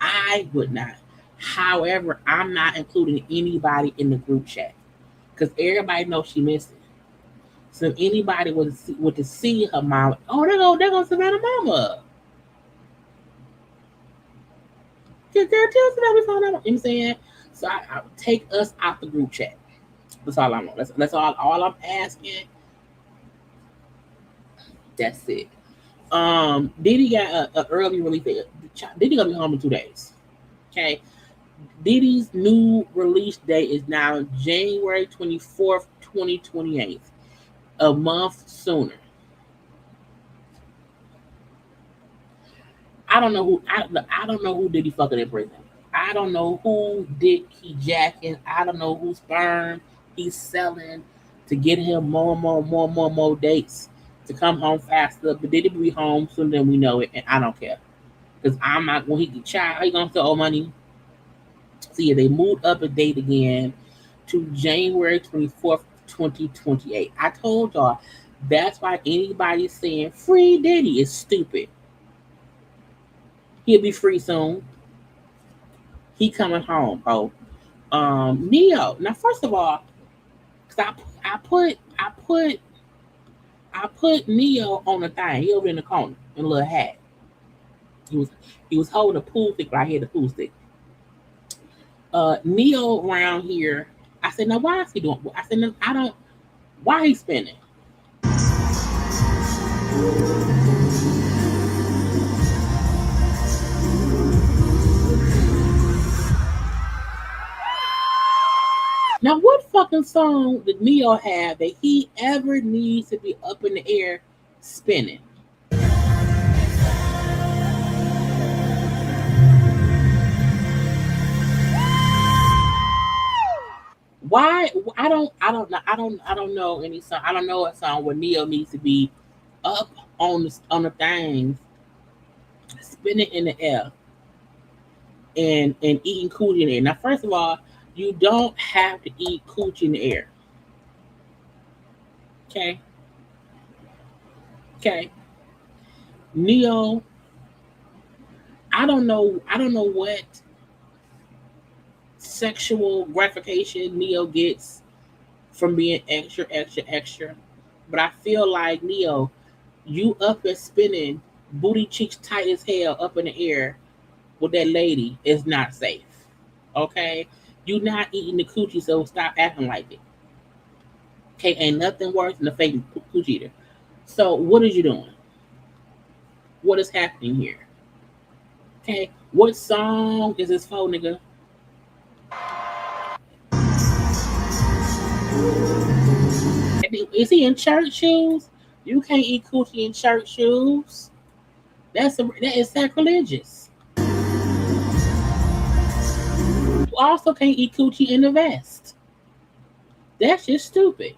I would not. However, I'm not including anybody in the group chat. because everybody knows she missing. So if anybody would to see her mom, oh, they're gonna Savannah mama. Girl, tell Savannah we found out. You know what I'm saying? So I take us out the group chat. That's all I want. That's all I'm asking. That's it. Diddy got a early release. Diddy gonna be home in 2 days. Okay. Diddy's new release date is now January 24th, 2028. A month sooner. I don't know who Diddy fucking in prison. I don't know who dick he jacking. I don't know whose sperm he's selling to get him more dates to come home faster. But Diddy be home sooner than we know it, and I don't care. Because I'm not when he get child, he gonna sell all money. So yeah, they moved up a date again to January 24th, 2028. I told y'all that's why anybody saying free Diddy is stupid. He'll be free soon. He coming home, bro. Neo. Now, first of all, cause I put Neo on the thing. He over in the corner in a little hat. He was holding a pool stick right here, the pool stick. Neo around here. I said, now why is he doing? I said, no, I don't. Why he spinning? Now, what fucking song did Neo have that he ever needs to be up in the air spinning? Why? I don't know any song. I don't know a song where Neo needs to be up on the things, spinning in the air, and eating coochie in the air. Now, first of all, you don't have to eat coochie in the air. Okay. Neo, I don't know what sexual gratification Neo gets from being extra. But I feel like Neo, you up and spinning, booty cheeks tight as hell up in the air with that lady is not safe. Okay? You not eating the coochie, so stop acting like it. Okay, ain't nothing worse than a fake coochie eater. So what is you doing? What is happening here? Okay, what song is this for, nigga? Is he in church shoes? You can't eat coochie in church shoes. That is sacrilegious. You also can't eat coochie in the vest. That's just stupid.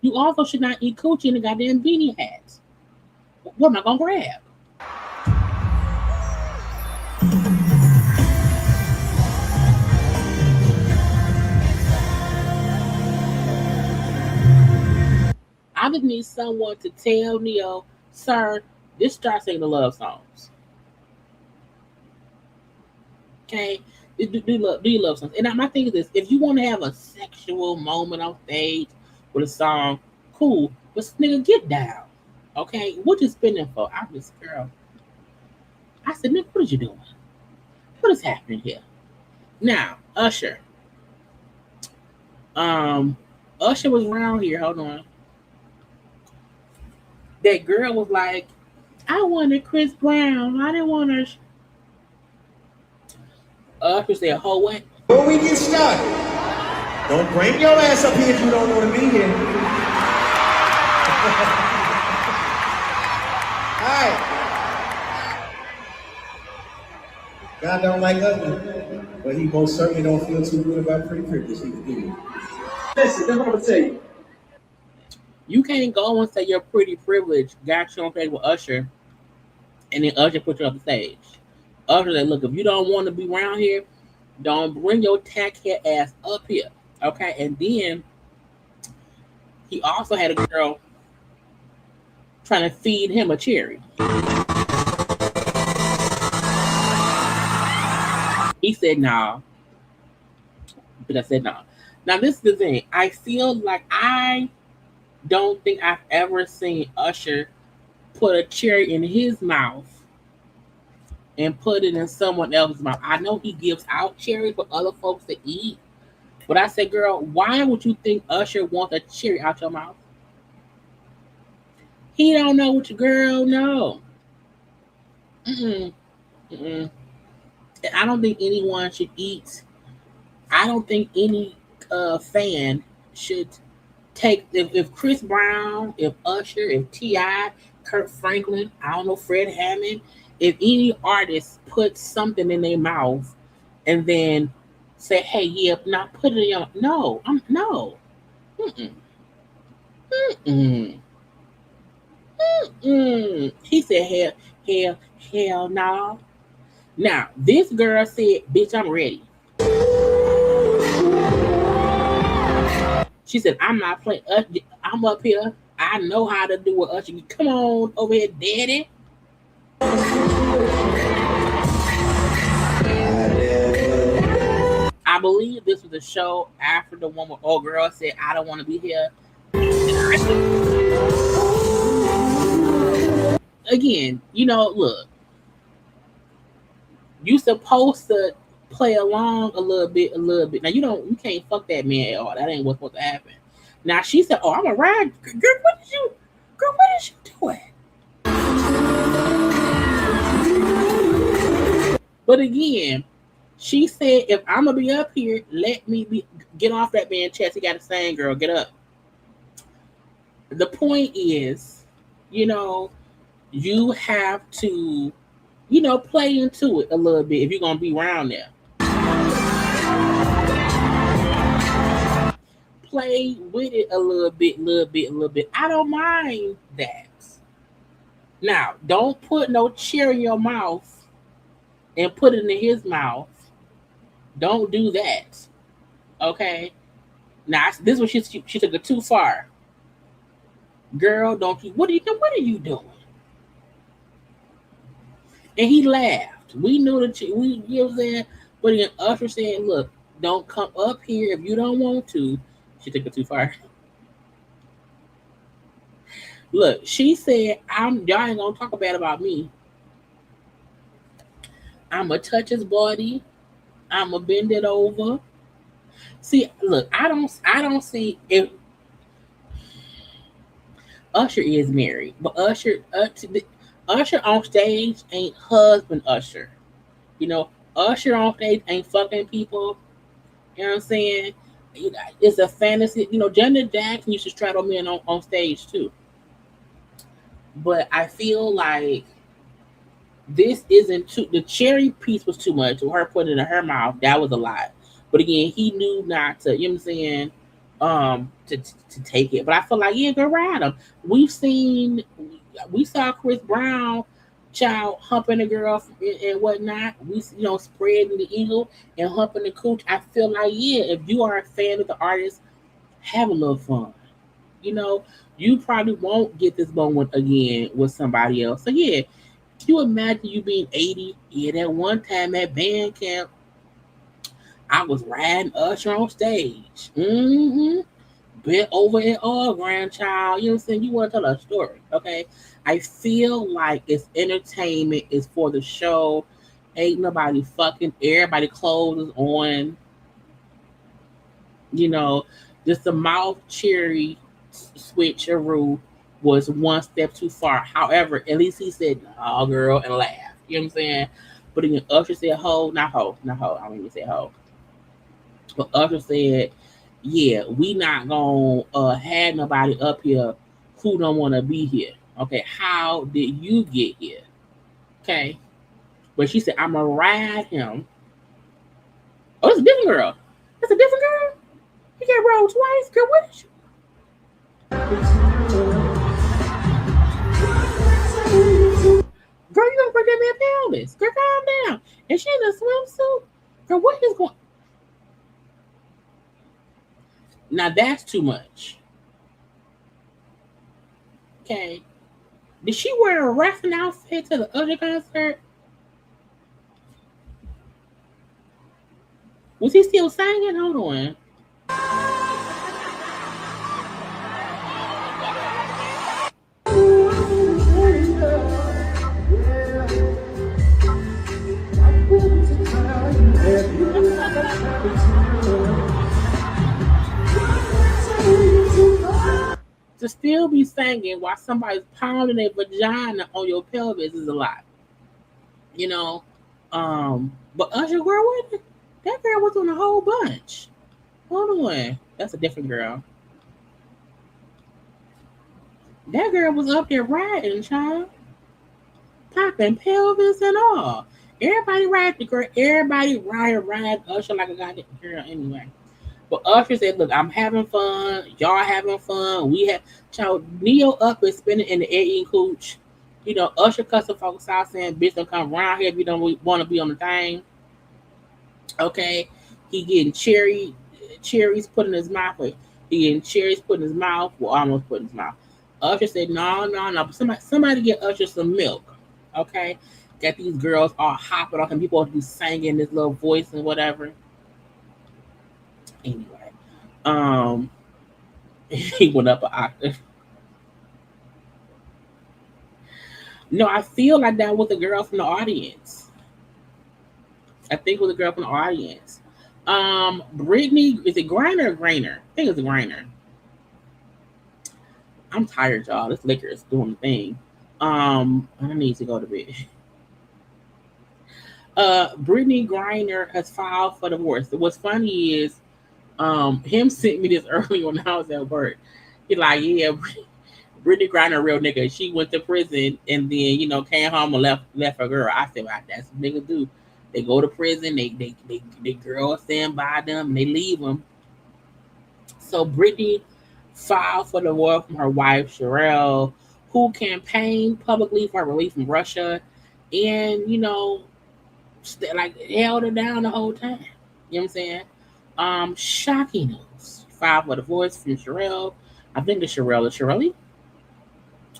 You also should not eat coochie in the goddamn beanie hats. What am I gonna grab? I just need someone to tell Neo, sir, just start singing the love songs. Okay? Do you love songs? And my thing is this, if you want to have a sexual moment on stage with a song, cool. But nigga, get down. Okay? What you spinning for? I'm this girl. I said, nigga, what are you doing? What is happening here? Now, Usher. Usher was around here. Hold on. That girl was like, I wanted Chris Brown. I didn't want her. Usher said, "Ho, what?" Before we get started, don't bring your ass up here if you don't want to be here. All right. God don't like ugly, but he most certainly don't feel too good about pretty privilege. He can do it. Listen, that's what I'm gonna tell you. You can't go and say you're pretty privileged, got you on stage with Usher, and then Usher put you on the stage. Usher said, look, if you don't want to be around here, don't bring your tack head ass up here. Okay? And then he also had a girl trying to feed him a cherry. said no. But I said no. Now this is the thing. I feel like I don't think I've ever seen Usher put a cherry in his mouth and put it in someone else's mouth. I know he gives out cherry for other folks to eat. But I said, girl, why would you think Usher wants a cherry out your mouth? He don't know what your girl know. Mm-mm. Mm-mm. I don't think anyone should eat. I don't think any fan should take if Chris Brown, if Usher, if T.I., Kurt Franklin, I don't know, Fred Hammond, if any artist puts something in their mouth and then say, "Hey, yeah, now put it in your," no, no, mm-mm, mm-mm, mm-mm. He said, hell, no. Now this girl said, "Bitch, I'm ready." She said, "I'm not playing. I'm up here. I know how to do it, Usher. Come on over here, daddy." I believe this was a show after the one where old girl said, "I don't want to be here." Again, look, you supposed to play along a little bit. Now you can't fuck that man at all. That ain't what's supposed to happen. Now she said, "Oh, I'm a ride." Girl, what did you do it? But again, she said, "If I'm gonna be up here, let me get off that man's chest. He got to sing, girl. Get up." The point is, you have to, play into it a little bit if you're gonna be around there. Play with it a little bit. I don't mind that. Now, don't put no cherry in your mouth and put it in his mouth. Don't do that. Okay? Now, this is what she took it too far. Girl, don't you? What are you doing? And he laughed. We knew that you know what I'm saying? But then Usher said, "Look, don't come up here if you don't want to." She took it too far. Look, she said, y'all ain't gonna talk bad about me. I'ma touch his body. I'ma bend it over. See, look, I don't see if Usher is married, but Usher on stage ain't husband Usher. Usher on stage ain't fucking people. You know what I'm saying? It's a fantasy. Janet Jackson used to straddle men on stage too. But I feel like this isn't too. The cherry piece was too much. Her putting it in her mouth, that was a lot. But again, he knew not to. You know what I'm saying? To take it. But I feel like, yeah, go ride him. We saw Chris Brown child humping a girl and whatnot. We spreading the eagle and humping the cooch. I feel like, yeah, if you are a fan of the artist, have a little fun. You probably won't get this moment again with somebody else. So yeah, can you imagine you being 80? Yeah, that one time at band camp, I was riding Usher on stage. Bent over at all, grandchild. You know what I'm saying? You want to tell a story, okay? I feel like it's entertainment. It's for the show. Ain't nobody fucking. Everybody clothes is on. Just the mouth cherry switcheroo was one step too far. However, at least he said, "Oh, girl," and laughed. You know what I'm saying? But then Usher said, "Ho, not ho, not ho." I don't even say ho. But Usher said, "Yeah, we not gonna have nobody up here who don't want to be here." Okay, how did you get here? Okay, but she said, "I'm gonna ride him." Oh, it's a different girl. That's a different girl. You got rolled twice, girl. What is you? Girl, you gonna break that man pelvis. Girl, calm down. And she in a swimsuit. Girl, what is going? Now that's too much. Okay. Did she wear a wrestling outfit to the other concert? Was he still singing? Hold on. To still be singing while somebody's pounding their vagina on your pelvis is a lot. You know? But Usher, girl, what? That girl was on a whole bunch. Hold on. That's a different girl. That girl was up there riding, child. Popping pelvis and all. Everybody ride the girl. Everybody ride Usher like a goddamn girl anyway. But Usher said, look, I'm having fun. Y'all having fun. We have child Neo up and spinning in the air eating cooch. You know, Usher cussing folks out saying, bitch, don't come around here if you don't want to be on the thing. Okay. He getting cherries put in his mouth. He getting cherries put in his mouth. Well, almost put in his mouth. Usher said, no. Somebody get Usher some milk. Okay. Got these girls all hopping off and people be singing this little voice and whatever. Anyway, he went up an octave. No, I feel like that was a girl from the audience. I think it was a girl from the audience. Brittney, is it Griner or Griner? I think it's Griner. I'm tired, y'all. This liquor is doing the thing. I need to go to bed. Brittney Griner has filed for divorce. What's funny is him sent me this early when I was at work. He like, yeah, Brittney Griner, a real nigga. She went to prison and then, came home and left her girl. I said, well, that's what niggas do. They go to prison, they girls stand by them, and they leave them. So Brittney filed for divorce from her wife, Sherelle, who campaigned publicly for her release from Russia and, held her down the whole time. You know what I'm saying? Shocking news. Filed for divorce from Sherelle. I think it's Sherelle. Is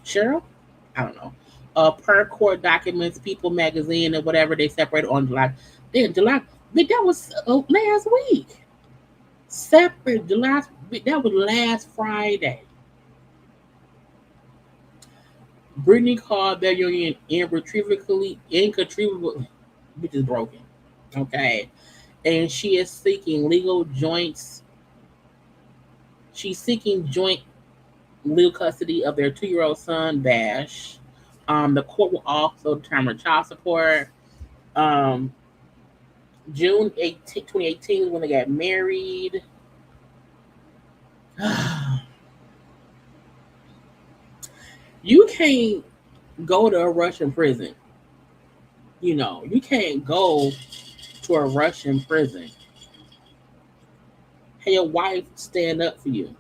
Cheryl? I don't know. Per court documents, People Magazine or whatever, they separated on July. That was last week. Separate that was last Friday. Brittney called their union incontrovertibly, which is broken. Okay. And she is seeking joint legal custody of their 2-year-old son, Bash. The court will also determine child support. June 18, 2018 is when they got married. You can't go to a Russian prison. You can't go to a Russian prison. Have your wife stand up for you.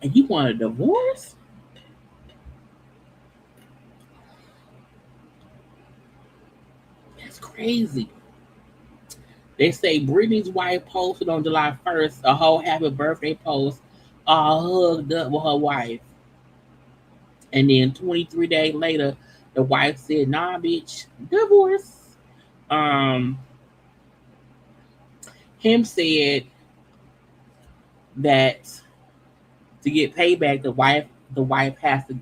And you want a divorce? That's crazy. They say Brittney's wife posted on July 1st a whole happy birthday post, all hugged up with her wife. And then 23 days later, the wife said, nah, bitch, divorce. Him said that to get payback, the wife has to,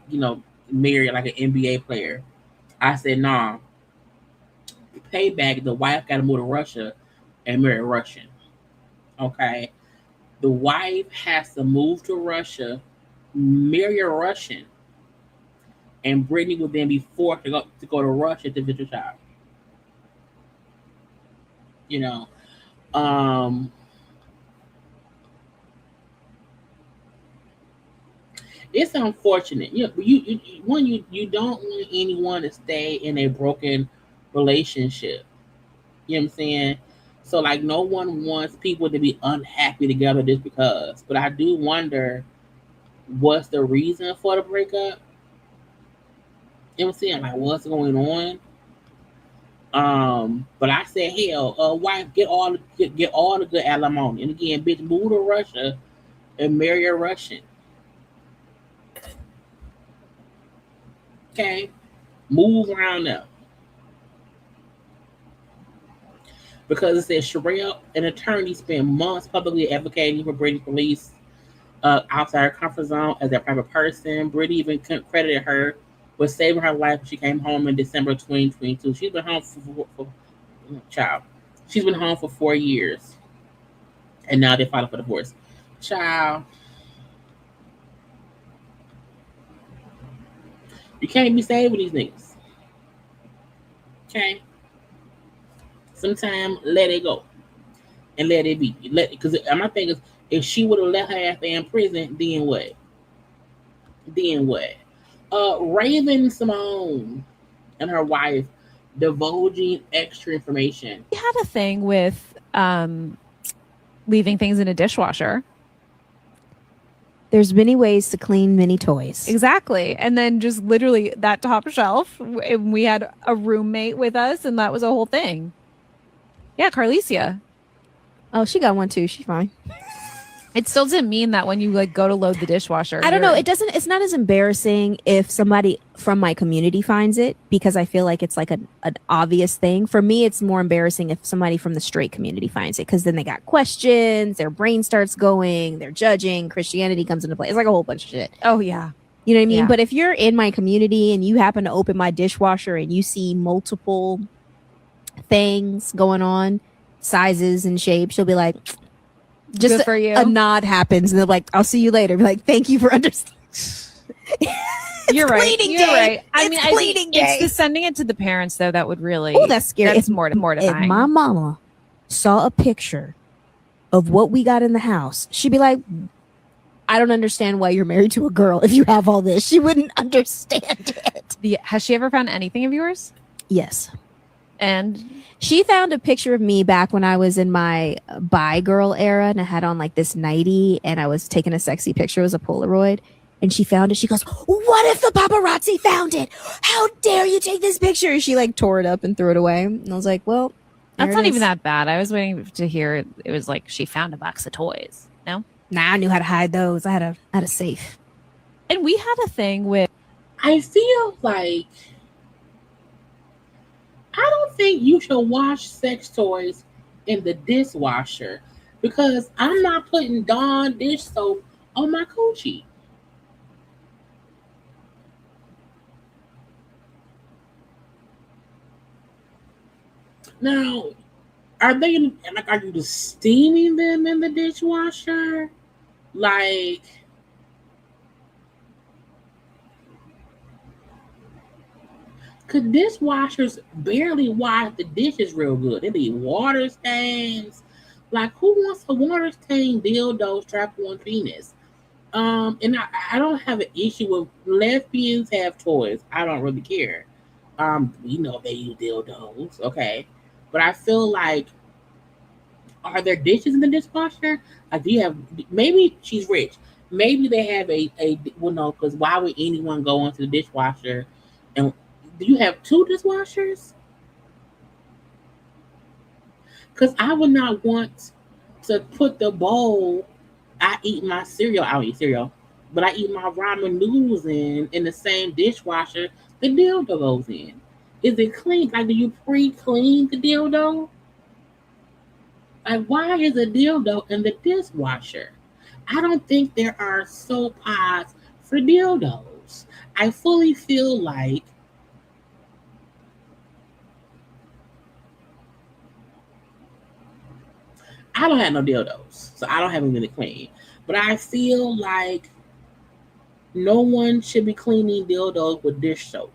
marry like an NBA player. I said, nah. Payback, the wife got to move to Russia and marry a Russian. Okay? The wife has to move to Russia, marry a Russian, and Brittney would then be forced to go to Russia to visit her child. It's unfortunate. You don't want anyone to stay in a broken relationship. You know what I'm saying? So no one wants people to be unhappy together just because. But I do wonder what's the reason for the breakup. You know what I'm saying? What's going on? But I said, hell, wife, get all the good alimony. And again, bitch, move to Russia and marry a Russian. Okay, Move around now. Because it says Sherelle, an attorney, spent months publicly advocating for Brittney's release outside her comfort zone as a private person. Brittney even credited her with saving her life when she came home in December 2022. She's been home She's been home for 4 years, and now they filed for divorce. Child, you can't be saving these niggas. Okay. Sometimes let it go and let it be. Because my thing is, if she would have let her ass in prison, then what? Then what? Raven Simone and her wife divulging extra information. We had a thing with leaving things in a dishwasher. There's many ways to clean many toys. Exactly. And then just literally that top shelf, we had a roommate with us, and that was a whole thing. Yeah, Carlicia. Oh, she got one too. She's fine. It still doesn't mean that when you like go to load the dishwasher. I don't know. It's not as embarrassing if somebody from my community finds it, because I feel like it's like an obvious thing. For me, it's more embarrassing if somebody from the straight community finds it, because then they got questions, their brain starts going, they're judging, Christianity comes into play. It's like a whole bunch of shit. Oh, yeah. You know what I mean? Yeah. But if you're in my community and you happen to open my dishwasher and you see multiple things going on, sizes and shapes, you'll be like, just good for you. A nod happens, and they're like, "I'll see you later." Be like, "Thank you for understanding." You're right. You're right. I mean, I think day. it's the sending it to the parents though that would really. Oh, that's scary. It's mortifying. If my mama saw a picture of what we got in the house, she'd be like, "I don't understand why you're married to a girl if you have all this." She wouldn't understand it. Has she ever found anything of yours? Yes. And she found a picture of me back when I was in my bi girl era, and I had on like this nightie, and I was taking a sexy picture. It was a Polaroid, and she found it. She goes, "What if the paparazzi found it? How dare you take this picture?" And she like tore it up and threw it away. And I was like, "Well, that's not even that bad." I was waiting to hear it was like she found a box of toys. No, nah, I knew how to hide those. I had a safe. And we had a thing with. I feel like I don't think you should wash sex toys in the dishwasher, because I'm not putting Dawn dish soap on my coochie. Now, are you just steaming them in the dishwasher? Like, cause dishwashers barely wash the dishes real good. They be water stains. Like, who wants a water stain dildo strapped on penis? And I don't have an issue with lesbians have toys. I don't really care. We know they use dildos, okay. But I feel like, are there dishes in the dishwasher? Like, do you have? Maybe she's rich. Maybe they have well, no, because why would anyone go into the dishwasher? And do you have 2 dishwashers? Because I would not want to put the bowl I eat my cereal. I don't eat cereal, but I eat my ramen noodles in the same dishwasher the dildo goes in. Is it clean? Like, do you pre-clean the dildo? Like, why is a dildo in the dishwasher? I don't think there are soap pods for dildos. I fully feel like I don't have no dildos, so I don't have them really clean. But I feel like no one should be cleaning dildos with dish soap.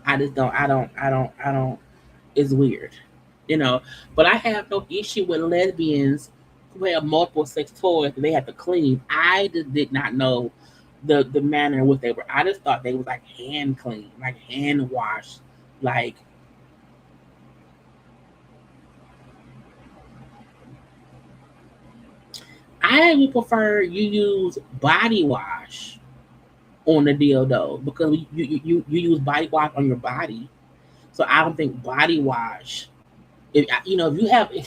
I don't. It's weird, But I have no issue with lesbians who have multiple sex toys and they have to clean. I just did not know the manner in which they were. I just thought they was like hand clean, like hand wash, like. I would prefer you use body wash on the dildo, because you use body wash on your body. So I don't think body wash. If you have a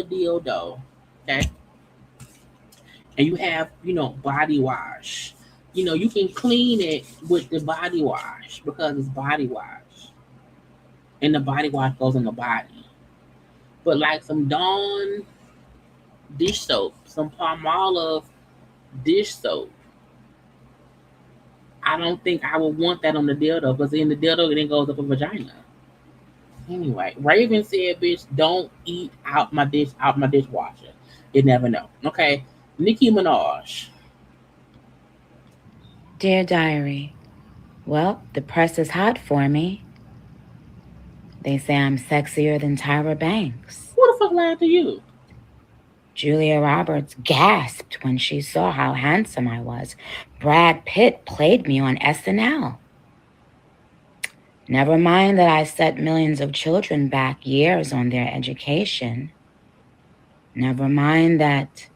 dildo, okay, and you have body wash, You can clean it with the body wash because it's body wash, and the body wash goes on the body. But like some Dawn dish soap, some Palmolive dish soap, I don't think I would want that on the dildo because in the dildo it then goes up a vagina. Anyway, Raven said, "Bitch, don't eat out my dishwasher. You never know." Okay, Nicki Minaj. Dear Diary, well, the press is hot for me. They say I'm sexier than Tyra Banks. Who the fuck lied to you? Julia Roberts gasped when she saw how handsome I was. Brad Pitt played me on SNL. Never mind that I set millions of children back years on their education. Never mind that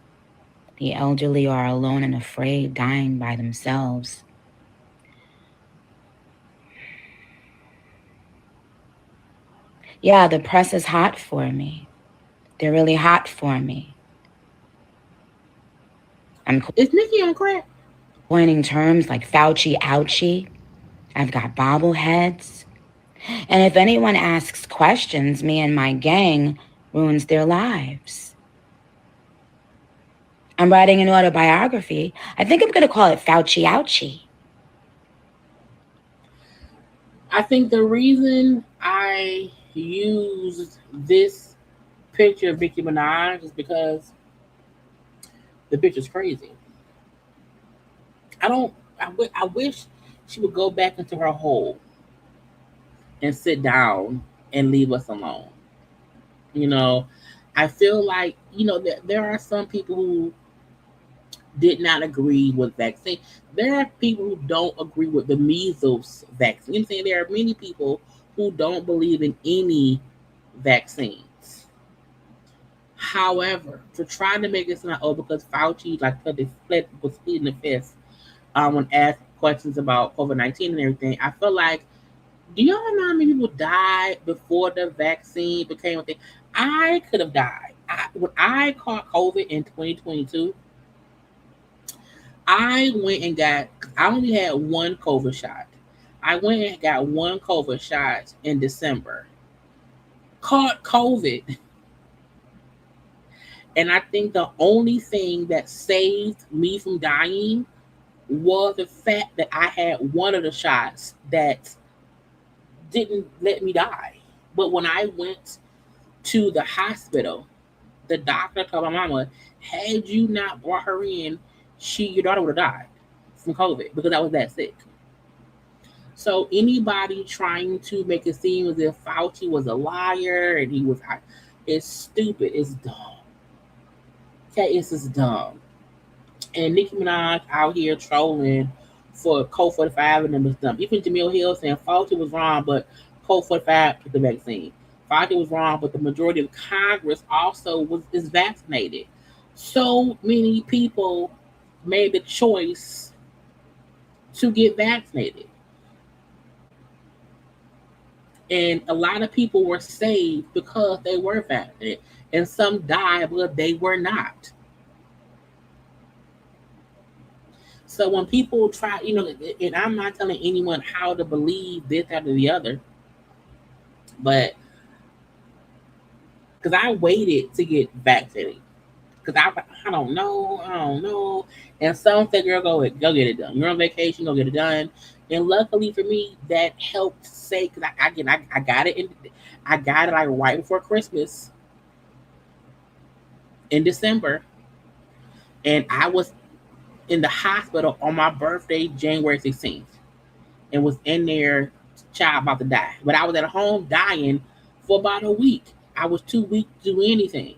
the elderly are alone and afraid, dying by themselves. Yeah, the press is hot for me. They're really hot for me. Is Nicki on crack? Coining terms like Fauci ouchie. I've got bobbleheads. And if anyone asks questions, me and my gang ruins their lives. I'm writing an autobiography. I think I'm going to call it Fauci ouchie. I think the reason I used this picture of Nicki Minaj is because the bitch is crazy. I wish she would go back into her hole and sit down and leave us alone. I feel like, there are some people who did not agree with vaccine. There are people who don't agree with the measles vaccine. I'm saying there are many people who don't believe in any vaccines. However, to try to make it sound because Fauci was split in the fist when asked questions about COVID-19 and everything, I feel like, do y'all know how many people died before the vaccine became a thing? I could have died. When I caught COVID in 2022, I only had one COVID shot. I went and got one COVID shot in December. Caught COVID. And I think the only thing that saved me from dying was the fact that I had one of the shots that didn't let me die. But when I went to the hospital, the doctor told my mama, had you not brought her in, your daughter would have died from COVID because I was that sick. So anybody trying to make it seem as if Fauci was a liar and it's stupid. It's dumb. Okay, it's just dumb. And Nicki Minaj out here trolling for Code 45 and them is dumb. Even Jamil Hill saying Fauci was wrong, but Code 45 took the vaccine. Fauci was wrong, but the majority of Congress also is vaccinated. So many people made the choice to get vaccinated. And a lot of people were saved because they were vaccinated. And some died because they were not. So when people try, and I'm not telling anyone how to believe this, that, or the other, but because I waited to get vaccinated. Because I don't know. And some say, girl, go get it done. You're on vacation, go get it done. And luckily for me, that helped say, because I got it like right before Christmas in December. And I was in the hospital on my birthday, January 16th, and was in there, child about to die. But I was at home dying for about a week. I was too weak to do anything.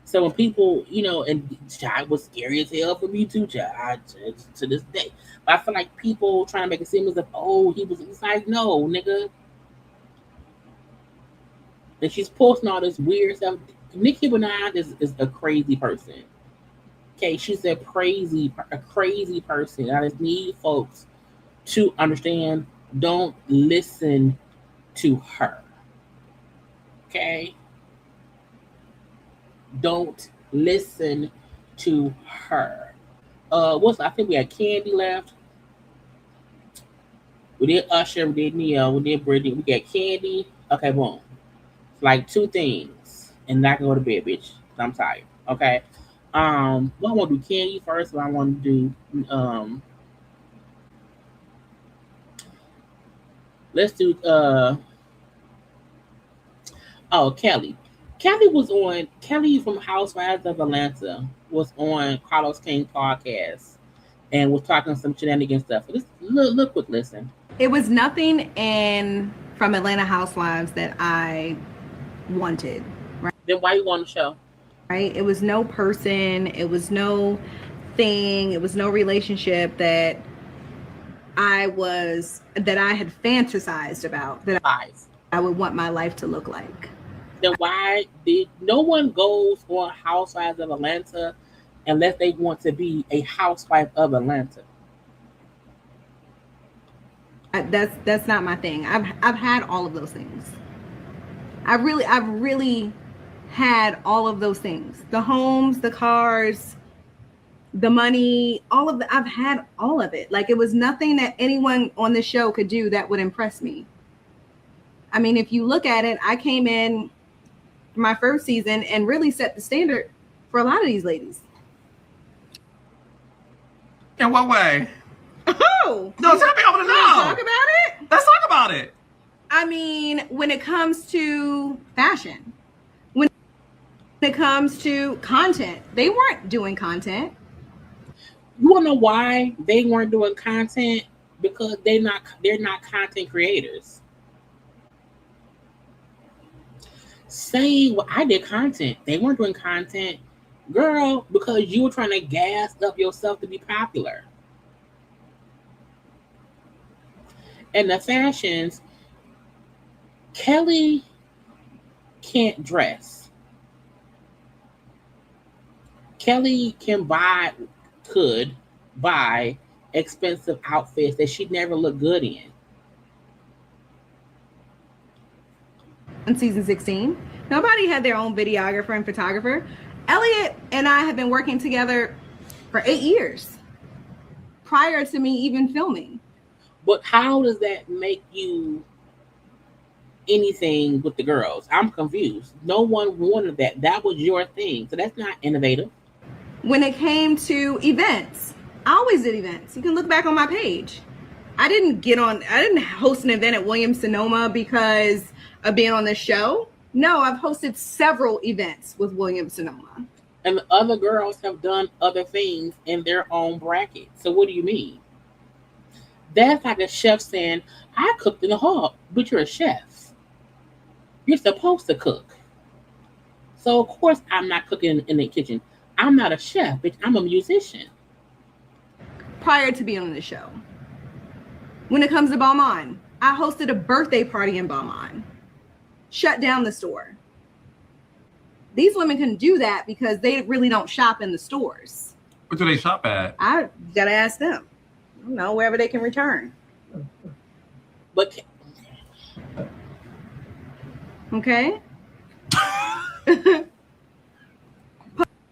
So when people, and child was scary as hell for me too, child, to this day. But I feel like people trying to make it seem as if, it's like, no, nigga. And she's posting all this weird stuff. Nicki Minaj is a crazy person. Okay, she's a crazy person. I just need folks to understand, don't listen to her. Okay? Don't listen to her. I think we had Kandi left. We did Usher, we did Neo, we did Brittney, we got Kandi. Okay, boom. It's like 2 things. And I can go to bed, bitch. I'm tired. Okay. Well, I want to do Kandi first, but I want to do let's do Kelly. Kelly from Housewives of Atlanta was on Carlos King podcast and was talking some shenanigans stuff. Just look quick listen. It was nothing from Atlanta Housewives that I wanted. Right? Then why you on the show? Right? It was no person. It was no thing. It was no relationship that I had fantasized about that I would want my life to look like. Then why did no one goes on Housewives of Atlanta unless they want to be a housewife of Atlanta? That's not my thing. I've had all of those things. I've really had all of those things. The homes, the cars, the money, I've had all of it. Like, it was nothing that anyone on the show could do that would impress me. I mean, if you look at it, I came in my first season and really set the standard for a lot of these ladies. In what way? Oh! No, tell me, I want to know. Talk about it? Let's talk about it. I mean, when it comes to fashion, when it comes to content, they weren't doing content. You want to know why they weren't doing content? Because they're not content creators. Saying, well, I did content. They weren't doing content. Girl, because you were trying to gas up yourself to be popular. And the fashions, Kelly can't dress. Kelly could buy expensive outfits that she'd never look good in. In season 16, nobody had their own videographer and photographer. Elliot and I have been working together for 8 years prior to me even filming. But how does that make you anything with the girls? I'm confused. No one wanted that. That was your thing. So that's not innovative. When it came to events, I always did events. You can look back on my page. I didn't host an event at Williams-Sonoma because of being on the show. No, I've hosted several events with Williams-Sonoma. And the other girls have done other things in their own bracket. So what do you mean? That's like a chef saying, I cooked in the hall, but you're a chef. You're supposed to cook. So of course I'm not cooking in the kitchen. I'm not a chef, bitch. I'm a musician. Prior to being on the show. When it comes to Balmain, I hosted a birthday party in Balmain. Shut down the store. These women can do that because they really don't shop in the stores. Where do they shop at? I gotta ask them. I don't know, wherever they can return. But okay.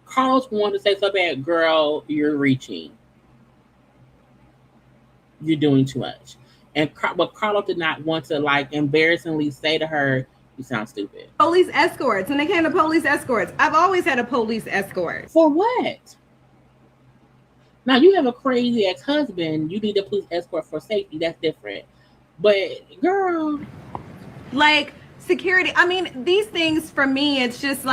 Carlos wanted to say so bad, girl, you're reaching. You're doing too much. But Carlos did not want to embarrassingly say to her, you sound stupid. Police escorts. When they came to police escorts, I've always had a police escort. For what? Now you have a crazy ex-husband. You need a police escort for safety. That's different. But girl, security. I mean, these things for me, it's just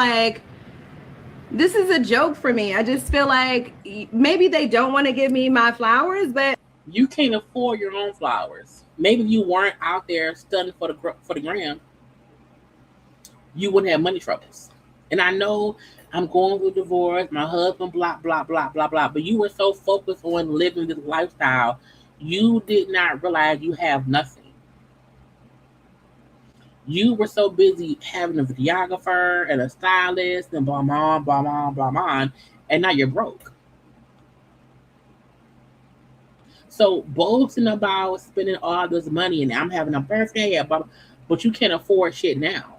this is a joke for me. I just feel like maybe they don't want to give me my flowers, but you can't afford your own flowers. Maybe if you weren't out there stunning for the gram, you wouldn't have money troubles. And I know I'm going through divorce, my husband, blah, blah, blah, blah, blah. But you were so focused on living this lifestyle, you did not realize you have nothing. You were so busy having a videographer and a stylist and blah, blah, blah, blah, blah, blah, and now you're broke. So boasting about spending all this money and I'm having a birthday, but you can't afford shit now.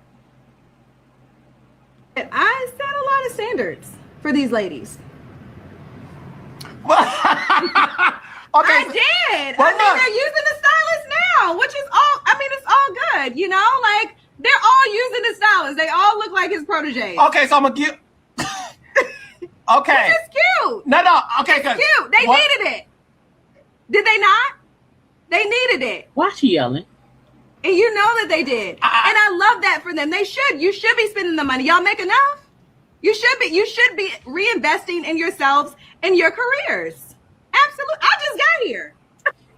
I set a lot of standards for these ladies. I did. I mean, they're using the stylist now, which is all. I mean, it's all good. You know, like they're all using the stylist. They all look like his protege. Okay, so I'm gonna give. Okay. It's cute. No. Okay, it's cute. They needed it. Did they not? They needed it. Why she yelling? And you know that they did. And I love that for them. They should. You should be spending the money. Y'all make enough? You should be. You should be reinvesting in yourselves and your careers. Absolutely. I just got here.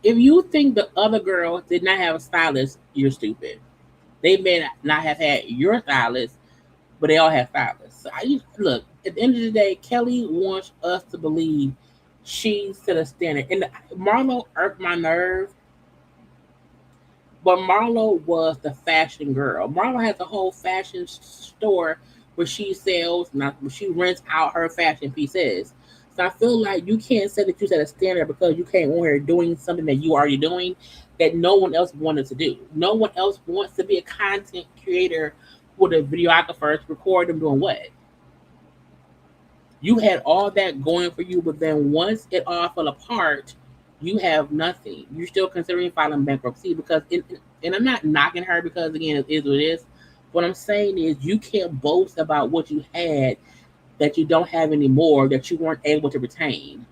If you think the other girl did not have a stylist, you're stupid. They may not have had your stylist, but they all have stylists. So look, at the end of the day, Kelly wants us to believe she's to the standard. And Marlo irked my nerve. But Marlo was the fashion girl. Marlo has a whole fashion store where she sells, where she rents out her fashion pieces. So I feel like you can't say that you set a standard because you came on here doing something that you already doing that no one else wanted to do. No one else wants to be a content creator with a videographer to record them doing what? You had all that going for you, but then once it all fell apart, you have nothing. You're still considering filing bankruptcy because, and I'm not knocking her because, again, it is what it is. What I'm saying is you can't boast about what you had that you don't have anymore, that you weren't able to retain.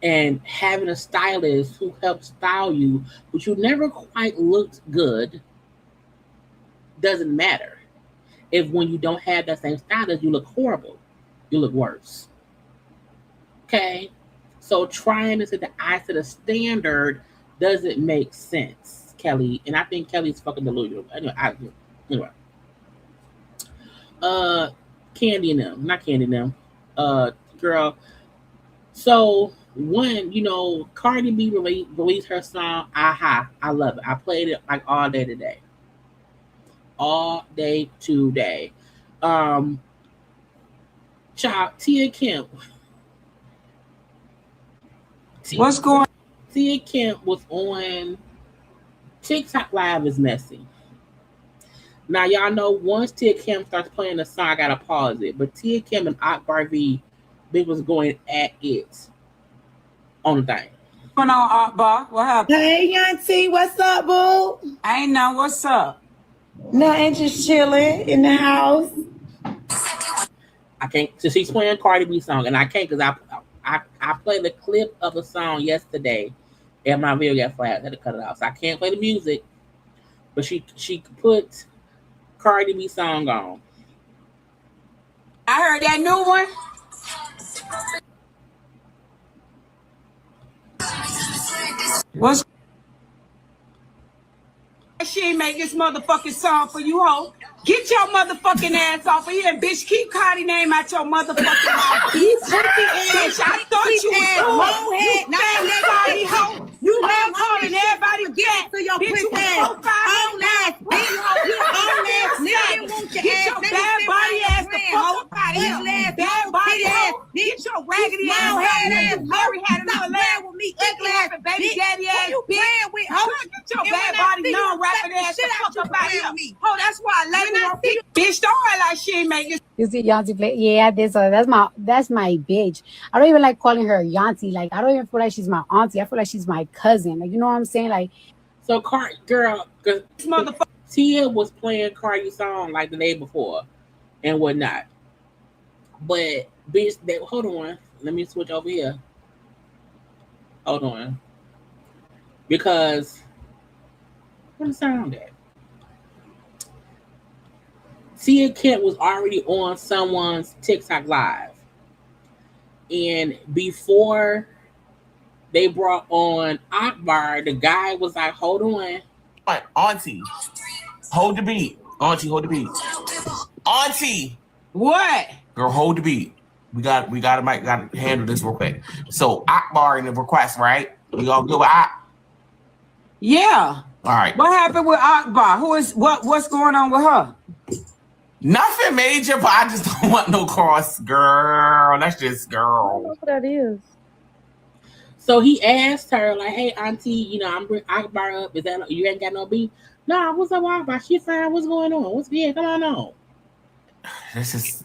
And having a stylist who helps style you, but you never quite looked good, doesn't matter. If when you don't have that same stylist, you look horrible. You look worse. Okay, so trying to set the eye to the standard doesn't make sense, Kelly. And I think Kelly's fucking delusional. Anyway, Kandi and them, not Kandi and them, girl. So one, Cardi B released her song "Aha." I love it. I played it like all day today. Child, Tia Kemp. What's going on? Tia Kemp was on TikTok Live is messy. Now, y'all know once Tia Kemp starts playing the song, I gotta pause it. But Tia Kemp and Akbar was going at it on the thing. What's going on, Akbar? What happened? Hey, Auntie, what's up, boo? I ain't know. What's up? Nothing, just chilling in the house. I can't. So she's playing Cardi B song, and I can't because I played the clip of a song yesterday, and my video got flat. I had to cut it off, so I can't play the music. But she put Cardi B song on. I heard that new one. What's she ain't make this motherfucking song for you, ho? Get your motherfucking ass off of here, bitch. Keep Cardi name out your motherfucking mouth. Bitch, I thought you was Cardi, ho. You love calling everybody back. Bitch, you was get your bad body ass the fuck up out of here. Bad body ass. Get your raggedy ass. Mary had another laugh with me. Ugly ass baby daddy ass. Bitch, get your bad body non-rapping ass the fuck up out of here. Oh, that's why I love you. Bitch, don't act like she ain't making. You see Yancy play? Yeah, that's my bitch. I don't even like calling her Yancy. Like, I don't even feel like she's my auntie. I feel like she's my cousin. Like, you know what I'm saying? Like, so girl, this motherfucker Tia was playing Cardi's song like the day before and whatnot. But bitch, hold on. Let me switch over here. Hold on. Because where's the sound at? Tia Kemp was already on someone's TikTok Live. And before they brought on Akbar, the guy was like, hold on. Auntie, hold the beat. Auntie, hold the beat. Auntie. What? Girl, hold the beat. We gotta handle this real quick. So Akbar in the request, right? We all good with Ak? Yeah. All right. What happened with Akbar? What's going on with her? Nothing major, but I just don't want no cross, girl. That's just girl. I don't know what that is. So he asked her, like, hey, auntie, I'm bringing Akbar up. Is that you ain't got no beef? No, what's up, Akbar? She fine. What's going on? What's come on? Let's just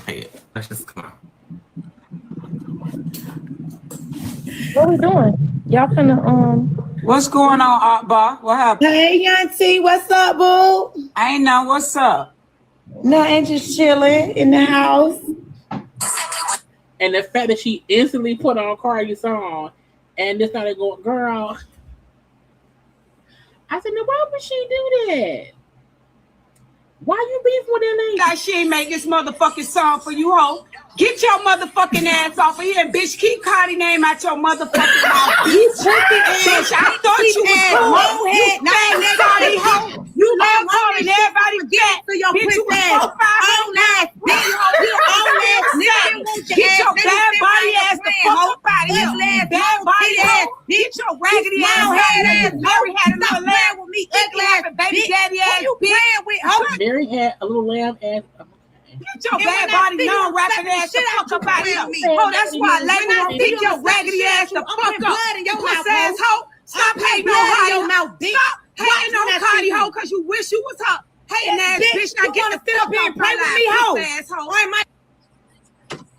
pay it. Let's just come on. What we doing? Y'all finna What's going on, Akbar? What happened? Hey, Yancy, what's up, boo? I ain't know what's up. Nothing, just chilling in the house. And the fact that she instantly put on Cardi's song and just started going, girl. I said, now why would she do that? Why you beefing with that lady? Like she ain't make this motherfucking song for you, hoe. Get your motherfucking ass off of here, bitch. Keep Cardi name out your motherfucking mouth. You pussy ass. Bitch, I thought you was cool. You fat Cardi hoe. You love calling everybody fat. To your bitch, pussy you ass. was 4'5" Own ass, bitch. You own ass nigga. Get your bad body ass the fuck up out of here. Bad body ass. Get your raggedy ass out. Mary had a little lamb with me. Ugly ass baby daddy ass. You playing with hoe? Mary had a little lamb ass. Get your bad body non rapping ass the fuck up out of here. Oh, that's why, lady. Get your raggedy ass the fuck up. Puss ass hoe. Stop hating on Cardi. Stop hating on Cardi hoe because you wish you was her. Hating ass bitch. Now get the fuck up and play with me hoe.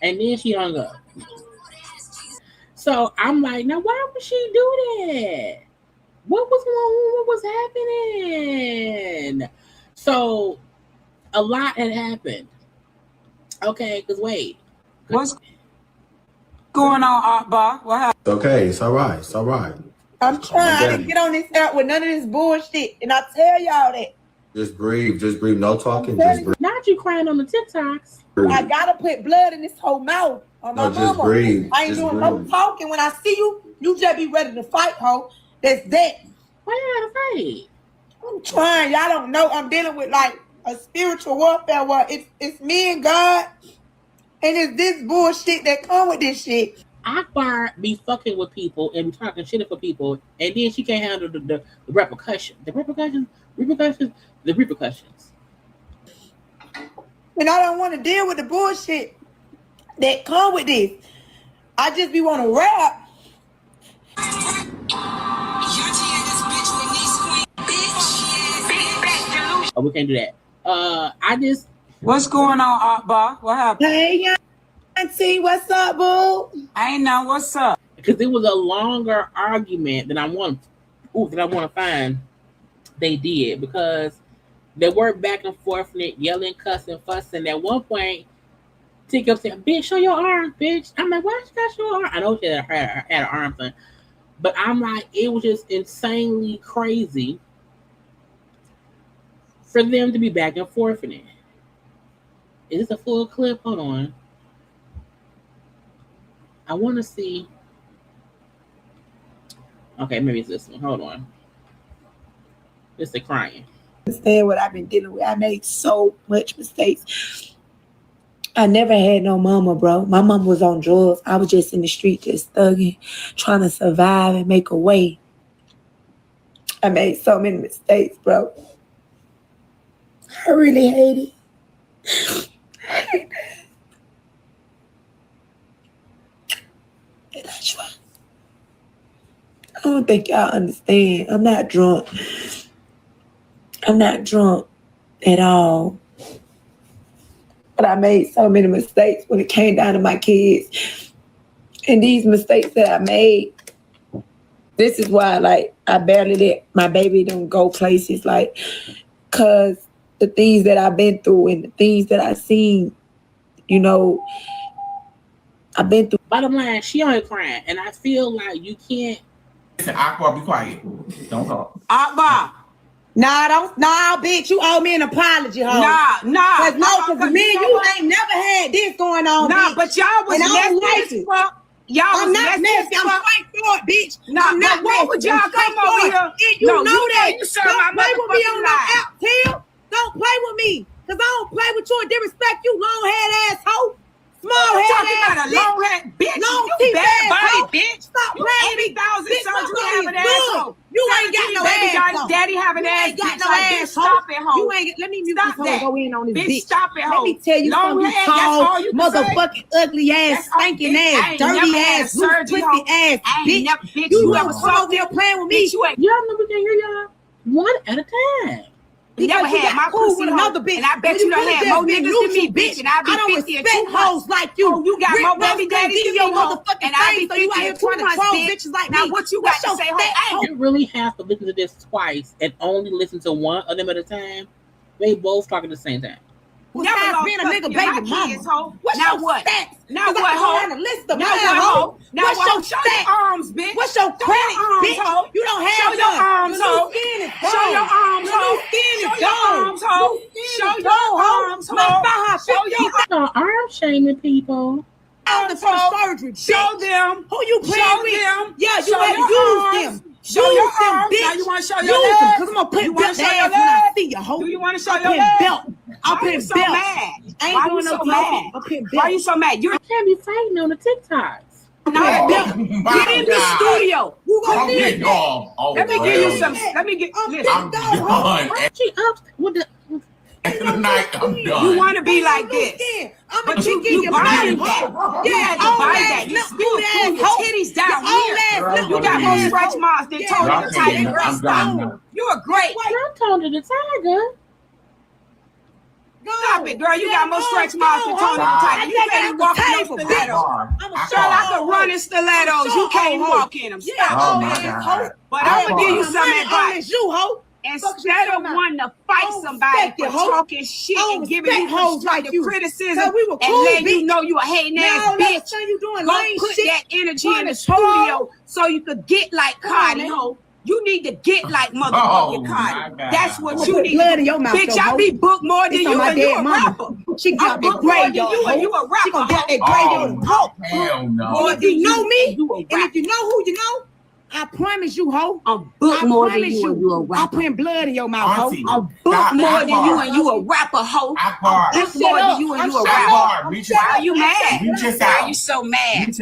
And then she hung up. So I'm like, now why would she do that? What was going on? What was happening? So a lot had happened. Okay, because wait. What's going on, Akbar? What happened? Okay, it's all right. It's all right. I'm trying to get on this app with none of this bullshit, and I tell y'all that. Just breathe. Just breathe. No talking. Just breathe. Not you crying on the TikToks. I gotta put blood in this whole mouth on my No, just mama. breathe. I ain't Just doing no breathe. talking. When I see you, you just be ready to fight, ho. That's that. Why you gotta fight? I'm trying. Y'all don't know. I'm dealing with like a spiritual warfare where it's me and God, and it's this bullshit that come with this shit. Akbar be fucking with people and talking shit for people, and then she can't handle the repercussions. The repercussions. And I don't want to deal with the bullshit that come with this. I just be want to rap. Oh, we can't do that. I just. What's going on, Akbar? What happened? Hey, Auntie, what's up, boo? I ain't know what's up. Because it was a longer argument than I want to find. They did because they were back and forth, yelling, cussing, fussing. At one point, Tick up saying, "Bitch, show your arm, bitch." I'm like, "Why she got to show her arm?" I know she had an arm thing, but I'm like, it was just insanely crazy for them to be back and forth in it. Is this a full clip? Hold on. I want to see. Okay, maybe it's this one. Hold on. It's the crying. Understand what I've been dealing with. I made so much mistakes. I never had no mama, bro. My mama was on drugs. I was just in the street, just thugging, trying to survive and make a way. I made so many mistakes, bro. I really hate it. I hate that. And I try. I don't think y'all understand. I'm not drunk. I'm not drunk at all. But I made so many mistakes when it came down to my kids. And these mistakes that I made, this is why, like, I barely let my baby them go places, like, because the things that I've been through and the things that I've seen, you know, I've been through. Bottom line, she only crying. And I feel like you can't. Listen, Akbar, be quiet. Don't talk. Akbar. Nah, bitch, you owe me an apology, ho. Nah. Cause me and you ain't never had this going on, Nah, bitch. but y'all was messy as fuck. Y'all was messy. I'm straight for it, bitch. Nah, but what would y'all come over here? And you know that. You serve Don't my play with me on no motherfucking app, Till. Don't play with me. Cause I don't play with you and disrespect you, long head ass hoe. Small head talking ass about a long head bitch. Long You teeth bad ass body, hoe. bitch. Stop playing with me. 80,000 Bitch, sons, you my have an money is asshole. good. You ain't got no baby ass, got daddy have an you ass, ain't got bitch. no Like, ass, bitch, stop it, hoe. You ain't. Let me mute Stop this hoe that. and go in on this bitch. Stop it, hoe. Let me tell you Long something. head, You that's all tall, you can say? motherfucking ugly ass, stinking ass, dirty ass, loose pussy ass, bitch. You never come over here playing with me. Y'all know we can hear y'all one at a time. You never had my pussy with another bitch. And I bet you done had more niggas than me, bitch. And I don't respect hoes like you. You got more baby daddies than your motherfucking and I be 50 and 20 bitches like now. What you got to say? You really have to listen to this twice and only listen to one of them at a time. They both talking at the same time. Never been a nigga baby mama. What's now your what? Stats? Now what, ho? Now what, ho? Now what? Show your arms, bitch. What's your credit, bitch? You don't have show your arms, ho. Show your arms, ho. Show your arms, ho. Show your arms, ho. Show your arm shaming people. Out for surgery. Show them who you playing with. Yeah, you had to use them. Show your arms. Now you want to show your legs? Because I'm going to put belt ass when I see you, ho. Do you want to show your legs? Belt. I'm putting belt. I ain't doing no mad. Why you so mad? I can't be fighting on the TikToks. Get in the studio. Let me give you some. Let me get. Listen. I'm done. She up with the. Tonight, I'm done. You want to be like this. But you buying that. Yeah, you buy that. You still pull your titties down here. You got more stretch marks than Tony the Tiger. You're a great. Not Tony the Tiger. Stop it, girl. You got more stretch marks than Tony the Tiger. You can't even walk in them stilettos. Girl, I could run in stilettos. You can't walk in them. Stop, man. But I'm going to give you some advice. You, ho. Instead of wanting to fight somebody for talking shit and giving you constructive criticism and letting you know you a hating ass bitch, go put that energy in the studio so you could get like Cardi, ho. You need to get like motherfucking Cardi. That's what you need. Blood in your mouth, bitch, I be booked more than you and you a rapper. She got that grade, you and you a rapper. She gonna get that grade on the talk. Hell no. Or if you know me, and if you know who you know, I promise you, ho. I'm booked more than you and you a rapper. I'm putting blood in your mouth, ho. I'm booked more than you and you a rapper, ho. Akbar. I'm booked more than you and you a rapper. Why are you mad? Why are you so mad?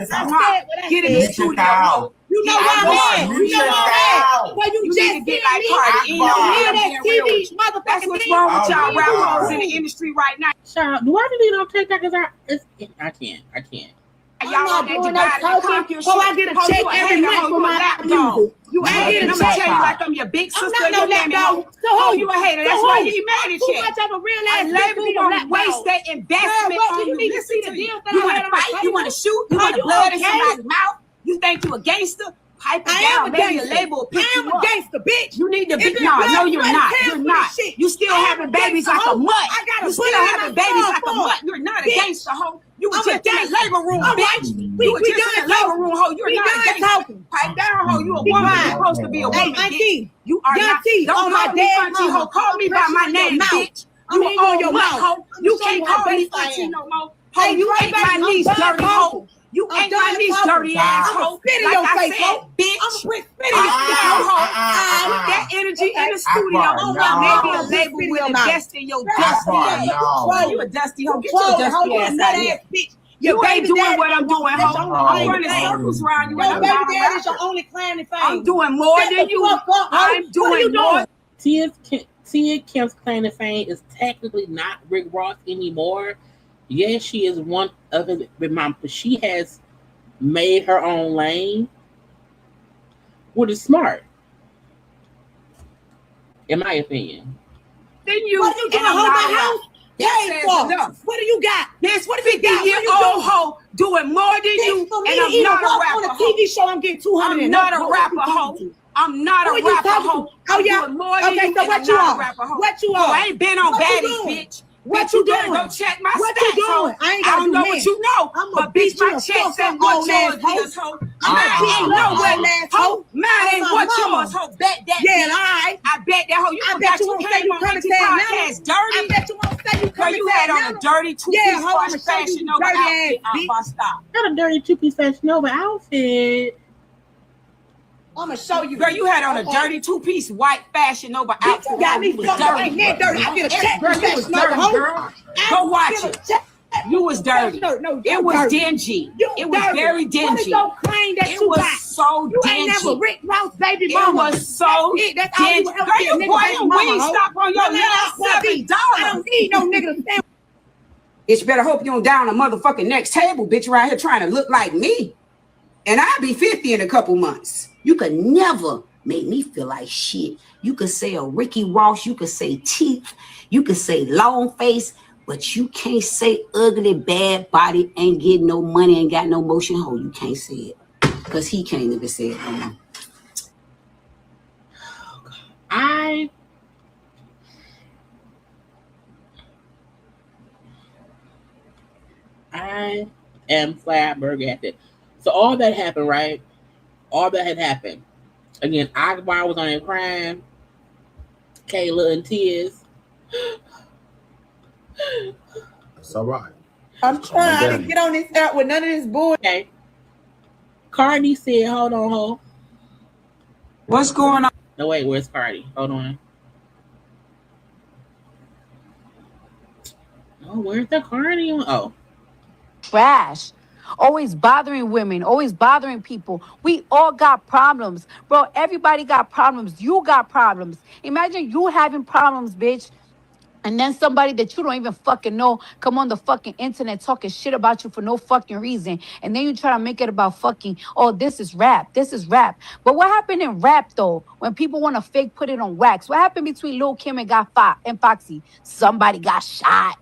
Get in the studio, ho. You know what I'm mad. You know what I'm mad. Well, you just get like Cardi. You don't hear that TV, motherfucker. That's what's wrong with y'all rappers in the industry right now. Child, do I delete on TikTok? I can't. Y'all not doing that talking. So I get a check every month for my music. You ain't getting a check like I'm your big sister. I'm not no so oh, you a hater. That's why you mad at you. Too much of a real ass label won't waste their investment on you. Listen to you. You want to fight? You want to shoot? You want to blood in somebody's mouth? You think you a gangster? Pipe it down. Maybe a label pick you up. I am a gangster, bitch. You need to be. No, you're not. You're not. You still having babies like a mutt. You still having babies like a mutt. You're not a gangster, hoe. You was just in the labor room, bitch. You were just in the labor room, hoe. You're not a gangster. Pipe down, hoe. You a woman. You're supposed to be a woman, bitch. You are not. Don't call me Auntie, hoe. Call me by my name, bitch. You on your mouth, hoe. You can't call me Auntie no more. Hoe, you ain't my niece, dirty hoe. You ain't my niece, dirty asshole. Spit in your face, ho. Bitch. I'm spit in your face, ho. Put that energy in the studio. Maybe a label will invest in your dusty ass. You a dusty hoe. Get your dusty ass out here. You ain't doing what I'm doing, ho. I'm running circles around you. Your baby daddy is your only clan and fame. I'm doing more than you. I'm doing more. Tia Kemp's claim to fame is technically not Rick Ross anymore. Yes, she is one of his mom, but she has made her own lane, which is smart, in my opinion. Then you, what you doing, my house? What do you got? Yes, what do you got? You old hoe doing more than you, and I'm not a rapper. On a TV show, I'm getting 200. I'm not a rapper, hoe. I'm not a rapper, hoe. Oh yeah. Okay, so what you on? What you on? I ain't been on baddies, bitch. What you doing? Go check my stats. You doing? I don't know what you know, but bitch, my checks ain't what yours is, ho. Mine ain't nowhere, ho. Mine ain't what yours, ho. Bet that. Yeah, all right. I bet that, ho. You bet you won't say you come to podcast dirty. I bet you won't say you come to you had on a dirty two-piece Fashion Nova outfit. Stop. Not a dirty two-piece Fashion Nova outfit. I'm gonna show you, girl. You had on a dirty two-piece white Fashion Nova outfit. You got me fucked up. Ain't that dirty? I get a check. Girl, you was dirty, girl. Go watch it. You was dirty. It was dingy. It was very dingy. It was so dingy. You ain't never Rick Ross, baby mama. It was so dingy. Girl, you boy, your wings stop on your last $7. I don't need no nigga to stand. Bitch, better hope you don't down a motherfucking next table, bitch, right here trying to look like me. And I'll be 50 in a couple months. You could never make me feel like shit. You could say a Ricky Ross, you could say teeth, you could say long face, but you can't say ugly, bad body, ain't getting no money, ain't got no motion. Oh, you can't say it. Because he can't even say it no more. I am flabbergasted. So all that happened, right? All that had happened. Again, Akbar was on there crying. Kayla in tears. It's all right. I'm trying to get on this app with none of this bull. Okay. Cardi said, hold on, ho. What's going on? No, wait, where's Cardi? Hold on. Oh, where's the Cardi on? Oh. Trash. Always bothering women, always bothering people. We all got problems. Bro, everybody got problems. You got problems. Imagine you having problems, bitch. And then somebody that you don't even fucking know come on the fucking internet talking shit about you for no fucking reason. And then you try to make it about fucking, oh, this is rap. This is rap. But what happened in rap, though, when people want to fake put it on wax? What happened between Lil Kim and Foxy? Somebody got shot.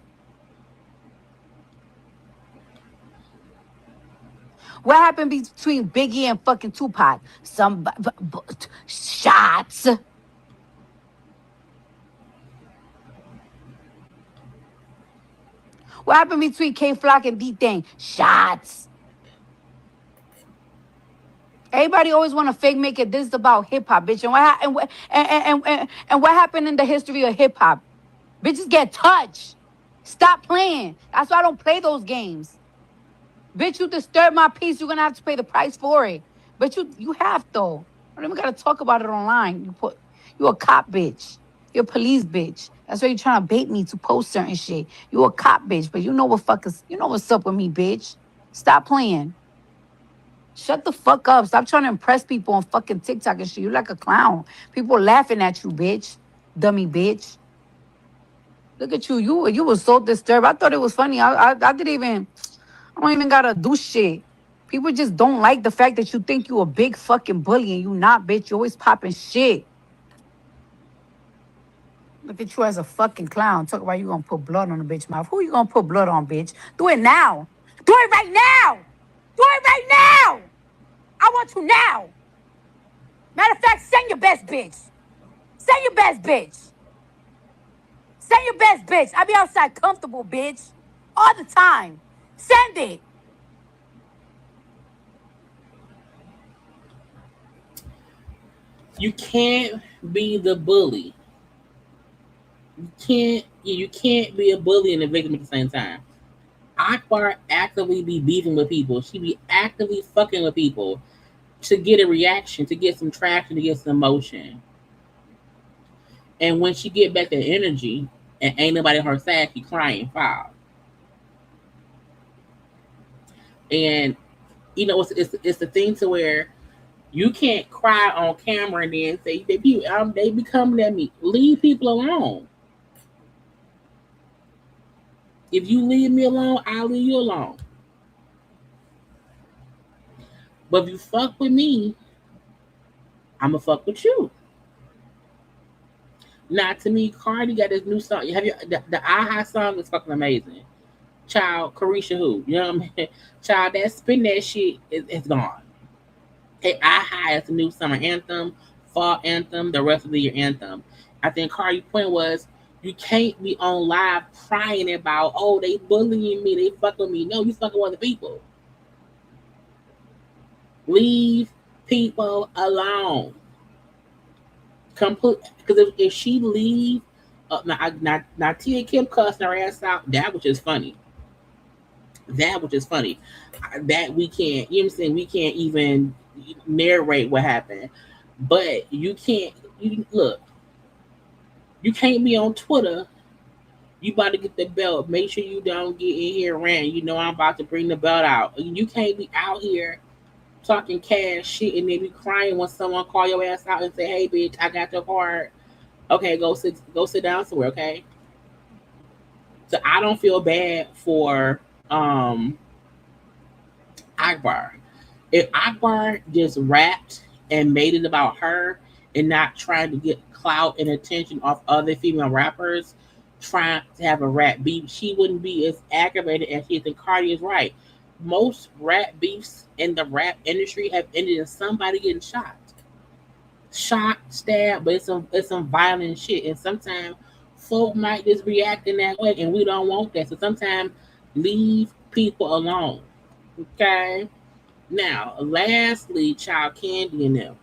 What happened between Biggie and fucking Tupac? Some shots. What happened between K-Flock and D-Thing? Shots. Everybody always want to fake make it this about hip-hop, bitch. And what happened in the history of hip-hop? Bitches get touched. Stop playing. That's why I don't play those games. Bitch, you disturb my peace, you're going to have to pay the price for it. But you have, though. I don't even got to talk about it online. You a cop, bitch. You're a police, bitch. That's why you're trying to bait me to post certain shit. You a cop, bitch, but you know what's up with me, bitch. Stop playing. Shut the fuck up. Stop trying to impress people on fucking TikTok and shit. You like a clown. People laughing at you, bitch. Dummy, bitch. Look at you. You were so disturbed. I thought it was funny. I don't even gotta do shit. People just don't like the fact that you think you a big fucking bully and you not, bitch. You always popping shit. Look at you as a fucking clown. Talk about you gonna put blood on a bitch mouth. Who you gonna put blood on, bitch? Do it now. Do it right now. Do it right now. I want you now. Matter of fact, send your best bitch. Send your best bitch. Send your best bitch. I be outside comfortable, bitch. All the time. Send it. You can't be the bully. You can't be a bully and a victim at the same time. Akbar actively be beefing with people. She be actively fucking with people to get a reaction, to get some traction, to get some motion. And when she get back that energy and ain't nobody on her side, she crying foul. And it's the thing to where you can't cry on camera and then say they be coming at me. Leave people alone. If you leave me alone, I'll leave you alone. But if you fuck with me, I'ma fuck with you. Now, to me, Cardi got this new song. Have you the Aha song is fucking amazing. Child, Carisha who? You know what I mean? Child, that spin that shit is gone. Hey, Aha is the new summer anthem, fall anthem, the rest of the year anthem. I think Cardi's point was you can't be on live crying about, oh, they bullying me, they fucking me. No, you fucking with other people. Leave people alone. Complete, because if she leave, now Tia Kemp cussing her ass out. That was just funny. That we can't. You know what I'm saying? We can't even narrate what happened. But you can't. Look. You can't be on Twitter. You about to get the belt. Make sure you don't get in here ranting. You know I'm about to bring the belt out. You can't be out here talking cash shit and then be crying when someone call your ass out and say, "Hey, bitch, I got your card. Okay, go sit down somewhere." Okay. So I don't feel bad for Akbar. If Akbar just rapped and made it about her and not trying to get clout and attention off other female rappers trying to have a rap beef, she wouldn't be as aggravated as she is. And Cardi is right. Most rap beefs in the rap industry have ended in somebody getting shot, stabbed, but it's some violent shit. And sometimes folk might just react in that way, and we don't want that. So sometimes leave people alone. Okay. Now, lastly, child Kandi and them.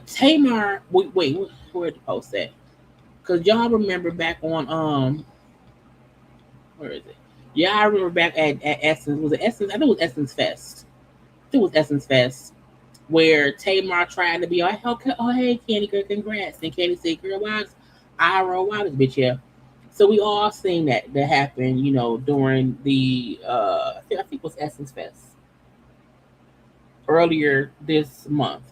Tamar, wait, where'd the post at? Cause y'all remember back on where is it? Yeah, I remember back at Essence. Was it Essence? I think it was Essence Fest. Where Tamar tried to be like, oh hey Kandi girl, congrats. And Kandi said, girl, why this bitch here? So we all seen that happened, during the I think it was Essence Fest earlier this month.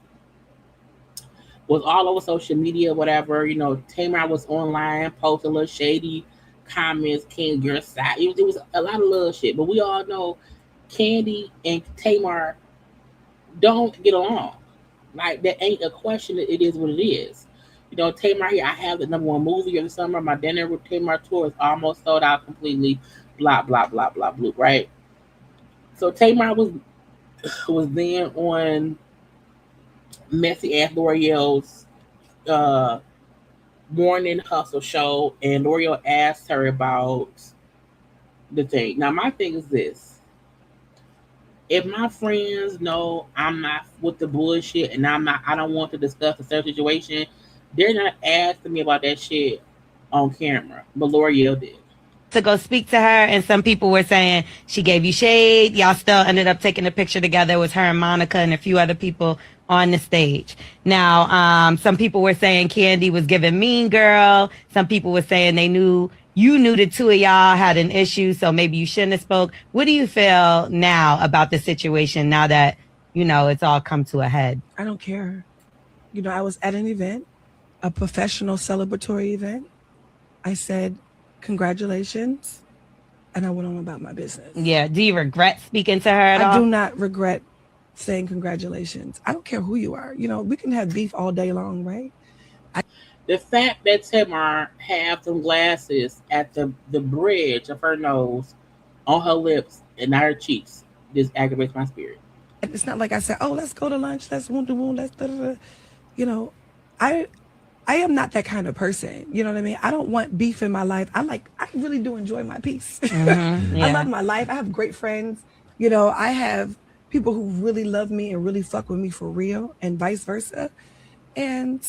Was all over social media, whatever. Tamar was online, posting a little shady comments, Kandi girl side. It was a lot of little shit, but we all know Kandi and Tamar don't get along. Like, that ain't a question. It is what it is. Tamar here, I have the #1 movie of the summer. My dinner with Tamar tour is almost sold out completely. Blah, blah, blah, blah, blah, right? So Tamar was then on Messy Ass L'Oreal's morning hustle show, and L'Oreal asked her about the thing. Now, my thing is this. If my friends know I'm not with the bullshit and I don't want to discuss a certain situation, they're not asking me about that shit on camera. But L'Oreal did. To go speak to her, and some people were saying she gave you shade. Y'all still ended up taking a picture together. It was her and Monica and a few other people on the stage. Now, some people were saying Kandi was giving mean girl. Some people were saying you knew the two of y'all had an issue, so maybe you shouldn't have spoke. What do you feel now about the situation now that, it's all come to a head? I don't care. I was at an event, a professional celebratory event. I said, congratulations, and I went on about my business. Yeah. Do you regret speaking to her at all? I do not regret saying congratulations. I don't care who you are. We can have beef all day long, right? The fact that Tamar had some glasses at the bridge of her nose, on her lips, and not her cheeks, just aggravates my spirit. It's not like I said, oh, let's go to lunch, let's wound, let's da-da-da. I am not that kind of person. You know what I mean? I don't want beef in my life. I really do enjoy my peace. Mm-hmm, yeah. I love my life. I have great friends. I have people who really love me and really fuck with me for real, and vice versa. And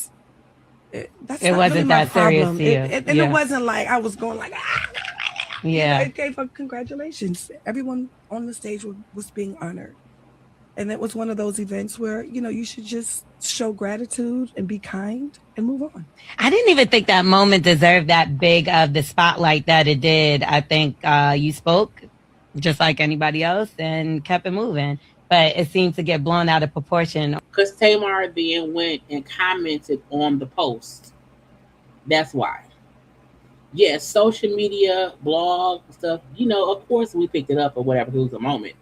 it wasn't really that serious to you. It wasn't like I was going like, yeah. It gave her congratulations. Everyone on the stage was being honored. And it was one of those events where, you should just show gratitude and be kind and move on. I didn't even think that moment deserved that big of the spotlight that it did. I think you spoke just like anybody else and kept it moving. But it seemed to get blown out of proportion. Because Tamar then went and commented on the post. That's why. Yes, social media, blog, stuff, of course we picked it up or whatever, it was a moment.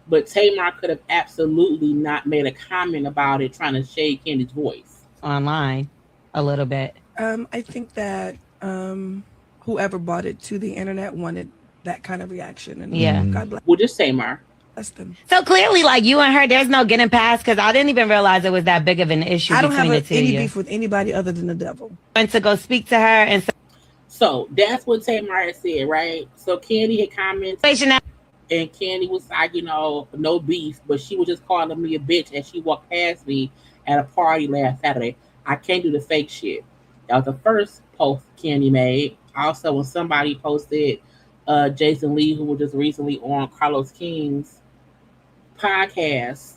But Tamar could have absolutely not made a comment about it trying to shade Kandi's voice. Online, a little bit. I think that whoever brought it to the internet wanted that kind of reaction. And yeah. God bless. Well, just Tamar. Bless them. So clearly, like you and her, there's no getting past, because I didn't even realize it was that big of an issue. I don't have any beef beef with anybody other than the devil. Went to go speak to her and so that's what Tamar had said, right? So Kandi had commented. And Kandi was like, no beef, but she was just calling me a bitch as she walked past me at a party last Saturday. I can't do the fake shit. That was the first post Kandi made. Also, when somebody posted Jason Lee, who was just recently on Carlos King's podcast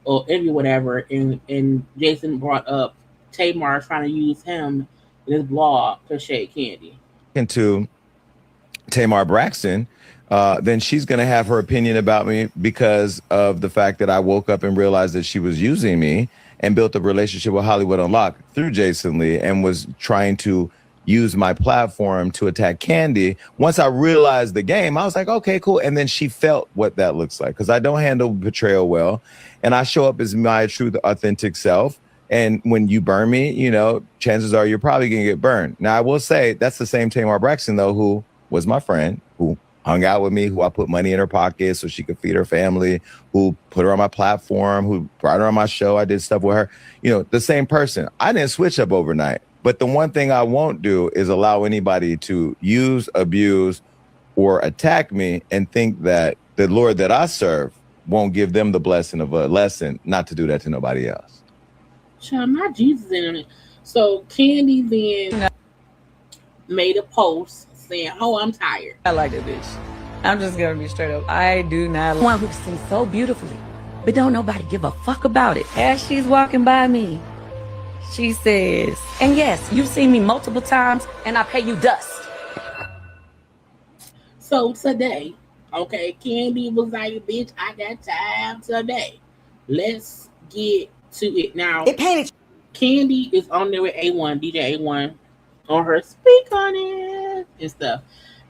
or interview, whatever, and Jason brought up Tamar trying to use him in his blog to shade Kandi. Into Tamar Braxton, then she's going to have her opinion about me because of the fact that I woke up and realized that she was using me and built a relationship with Hollywood Unlocked through Jason Lee and was trying to use my platform to attack Kandi. Once I realized the game, I was like, okay, cool. And then she felt what that looks like, because I don't handle betrayal well, and I show up as my true, authentic self. And when you burn me, you know, chances are you're probably gonna get burned. Now, I will say that's the same Tamar Braxton, though, who was my friend, who hung out with me, who I put money in her pocket so she could feed her family, who put her on my platform, who brought her on my show. I did stuff with her. You know, the same person. I didn't switch up overnight. But the one thing I won't do is allow anybody to use, abuse, or attack me and think that the Lord that I serve won't give them the blessing of a lesson not to do that to nobody else. Child, my Jesus in it. So Kandi then made a post saying, "Oh, I'm tired." I like that bitch. I'm just gonna be straight up. I do not like one who sings so beautifully, but don't nobody give a fuck about it. As she's walking by me, she says, "And yes, you've seen me multiple times, and I pay you dust." So today, okay, Kandi was like, "Bitch, I got time today. Let's get to it now." It painted. Kandi is on there with A1, DJ A1, on her Speak On It and stuff.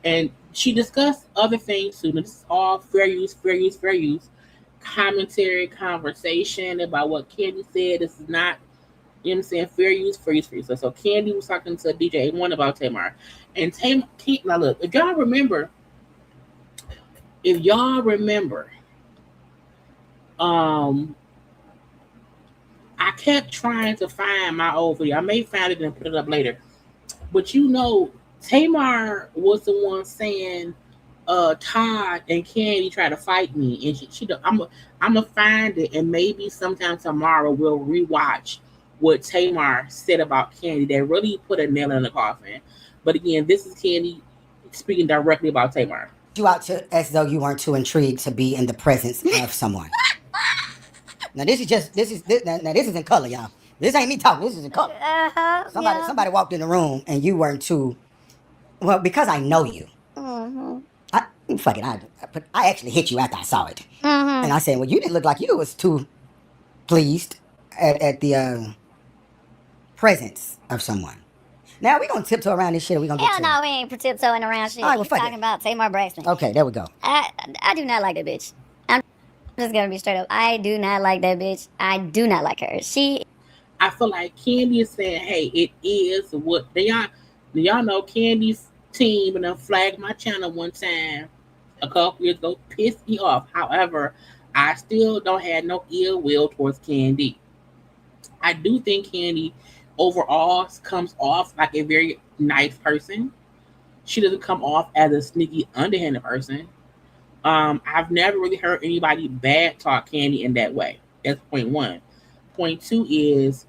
And she discussed other things too. This is all fair use, commentary, conversation about what Kandi said. This is not, you know what I'm saying, fair use. So Kandi was talking to DJ A1 about Tamar. And now look, if y'all remember, I kept trying to find my old video. I may find it and put it up later. But you know, Tamar was the one saying Todd and Kandi try to fight me. And I'm gonna find it, and maybe sometime tomorrow we'll rewatch what Tamar said about Kandi. That really put a nail in the coffin. But again, this is Kandi speaking directly about Tamar. You out to as though you weren't too intrigued to be in the presence of someone. Now this is in color, y'all. This ain't me talking. This is in color. Somebody walked in the room and you weren't too. Well, because I know you. I actually hit you after I saw it, and I said, "Well, you didn't look like you was too pleased at the presence of someone." Now we're gonna tiptoe around this shit. Or we gonna get Hell no, we ain't tiptoeing around shit. All right, well, You talking about Tamar Braxton? Okay, there we go. I do not like that bitch. I'm just gonna be straight up. I do not like that bitch. I do not like her. I feel like Kandi is saying, "Hey, it is what y'all know." Kandi's team and then flagged my channel one time a couple years ago, pissed me off. However, I still don't have no ill will towards Kandi. I do think Kandi overall comes off like a very nice person. She doesn't come off as a sneaky, underhanded person. I've never really heard anybody bad talk Kandi in that way. That's point one. Point two is,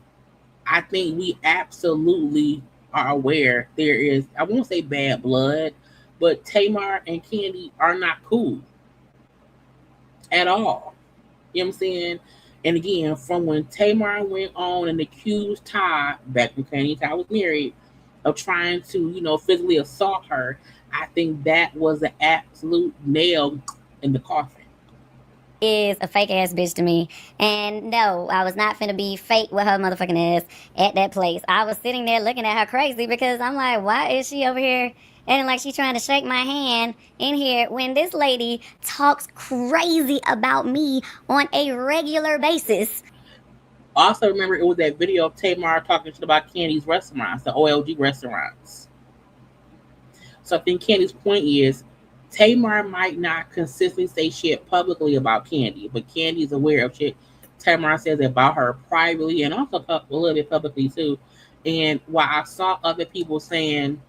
I think we absolutely are aware there is, I won't say bad blood, but Tamar and Kandi are not cool at all. You know what I'm saying? And again, from when Tamar went on and accused Todd, back when Kandi and Todd was married, of trying to, physically assault her, I think that was an absolute nail in the coffin. Is a fake ass bitch to me. And no, I was not finna be fake with her motherfucking ass at that place. I was sitting there looking at her crazy because I'm like, why is she over here and like she trying to shake my hand in here when this lady talks crazy about me on a regular basis? Also, remember, it was that video of Tamar talking shit about Kandi's restaurants, the OLG restaurants. So I think Kandi's point is, Tamar might not consistently say shit publicly about Kandi, but Kandi is aware of shit Tamar says about her privately and also a little bit publicly too. And while I saw other people saying,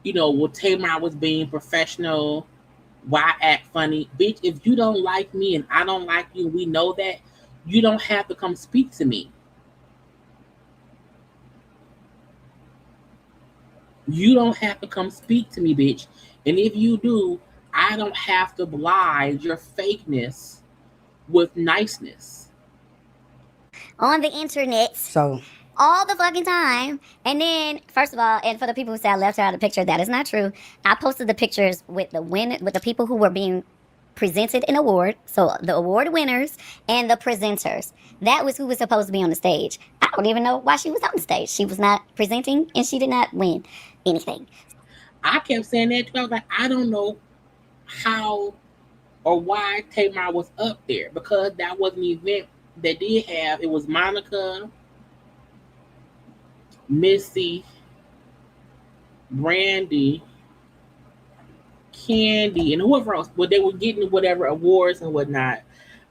well, Tamar was being professional, why act funny? Bitch, if you don't like me and I don't like you, we know that, you don't have to come speak to me. You don't have to come speak to me, bitch. And if you do, I don't have to oblige your fakeness with niceness. On the internet. So all the fucking time. And then, first of all, and for the people who say I left her out of the picture, that is not true. I posted the pictures with the people who were being presented an award. So the award winners and the presenters. That was who was supposed to be on the stage. I don't even know why she was on the stage. She was not presenting and she did not win anything. I kept saying that too. I was like, I don't know how or why Tamar was up there, because that was an event that did have, it was Monica, Missy, Brandy, Kandi, and whoever else. But they were getting whatever awards and whatnot.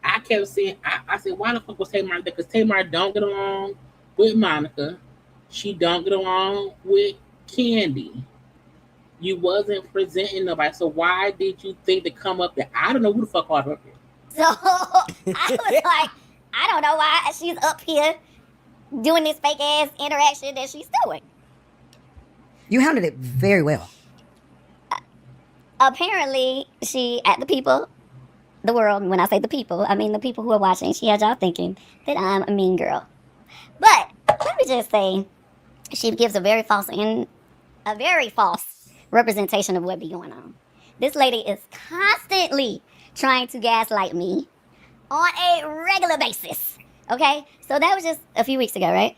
I kept saying, I said, why the fuck was Tamar there? Because Tamar don't get along with Monica. She don't get along with Kandi. You wasn't presenting nobody. So why did you think to come up there? I don't know who the fuck called her up here. So I was like, I don't know why she's up here doing this fake ass interaction that she's doing. You handled it very well. Apparently, she, at the people, the world, when I say the people, I mean the people who are watching, she had y'all thinking that I'm a mean girl. But let me just say, she gives a very false representation of what be going on. This lady is constantly trying to gaslight me on a regular basis. Okay? So that was just a few weeks ago, right?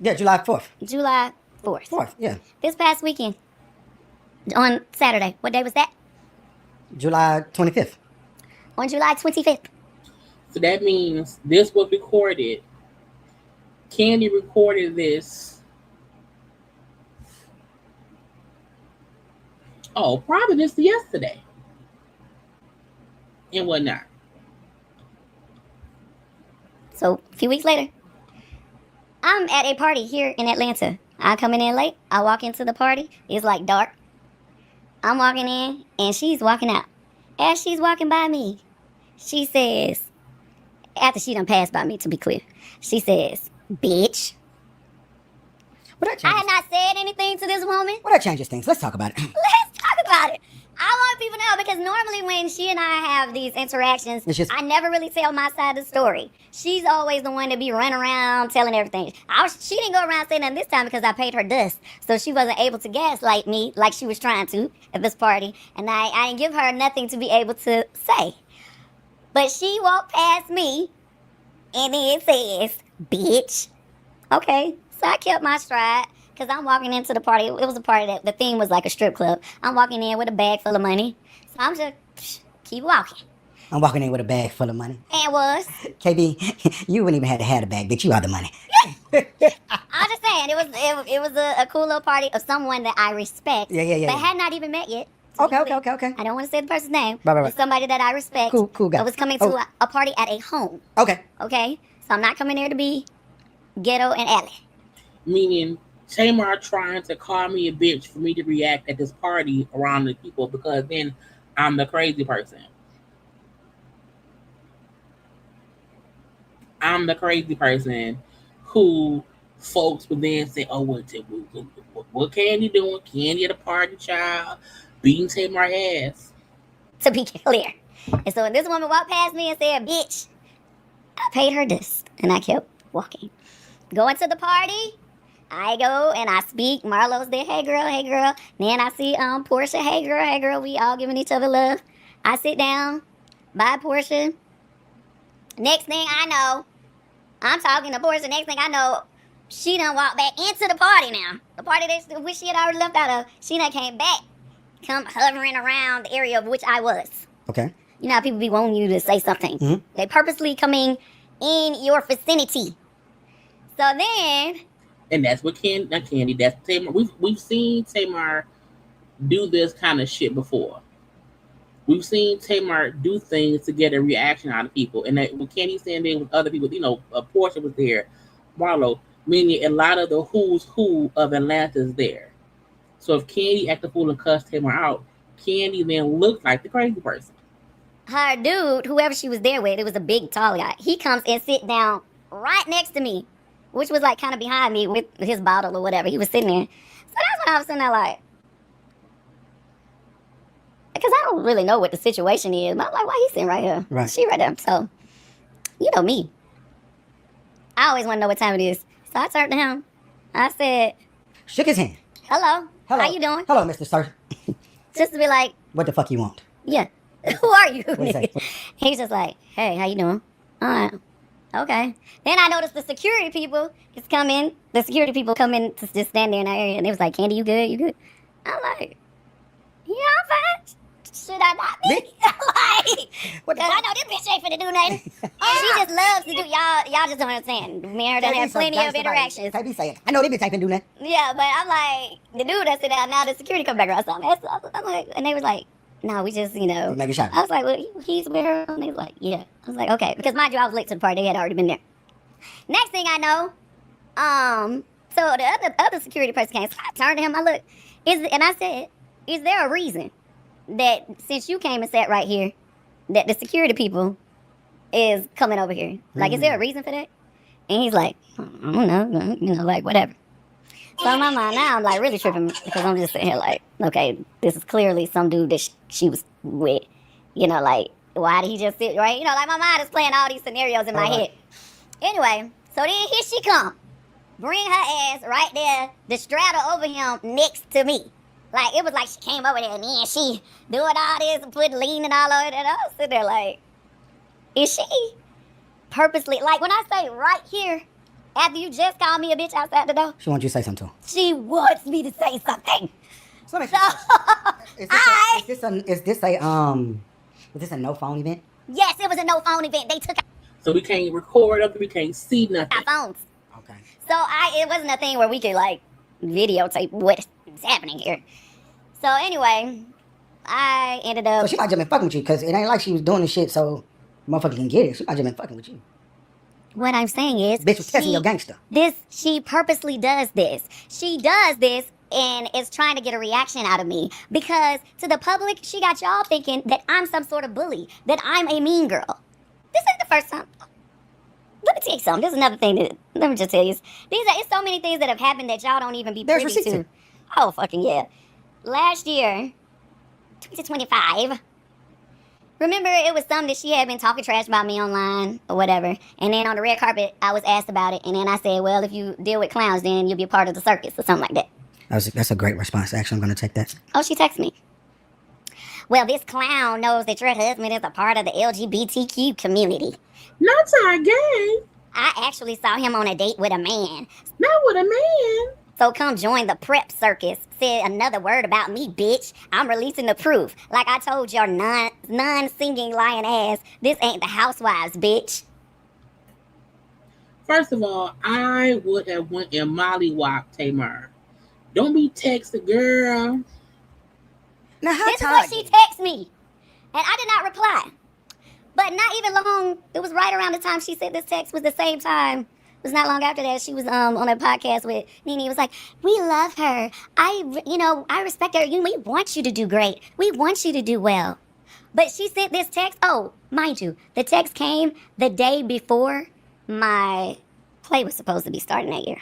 Yeah, July 4th. July 4th. 4th, yeah. This past weekend. On Saturday. What day was that? July 25th. On July 25th. So that means this was recorded. Kandi recorded this. Oh, probably just yesterday. And whatnot. So a few weeks later, I'm at a party here in Atlanta. I come in late. I walk into the party. It's like dark. I'm walking in and she's walking out. As she's walking by me, she says, after she done passed by me, to be clear, she says, bitch. I had not said anything to this woman. Well, that changes things. Let's talk about it. Let's talk about it. I want people to know, because normally when she and I have these interactions, I never really tell my side of the story. She's always the one to be running around telling everything. She didn't go around saying nothing this time because I paid her dust. So she wasn't able to gaslight me like she was trying to at this party. And I didn't give her nothing to be able to say. But she walked past me and then says, bitch. Okay, so I kept my stride. Because I'm walking into the party. It was a party that the theme was like a strip club. I'm walking in with a bag full of money. So I'm just keep walking. I'm walking in with a bag full of money. And was. KB, you wouldn't even have to have the bag, bitch. You are the money. I'm just saying, it was a cool little party of someone that I respect. Yeah. But had not even met yet. Okay. I don't want to say the person's name. Right. It's somebody that I respect. Cool guy. I was coming to a party at a home. Okay. Okay? So I'm not coming there to be ghetto and alley. Meaning, Tamar trying to call me a bitch for me to react at this party around the people, because then I'm the crazy person. I'm the crazy person who folks would then say, oh, what Kandi doing? Kandi at a party, child, beating Tamar ass. To be clear. And so when this woman walked past me and said, bitch, I paid her this. And I kept walking. Going to the party. I go and I speak. Marlo's there. Hey girl. Then I see Portia. Hey girl. We all giving each other love. I sit down. Bye, Portia. Next thing I know, I'm talking to Portia. Next thing I know, she done walked back into the party now. The party that which she had already left out of. She done came back. Come hovering around the area of which I was. Okay. You know how people be wanting you to say something. Mm-hmm. They purposely coming in your vicinity. So then... And that's what Kandi, that's Tamar. We've seen Tamar do this kind of shit before. We've seen Tamar do things to get a reaction out of people. And that when Kandi standing with other people, Portia was there, Marlo, meaning a lot of the who's who of Atlanta is there. So if Kandi act the fool and cuss Tamar out, Kandi then looked like the crazy person. Her dude, whoever she was there with, it was a big tall guy. He comes and sit down right next to me, which was like kind of behind me with his bottle or whatever. He was sitting there. So that's when I was sitting there like, because I don't really know what the situation is. But I'm like, why he sitting right here? Right. She right there. So, you know me. I always want to know what time it is. So I turned to him. I said, shook his hand. Hello. How you doing? Hello, Mr. Sir. Just to be like, what the fuck you want? Yeah. Who are you? What'd he say? He's just like, hey, how you doing? All right. Okay. Then I noticed the security people just come in. The security people come in to just stand there in that area, and they was like, Kandi, you good? You good? I'm like, yeah, I'm fine. Should I not be? Like, because I know this bitch ain't finna do nothing. She just loves to do, y'all just don't understand. Me and her done had plenty of interactions. Type say it. I know they bitch ain't finna do nothing. Yeah, but I'm like, the dude that sit down, now the security come back around. So I'm like, and they was like, no, we just, Make a shot. I was like, well, he's with her. And they was like, yeah. I was like, okay. Because mind you, I was late to the party. They had already been there. Next thing I know, so the other security person came. So I turned to him. I looked, and I said, is there a reason that since you came and sat right here, that the security people is coming over here? Like, is there a reason for that? And he's like, I don't know, like, whatever. So in my mind now, I'm like really tripping because I'm just sitting here like, okay, this is clearly some dude that she was with. Like, why did he just sit right? Like my mind is playing all these scenarios in my head. Anyway, so then here she come. Bring her ass right there, the straddle over him next to me. Like, it was like she came over there and then she doing all this and leaning all over it. And I was sitting there like, is she purposely, like when I say right here, after you just called me a bitch outside the door? She wants you to say something to her. She wants me to say something. So is this a no phone event? Yes, it was a no phone event. They took So we can't record up, we can't see nothing. our phones. Okay. So it wasn't a thing where we could like videotape what's happening here. So anyway, I ended up. So she might just been fucking with you because it ain't like she was doing this shit so motherfucker can get it. She might just been fucking with you. What I'm saying is, bitch was testing your gangster. She purposely does this. She does this and is trying to get a reaction out of me because to the public, she got y'all thinking that I'm some sort of bully, that I'm a mean girl. This ain't the first time. Let me tell you something. This is another thing that, let me just tell you. It's so many things that have happened that y'all don't even be privy to. Oh, fucking yeah. Last year, 2025, remember it was something that she had been talking trash about me online or whatever. And then on the red carpet, I was asked about it. And then I said, well, if you deal with clowns, then you'll be a part of the circus or something like that. That's a great response. Actually, I'm going to take that. Oh, she texted me. Well, this clown knows that your husband is a part of the LGBTQ community. Not gay. I actually saw him on a date with a man. Not with a man. So come join the prep circus. Said another word about me, bitch. I'm releasing the proof. Like I told your non-singing lying ass, this ain't the Housewives, bitch. First of all, I would have went and mollywop Tamar. Don't be texting, girl. Now, this is what she texted me. And I did not reply. But not even long, it was right around the time she said this text was the same time. It was not long after that. She was on a podcast with Nene. It was like, we love her. I respect her. We want you to do great. We want you to do well. But she sent this text. Oh, mind you, the text came the day before my play was supposed to be starting that year.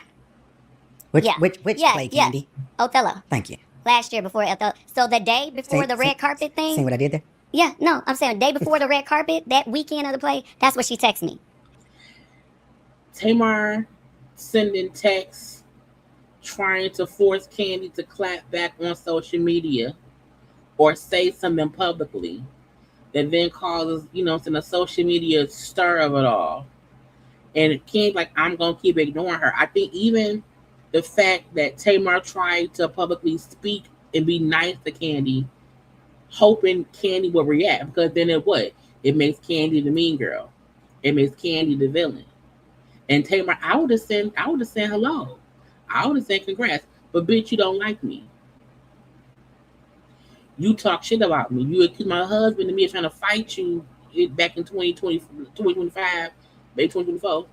Which play, Kandi? Othello. Thank you. Last year before Othello. So the day before the red carpet thing. See what I did there? Yeah, no, I'm saying day before the red carpet, that weekend of the play, that's what she texted me. Tamar sending texts trying to force Kandi to clap back on social media or say something publicly that then causes, a social media stir of it all. And Kandi, like, I'm going to keep ignoring her. I think even the fact that Tamar tried to publicly speak and be nice to Kandi, hoping Kandi will react, because then it makes Kandi the mean girl. It makes Kandi the villain. And Tamar, I would have said hello. I would have said congrats. But bitch, you don't like me. You talk shit about me. You accuse my husband and me of trying to fight you back in 2025, maybe 2024.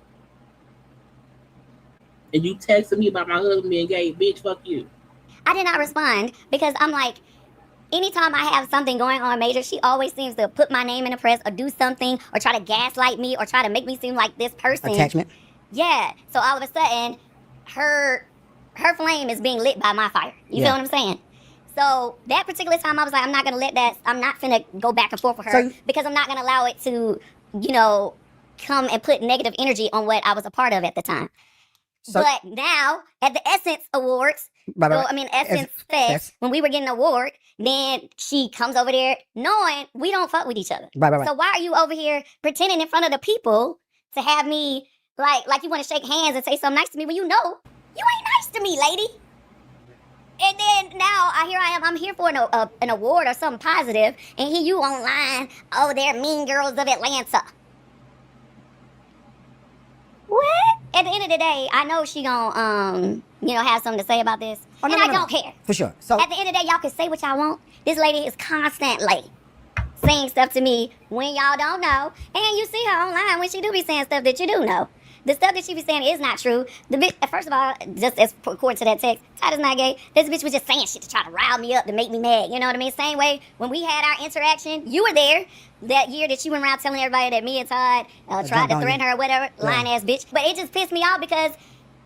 And you texted me about my husband being gay. Bitch, fuck you. I did not respond because I'm like, anytime I have something going on major, she always seems to put my name in the press or do something or try to gaslight me or try to make me seem like this person. Attachment? Yeah. So all of a sudden, her flame is being lit by my fire. You feel what I'm saying? So that particular time, I was like, I'm not going to let that, I'm not finna go back and forth with her because I'm not going to allow it to, come and put negative energy on what I was a part of at the time. But now, at the Essence Awards, Right, So, I mean, Essence Fest, when we were getting an award, then she comes over there knowing we don't fuck with each other. Right. So why are you over here pretending in front of the people to have me like you want to shake hands and say something nice to me when you know you ain't nice to me, lady? And then now I'm here for an award or something positive, and here you online, oh, they're mean girls of Atlanta. What? At the end of the day, I know she gonna have something to say about this, and I don't care. For sure. So At the end of the day, y'all can say what y'all want. This lady is constantly saying stuff to me when y'all don't know, and you see her online when she do be saying stuff that you do know. The stuff that she be saying is not true. The bitch, first of all, just as according to that text, Tyler's not gay. This bitch was just saying shit to try to rile me up, to make me mad. You know what I mean? Same way when we had our interaction, you were there that year that she went around telling everybody that me and Todd tried to threaten her or whatever, lying ass bitch. But it just pissed me off because,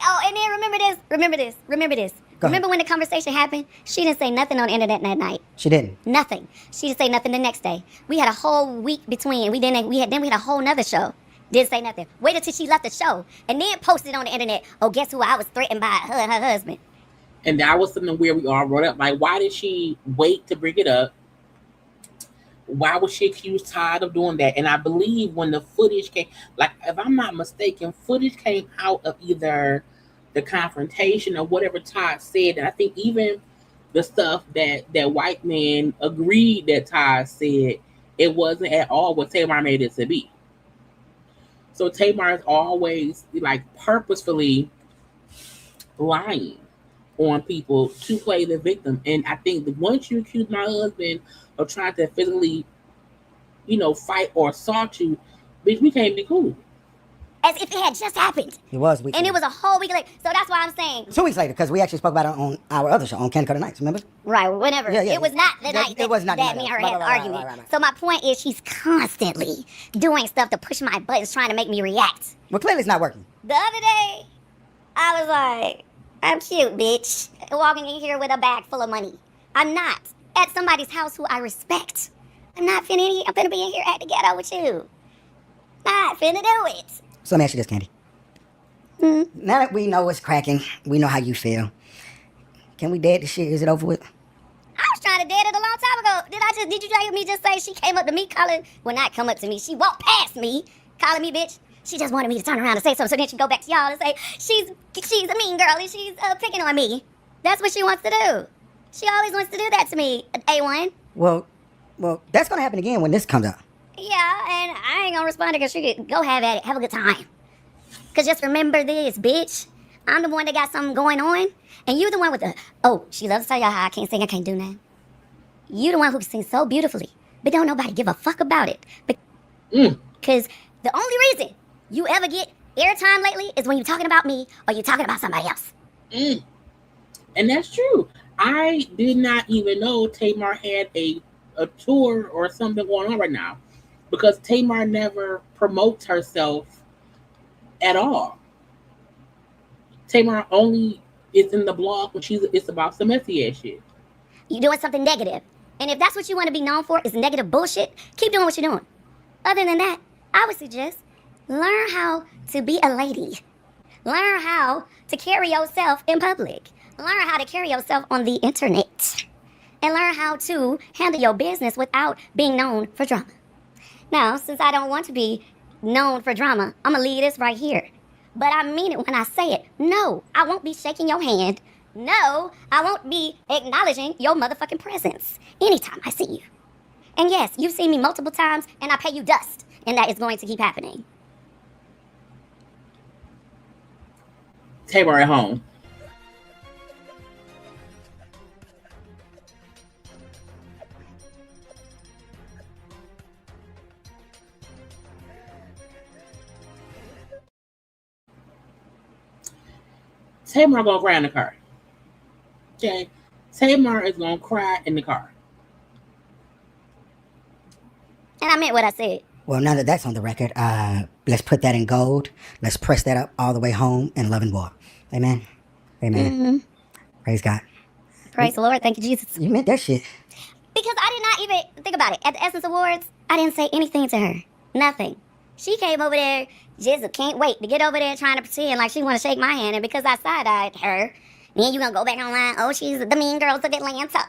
and then remember this. Remember when the conversation happened? She didn't say nothing on the internet that night. she didn't. Nothing. She didn't say nothing the next day. We had a whole week between. We had a whole nother show. Didn't say nothing. Waited till she left the show and then posted on the internet. Oh, guess who I was threatened by? Her and her husband. And that was something where we all wrote up. Like, why did she wait to bring it up? Why would she accuse Todd of doing that? And I believe when the footage came, like, if I'm not mistaken, footage came out of either the confrontation or whatever Todd said. And I think even the stuff that white man agreed that Todd said, it wasn't at all what Tamar made it to be. So Tamar is always like purposefully lying on people to play the victim. And I think that once you accuse my husband of trying to physically, fight or assault you, bitch, we can't be cool. As if it had just happened. It was weeks And later. it was a whole week later. So that's why I'm saying. 2 weeks later, because we actually spoke about it on our other show, on Candy Coated Nights, remember? Right, whenever. Yeah, It was not the night it was not the that night. me and her Right, had an right, argument. right. So my point is she's constantly doing stuff to push my buttons, trying to make me react. Well, clearly it's not working. The other day, I was like, I'm cute, bitch. Walking in here with a bag full of money. I'm not. At somebody's house who I respect. I'm finna be in here at the ghetto with you. Not finna do it. So let me ask you this, Candy. Now that we know what's cracking, we know how you feel. Can we dead this shit? Is it over with? I was trying to dead it a long time ago. Did you hear me just say she came up to me not come up to me. She walked past me, calling me bitch. She just wanted me to turn around and say something, so then she go back to y'all and say, she's a mean girl and she's picking on me. That's what she wants to do. She always wants to do that to me, A1. Well, that's gonna happen again when this comes out. Yeah, and I ain't gonna respond to her. She could go have at it. Have a good time. Because just remember this, bitch. I'm the one that got something going on, and you the one with she loves to tell y'all how I can't sing, I can't do nothing. You the one who can sing so beautifully, but don't nobody give a fuck about it. Because the only reason you ever get airtime lately is when you're talking about me or you're talking about somebody else. And that's true. I did not even know Tamar had a tour or something going on right now, because Tamar never promotes herself at all. Tamar only is in the blog when it's about some messy ass shit. You doing something negative. And if that's what you want to be known for is negative bullshit, keep doing what you're doing. Other than that, I would suggest learn how to be a lady. Learn how to carry yourself in public. Learn how to carry yourself on the internet. And learn how to handle your business without being known for drama. Now, since I don't want to be known for drama, I'm gonna leave this right here. But I mean it when I say it. No, I won't be shaking your hand. No, I won't be acknowledging your motherfucking presence anytime I see you. And yes, you've seen me multiple times, and I pay you dust, and that is going to keep happening. Tamar at home. Tamar gonna cry in the car. Okay, Tamar is gonna cry in the car. And I meant what I said. Well, now that that's on the record, let's put that in gold. Let's press that up all the way home in love and war. Amen. Amen. Mm-hmm. Praise God. Praise the Lord. Thank you, Jesus. You meant that shit. Because I did not even think about it. At the Essence Awards, I didn't say anything to her. Nothing. She came over there, just can't wait to get over there trying to pretend like she want to shake my hand. And because I side-eyed her Then you gonna go back online, oh, she's the mean girls of Atlanta.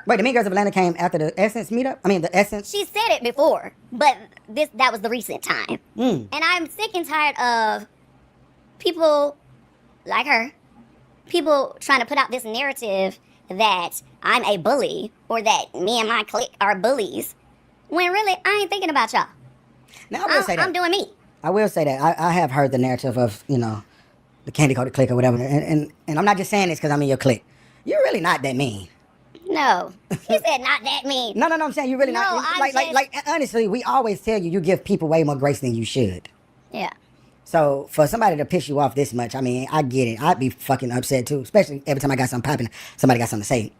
Wait, the Mean Girls of Atlanta came after the Essence meetup? I mean, the Essence? She said it before, but that was the recent time. Mm. And I'm sick and tired of people like her, people trying to put out this narrative that I'm a bully or that me and my clique are bullies, when really I ain't thinking about y'all. Now, I will say that. I'm doing me. I will say that. I have heard the narrative of, you know, the Candy Coated clique or whatever. And I'm not just saying this because I'm in your clique. You're really not that mean. No, he said not that mean. No, I'm saying you're really No, not. I'm Like, honestly, we always tell you give people way more grace than you should. Yeah. So for somebody to piss you off this much, I mean, I get it. I'd be fucking upset too, especially every time I got something popping, somebody got something to say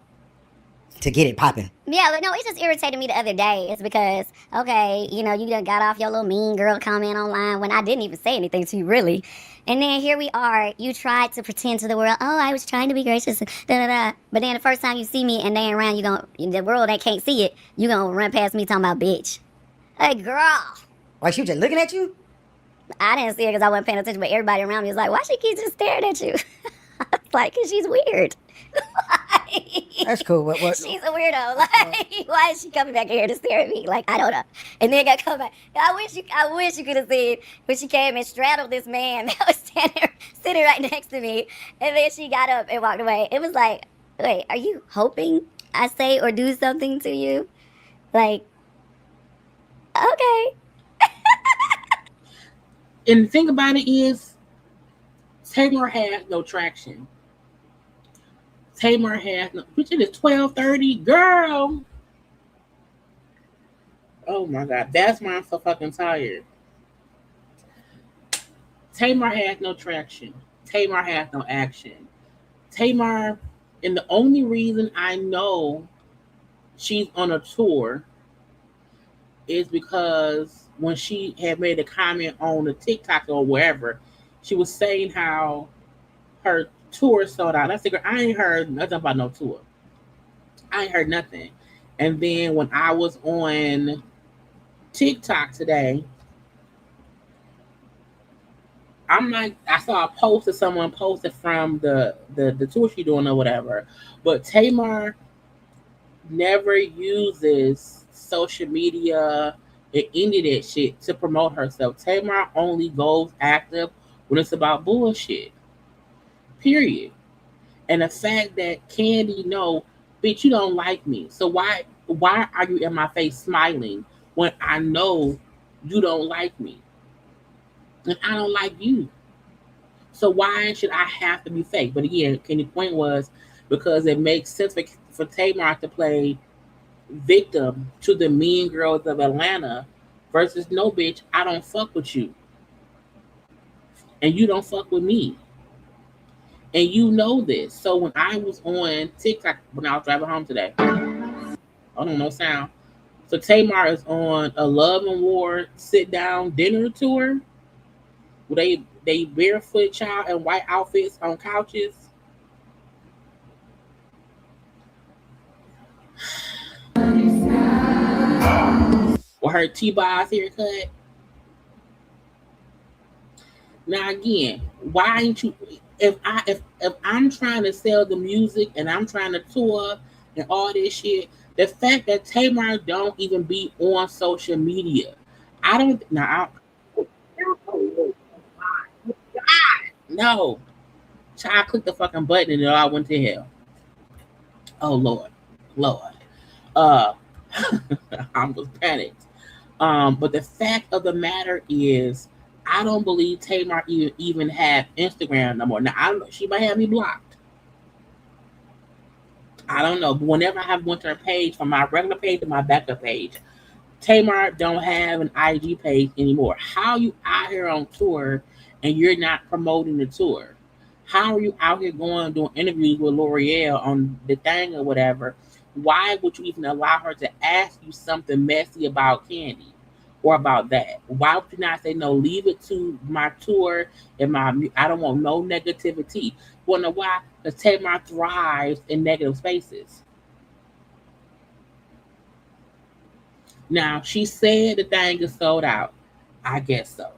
to get it popping. Yeah, but no, it just irritated me the other day. It's because, okay, you know, you done got off your little mean girl comment online when I didn't even say anything to you, really. And then here we are, you tried to pretend to the world, oh, I was trying to be gracious, da-da-da. But then the first time you see me and they ain't around, the world that can't see it, you gonna run past me talking about bitch. Hey, girl. Why, she was just looking at you? I didn't see her because I wasn't paying attention, but everybody around me was like, why she keep just staring at you? I was like, because she's weird. That's cool. What? She's a weirdo. Like, why is she coming back here to stare at me? Like, I don't know. And then got come back. I wish you could have seen when she came and straddled this man that was sitting right next to me. And then she got up and walked away. It was like, wait, are you hoping I say or do something to you? Like, okay. And the thing about it is, Tamar has no traction. Tamar has no, which it is 12:30, girl. Oh my God, that's why I'm so fucking tired. Tamar has no traction. Tamar has no action. Tamar, and the only reason I know she's on a tour is because when she had made a comment on the TikTok or wherever, she was saying how her tour sold out. I figured I ain't heard nothing about no tour. I ain't heard nothing. And then when I was on TikTok today, I'm like, I saw a post that someone posted from the tour she doing or whatever. But Tamar never uses social media and any of that shit to promote herself. Tamar only goes active when it's about bullshit. Period. And the fact that Kandi know, bitch, you don't like me. So why are you in my face smiling when I know you don't like me? And I don't like you. So why should I have to be fake? But again, Kenny's point was because it makes sense for Tamar to play victim to the mean girls of Atlanta versus no, bitch, I don't fuck with you. And you don't fuck with me. And you know this. So when I was on TikTok, when I was driving home today, I don't know sound. So Tamar is on a Love and War sit-down dinner tour where they barefoot child in white outfits on couches. With her T-Boz haircut. Now again, why ain't you? If I'm trying to sell the music and I'm trying to tour and all this shit, the fact that Tamar don't even be on social media, I don't. Now, no, I clicked the fucking button and it all went to hell. Oh Lord. I was panicked. But the fact of the matter is, I don't believe Tamar even have Instagram no more. Now, I don't know. She might have me blocked. I don't know. But whenever I went to her page, from my regular page to my backup page, Tamar don't have an IG page anymore. How are you out here on tour and you're not promoting the tour? How are you out here going doing interviews with L'Oreal on the thing or whatever? Why would you even allow her to ask you something messy about Kandi? Or about that? Why would you not say no? Leave it to my tour and I don't want no negativity. Wanna know why? Because Tamar thrives in negative spaces. Now she said the thing is sold out. I guess so.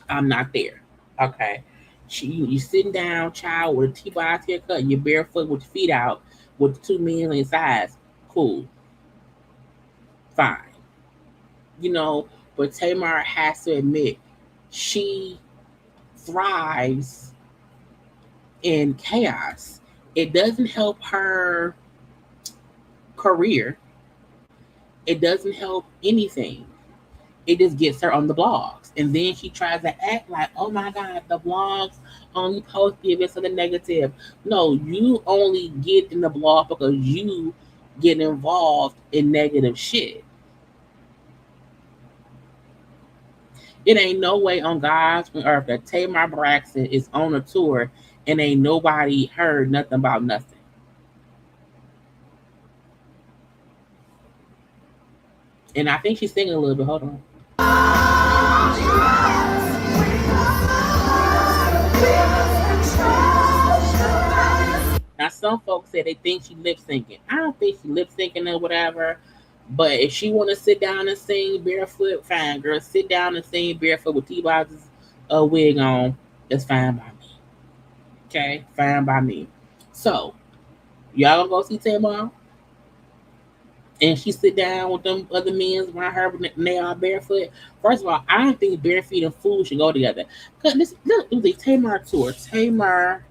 I'm not there. Okay. You sitting down, child, with a T-box haircut, and you're barefoot with your feet out, with 2 million size. Cool, fine. But Tamar has to admit she thrives in chaos. It doesn't help her career. It doesn't help anything. It just gets her on the blogs. And then she tries to act like, oh my God, the blogs only post giving the negative. No, you only get in the blog because you get involved in negative shit. It ain't no way on God's earth that Tamar Braxton is on a tour and ain't nobody heard nothing about nothing. And I think she's singing a little bit. Hold on. Now, some folks say they think she lip syncing. I don't think she lip syncing or whatever. But if she want to sit down and sing barefoot, fine, girl. Sit down and sing barefoot with T-Box's wig on. That's fine by me. Okay? Fine by me. So, y'all gonna go see Tamar? And she sit down with them other men around her when they are barefoot. First of all, I don't think barefoot and food should go together. Cause this was a Tamar tour. Tamar,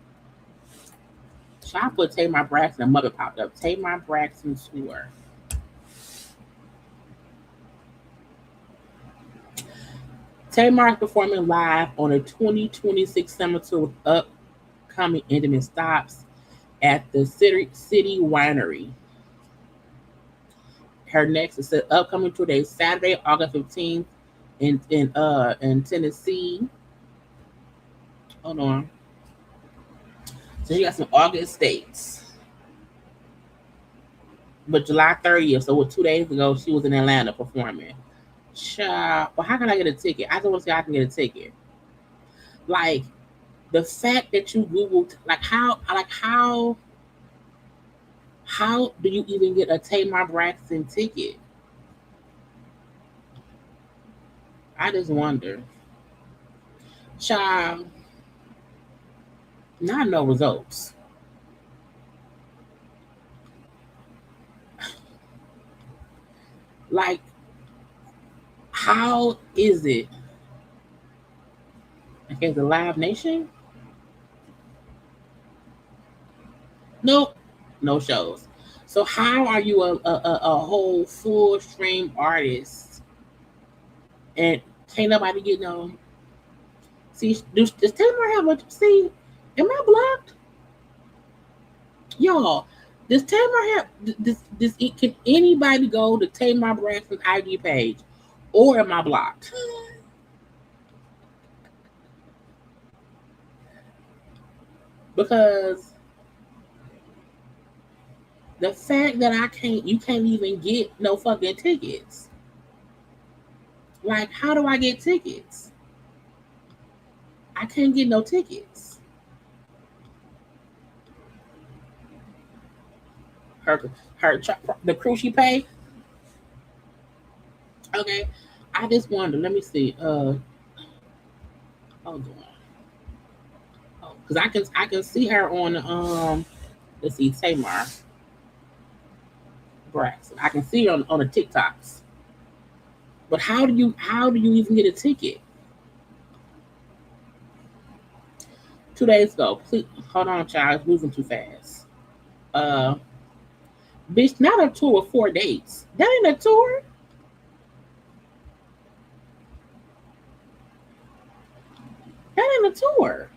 so I put Tamar Braxton. Mother popped up. Tamar Braxton tour. Tamar is performing live on a 2026 summer tour with upcoming intimate stops at the City Winery. Her next is the upcoming tour day, Saturday, August 15th in Tennessee. Hold on. So she got some August dates. But July 30th, so 2 days ago, she was in Atlanta performing. Child, well, how can I get a ticket? I don't want to say I can get a ticket. Like, the fact that you Googled, how do you even get a Tamar Braxton ticket? I just wonder. Child, not no results. Like, how is it? Okay, the Live Nation? Nope, no shows. So how are you a whole full stream artist and can't nobody get no? See, does Tamar have a see? Am I blocked? Y'all, does Tamar have this? Can anybody go to Tamar Braxton's IG page, or am I blocked? Because the fact that you can't even get no fucking tickets. Like, how do I get tickets? I can't get no tickets. The crew she pay. Okay, I just wonder. Let me see. Hold on. Oh, because I can see her on let's see, Tamar Braxton. I can see her on the TikToks. But how do you even get a ticket? 2 days ago. Please hold on, child. It's moving too fast. Bitch, not a tour of 4 dates. That ain't a tour. That ain't a tour.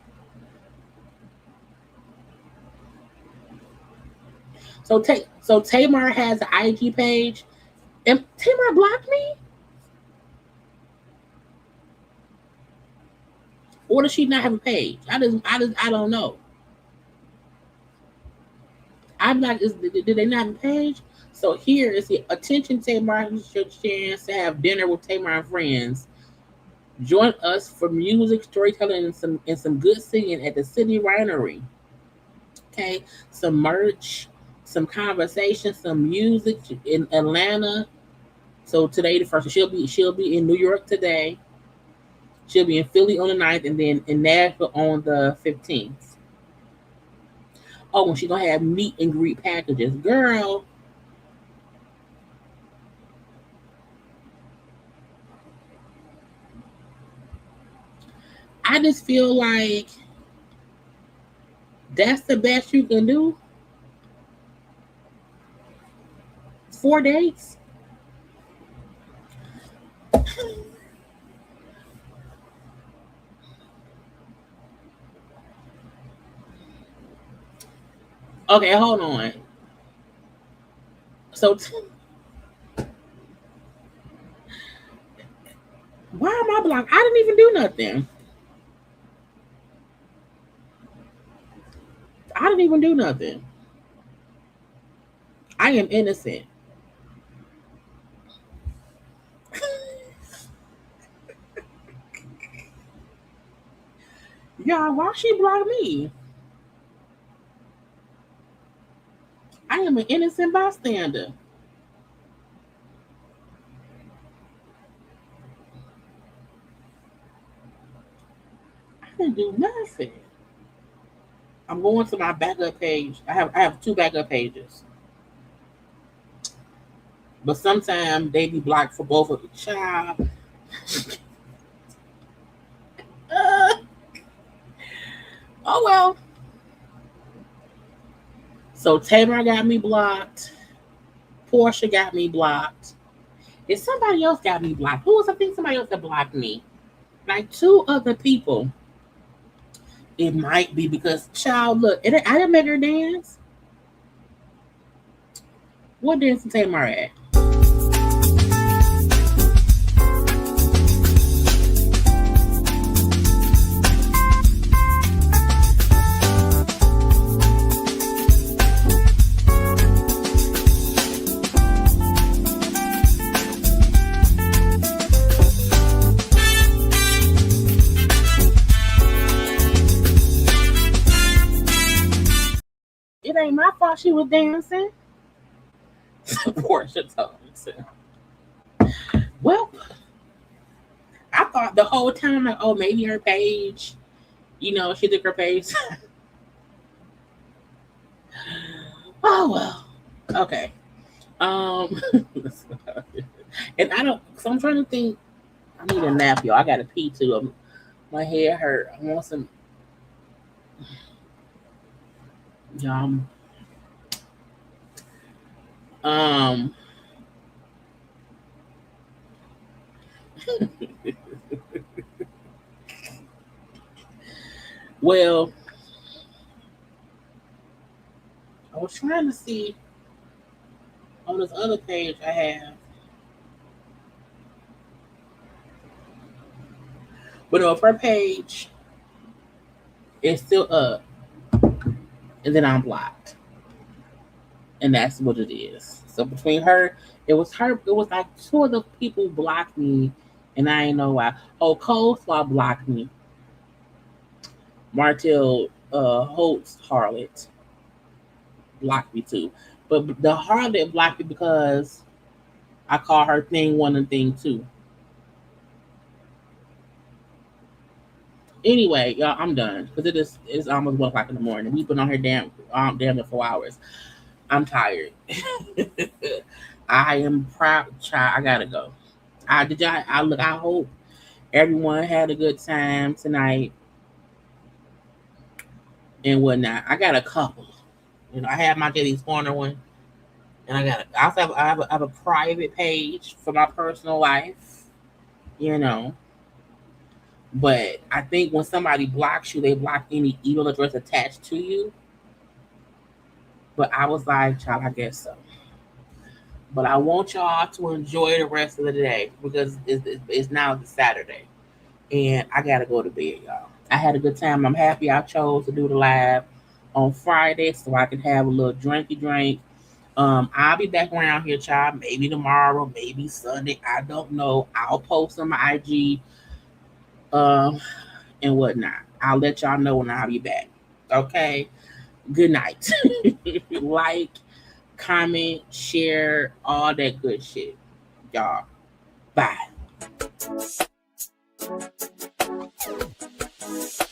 So Tamar has an IG page. And Tamar blocked me? Or does she not have a page? I don't know. I'm not. Did they not have a page? So here is the attention, Tamar. Here's your chance to have dinner with Tamar and friends. Join us for music, storytelling, and some good singing at the City Winery. Okay, some merch, some conversation, some music in Atlanta. So today, the first, she'll be in New York today. She'll be in Philly on the 9th and then in Nashville on the 15th. Oh, and she's going to have meet and greet packages. Girl. I just feel like that's the best you can do. 4 days. Okay, hold on. So, why am I blocked? I didn't even do nothing. I didn't even do nothing. I am innocent. Y'all, why she block me? I am an innocent bystander. I didn't do nothing. I'm going to my backup page. I have 2 backup pages. But sometimes they be blocked for both of the child. Oh well. So Tamar got me blocked. Portia got me blocked. If somebody else got me blocked, who was I think somebody else that blocked me? Like 2 other people. It might be because, child, look, I didn't make her dance. What dance did Tamar at? It ain't my fault she was dancing. Portia told me. Well, I thought the whole time, like, oh, maybe her page, she took her page. Oh, well. Okay. And so I'm trying to think. I need a nap, y'all. I got to pee too. My head hurt. I want some. Well, I was trying to see on this other page I have. But no, if her page is still up, and then I'm blocked. And that's what it is. So between her, it was like 2 of the people blocked me, and I ain't know why. Oh, Coleslaw blocked me. Martell Holt's harlot blocked me too. But the harlot blocked me because I call her thing 1 and thing 2. Anyway, y'all, I'm done because it's almost 1 o'clock in the morning. We've been on here damn near 4 hours. I'm tired. I am proud, child. I gotta go. I hope everyone had a good time tonight and whatnot. I got a couple. I have my JayLeesCorner one, and I have a private page for my personal life. But I think when somebody blocks you, they block any email address attached to you. But I was like, child, I guess so. But I want y'all to enjoy the rest of the day because it's now the Saturday. And I got to go to bed, y'all. I had a good time. I'm happy I chose to do the live on Friday so I can have a little drinky drink. I'll be back around here, child. Maybe tomorrow, maybe Sunday. I don't know. I'll post on my IG and whatnot. I'll let y'all know when I'll be back. Okay? Good night. Like, comment, share, all that good shit. Y'all. Bye. Bye.